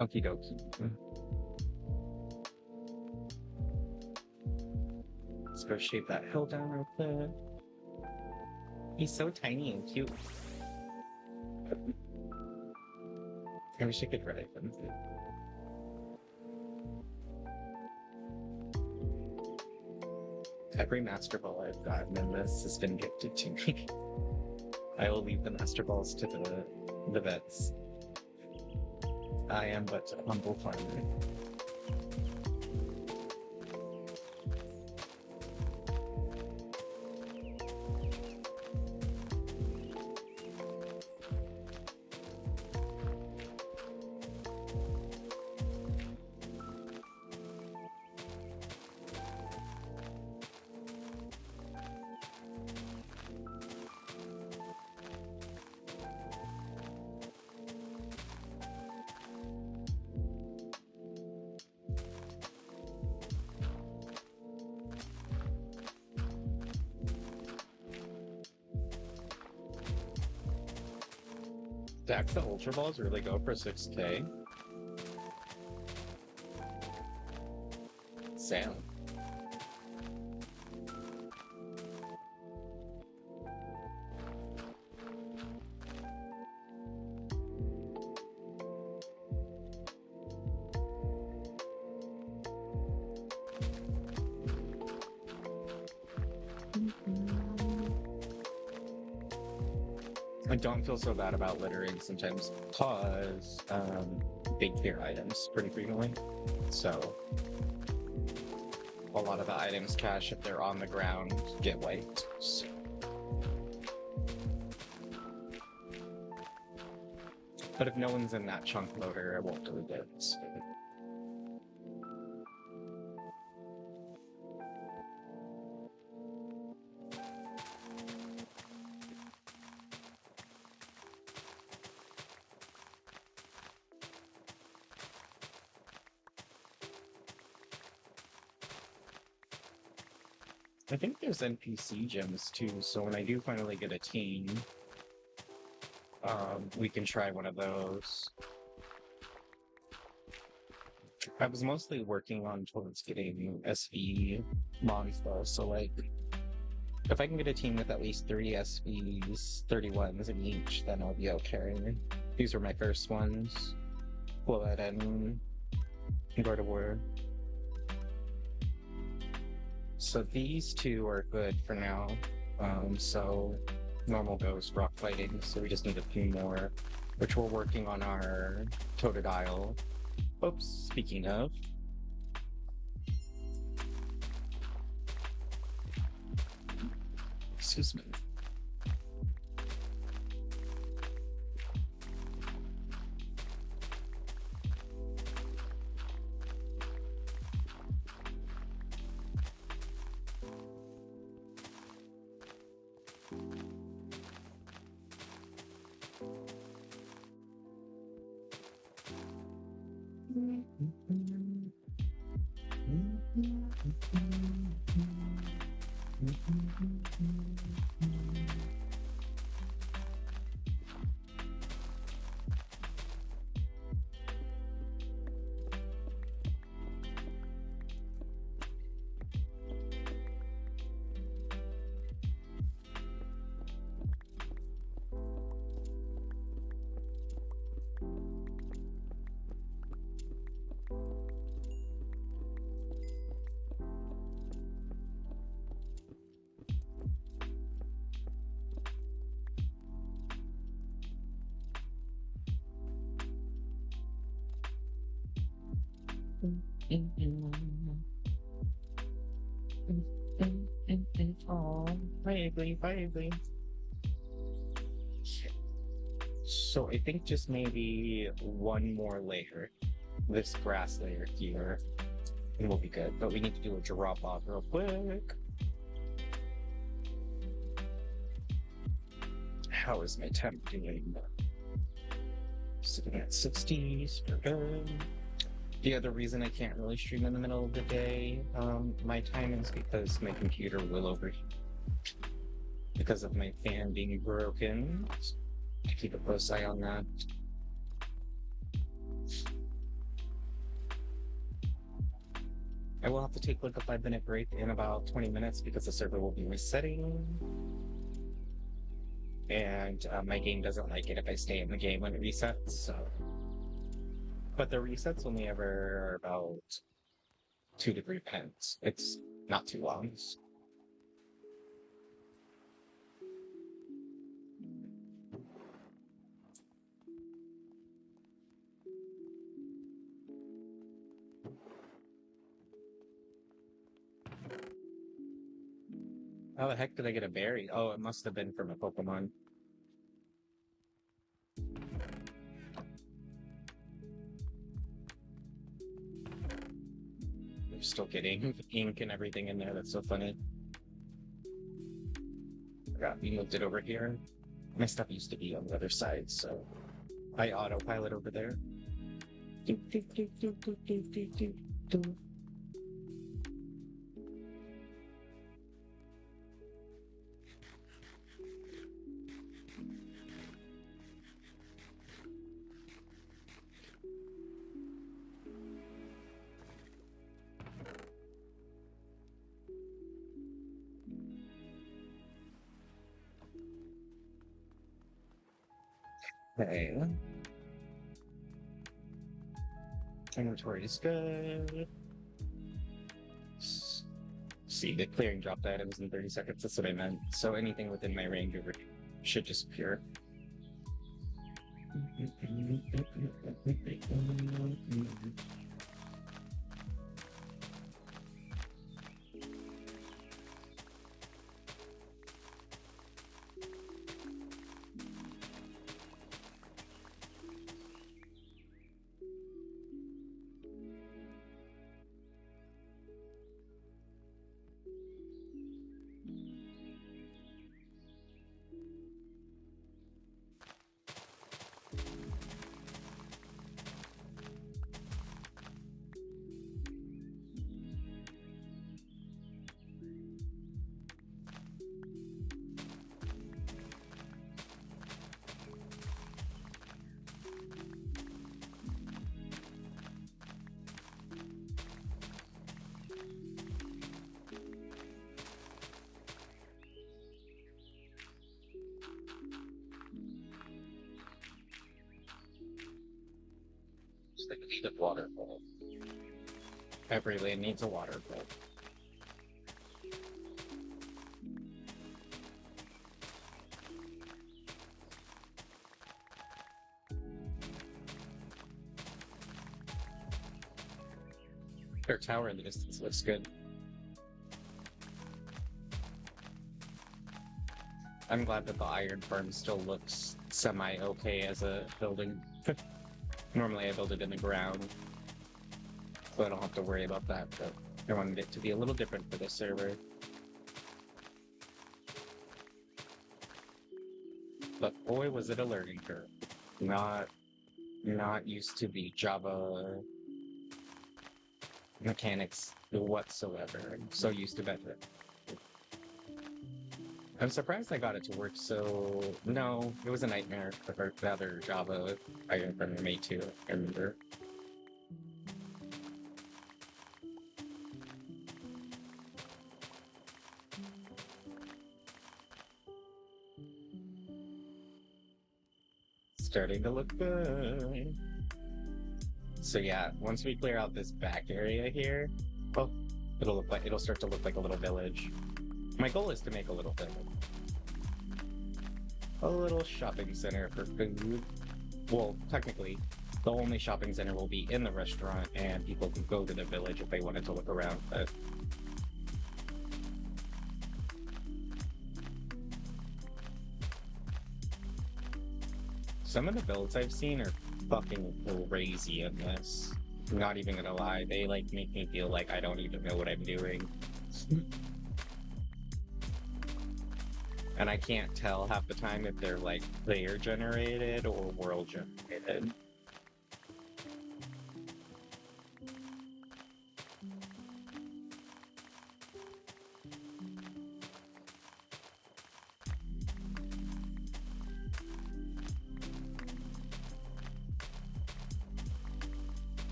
Okie dokie. Let's go shave that hill down real quick. He's so tiny and cute. I wish I could ride him. Every Master Ball I've gotten in this has been gifted to me. I will leave the Master Balls to the vets. I am but a humble farmer. Stack the Ultra Balls really go for 6K? Sam. I don't feel so bad about littering sometimes because they clear items pretty frequently. So a lot of the items cache if they're on the ground get wiped. So. But if no one's in that chunk loader, I won't delete it. So. I think there's NPC gems too, so when I do finally get a team, we can try one of those. I was mostly working on towards getting SV mons though, so like, if I can get a team with at least 3 SVs, 31s in each, then I'll be okay. These were my first ones. Flood and Guard of War. So these two are good for now. So normal ghost, rock fighting, so we just need a few more, which we're working on our Totodile. Oops, speaking of. Excuse me. Oh, bye, bye. So I think just maybe one more layer, this grass layer here, and we'll be good. But we need to do a drop off real quick. How is my temp doing? Sitting at 60s, we're good. The other reason I can't really stream in the middle of the day, my time is because my computer will overheat. Because of my fan being broken. I keep a close eye on that. I will have to take like a 5-minute break in about 20 minutes because the server will be resetting. And my game doesn't like it if I stay in the game when it resets, so. But the resets only ever about 2 to 3 minutes. It's not too long. How the heck did I get a berry? Oh, it must have been from a Pokemon. I'm still getting ink and everything in there. That's so funny. Forgot we moved it over here. My stuff used to be on the other side, so I autopilot over there. Okay. Inventory is good. See, the clearing dropped items in 30 seconds. That's what I meant. So anything within my range over should disappear. They need a waterfall. Every lane needs a waterfall. Their tower in the distance looks good. I'm glad that the iron farm still looks semi-okay as a building. Normally I build it in the ground, so I don't have to worry about that, but I wanted it to be a little different for this server. But boy, was it a learning curve. Not used to the Java mechanics whatsoever. I'm so used to Bedrock. I'm surprised I got it to work so... No, it was a nightmare for the other Java I made too, I remember. Starting to look good. So yeah, once we clear out this back area here, well, it'll start to look like a little village. My goal is to make a little village. A little shopping center for food. Well, technically, the only shopping center will be in the restaurant, and people can go to the village if they wanted to look around. But some of the builds I've seen are fucking crazy in this. I'm not even gonna lie, they like make me feel like I don't even know what I'm doing. And I can't tell half the time if they're like player generated or world generated.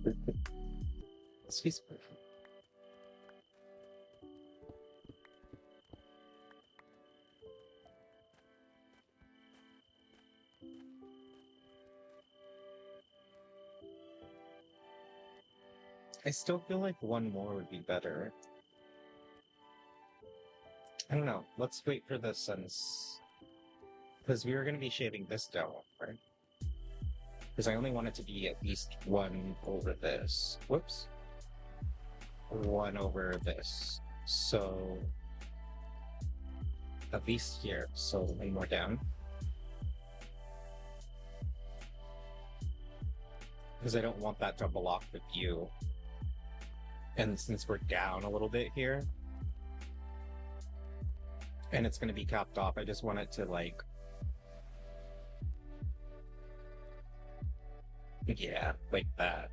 This piece of perfect. I still feel like one more would be better. I don't know. Let's wait for the sun's... Because we were going to be shaving this down, right? Because I only want it to be at least one over this. Whoops. One over this. So... At least here. So one more down. Because I don't want that to block the view. And since we're down a little bit here, and it's going to be capped off, I just want it to like... Yeah, like that.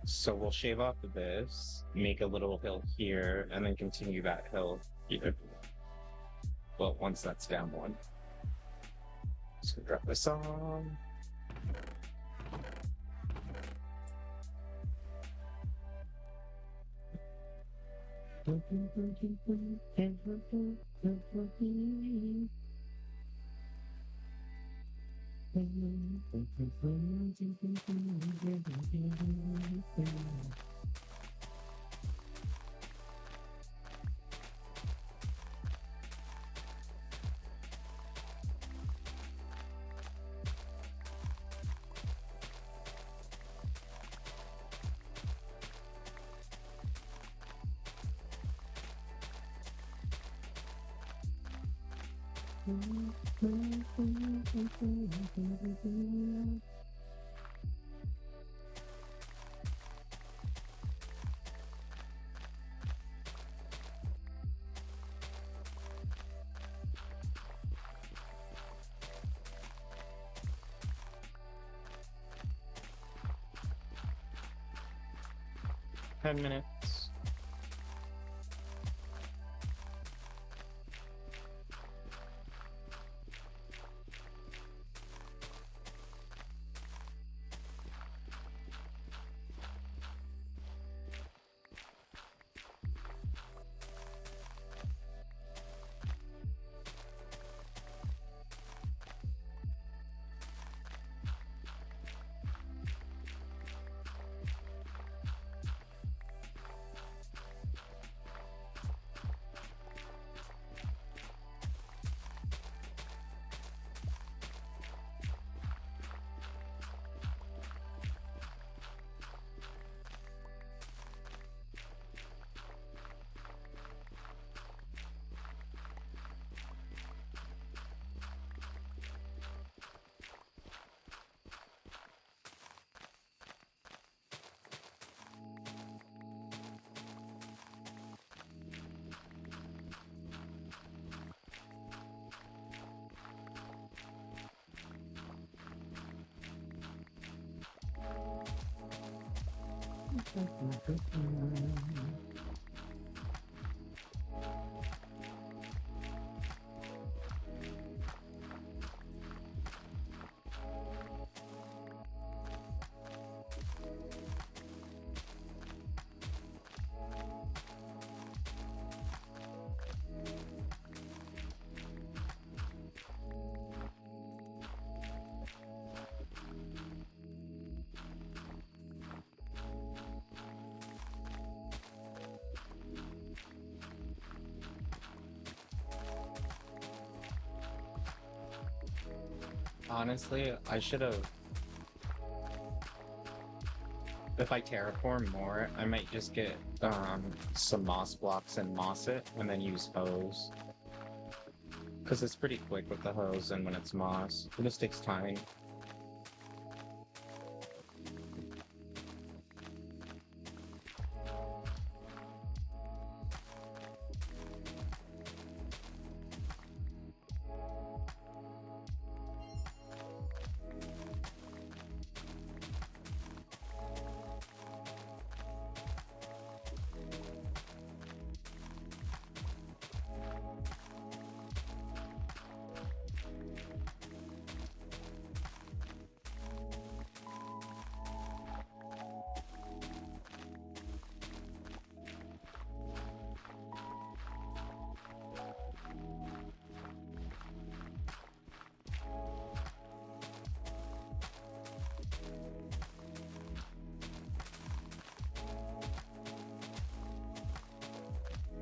So we'll shave off this, make a little hill here, and then continue that hill here. Well, once that's down one. So drop this on. Ten minutes. Honestly, I should have... If I terraform more, I might just get some moss blocks and moss it, and then use hose. Because it's pretty quick with the hose and when it's moss. It just takes time.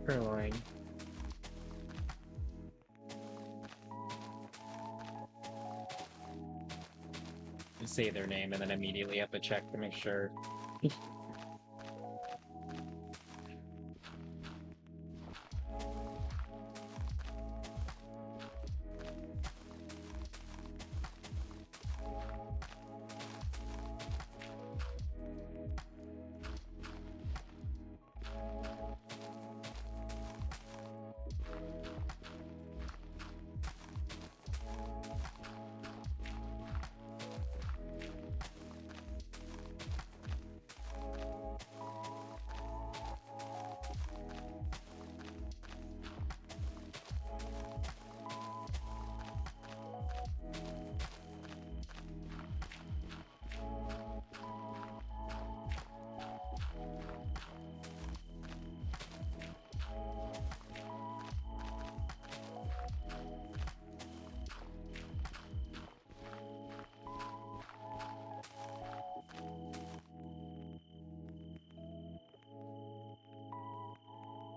Caroline. Say their name and then immediately have to check to make sure.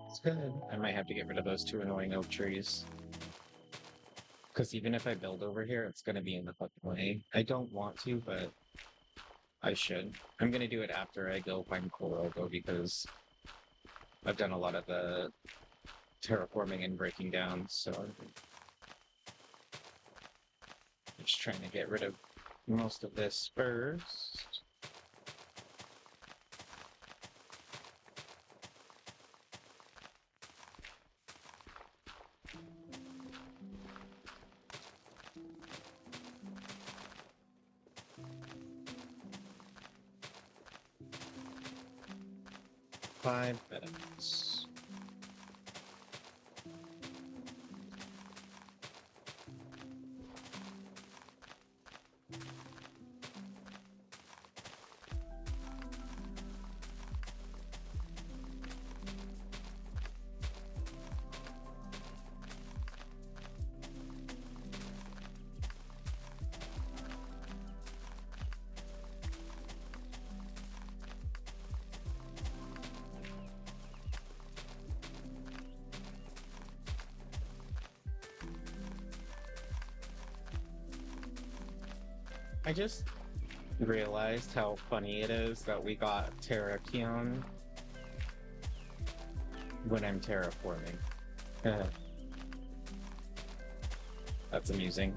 It's good. I might have to get rid of those two annoying oak trees. Because even if I build over here, it's going to be in the fucking way. I don't want to, but I should. I'm going to do it after I go find coral, though, because I've done a lot of the terraforming and breaking down, so I'm just trying to get rid of most of this first. Five minutes. I just realized how funny it is that we got Terrakion when I'm terraforming. That's amusing.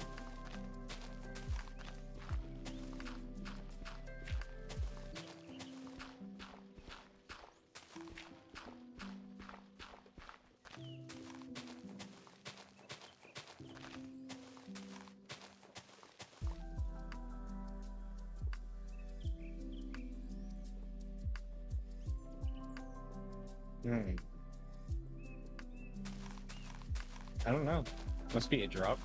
I don't know. Must be a drop.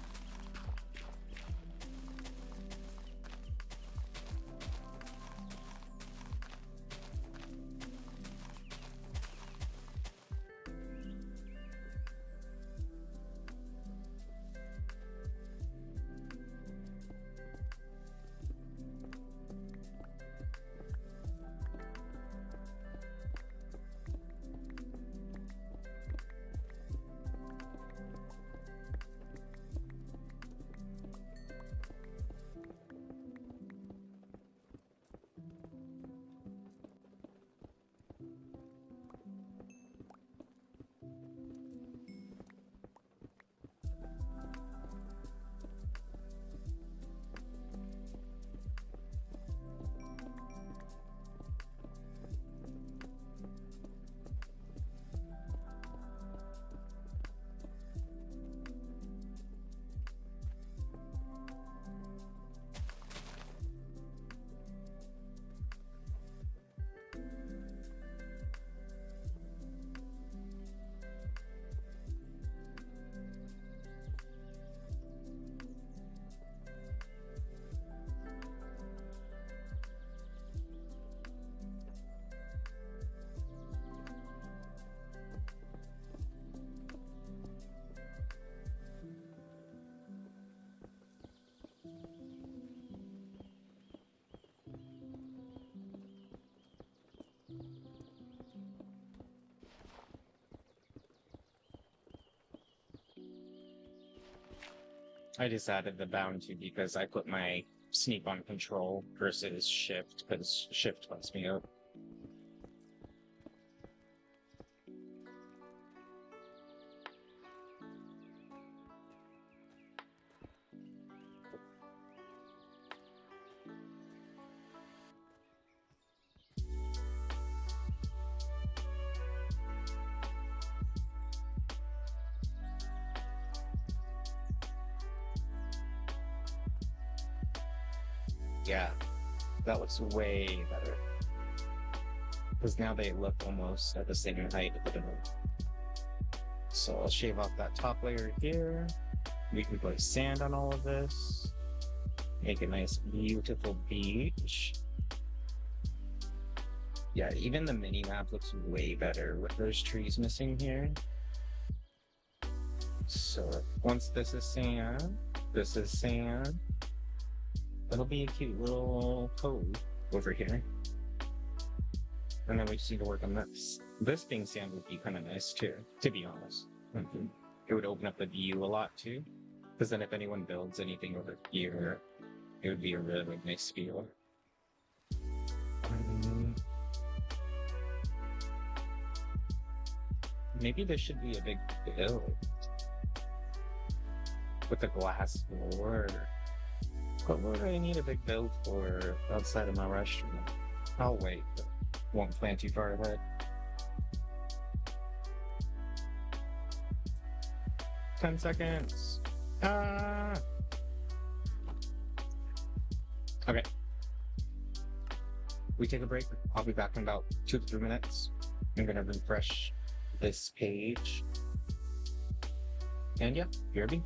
I just added the bounty because I put my sneak on control versus shift, because shift lets me out. Yeah, that looks way better. Because now they look almost at the same height of the dome. So I'll shave off that top layer here. We can put sand on all of this. Make a nice, beautiful beach. Yeah, even the mini map looks way better with those trees missing here. So once this is sand, it'll be a cute little cove over here. And then we just need to work on this. This being sand would be kind of nice too, to be honest. It would open up the view a lot too. Because then if anyone builds anything over here, it would be a really nice view. Maybe this should be a big build. With a glass floor. What would I need a big build for outside of my restaurant? I'll wait. Won't plan too far ahead. 10 seconds. Okay. We take a break. I'll be back in about 2 to 3 minutes. I'm gonna refresh this page. And yeah, BRB.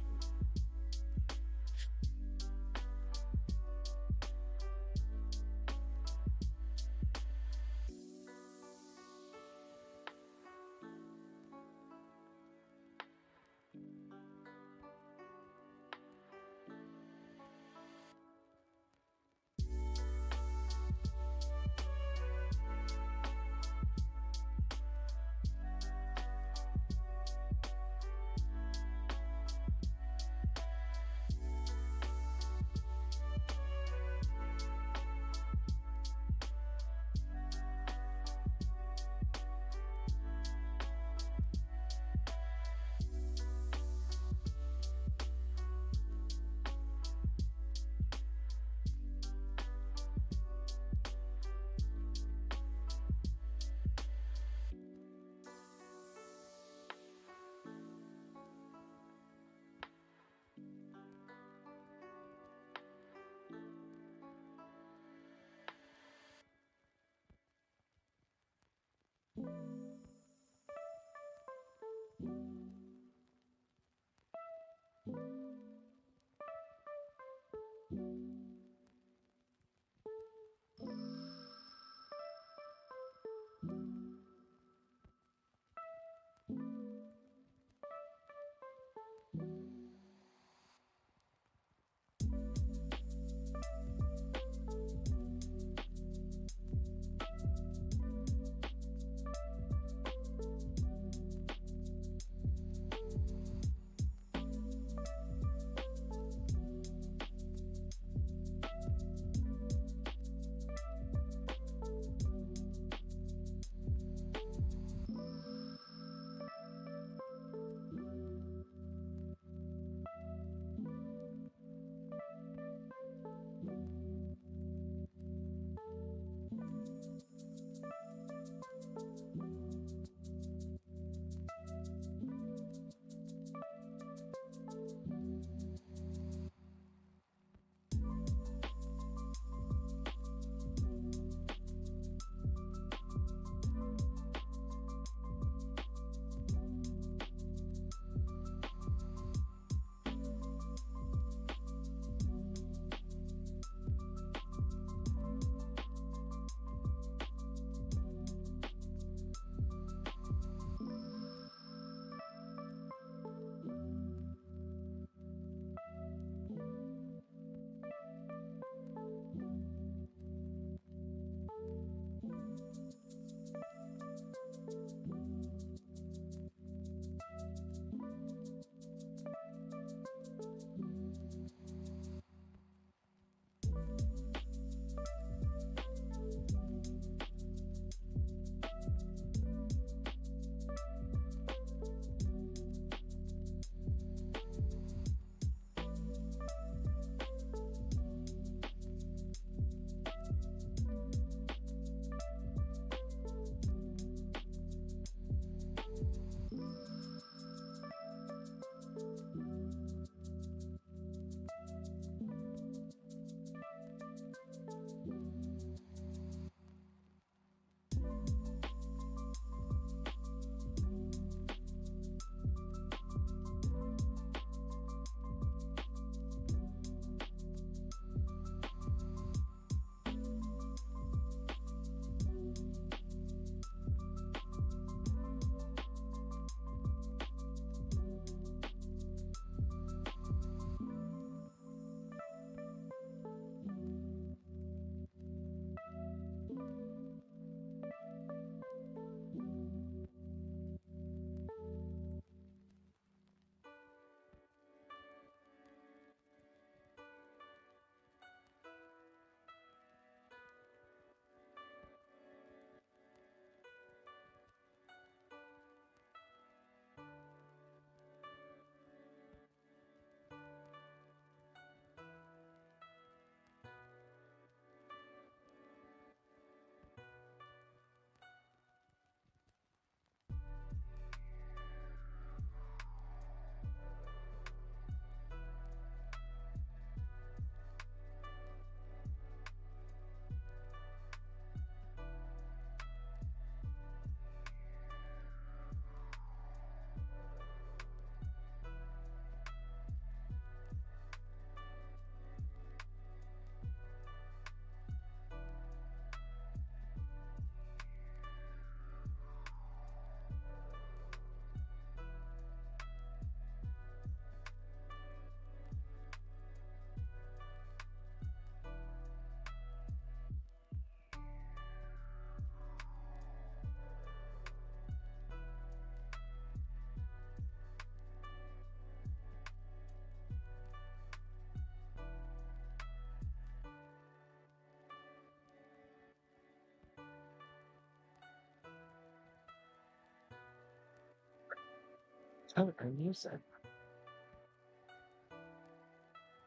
Oh, our music.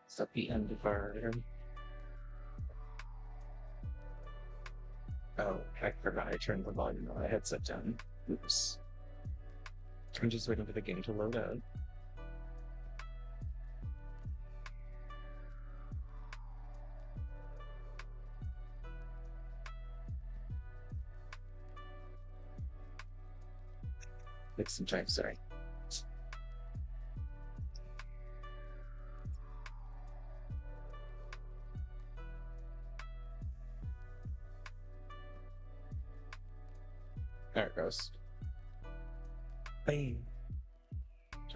It's at the end of our. Oh, I forgot I turned the volume on my headset down. Oops. I'm just waiting for the game to load up. Takes some time, sorry. There it goes. Bam.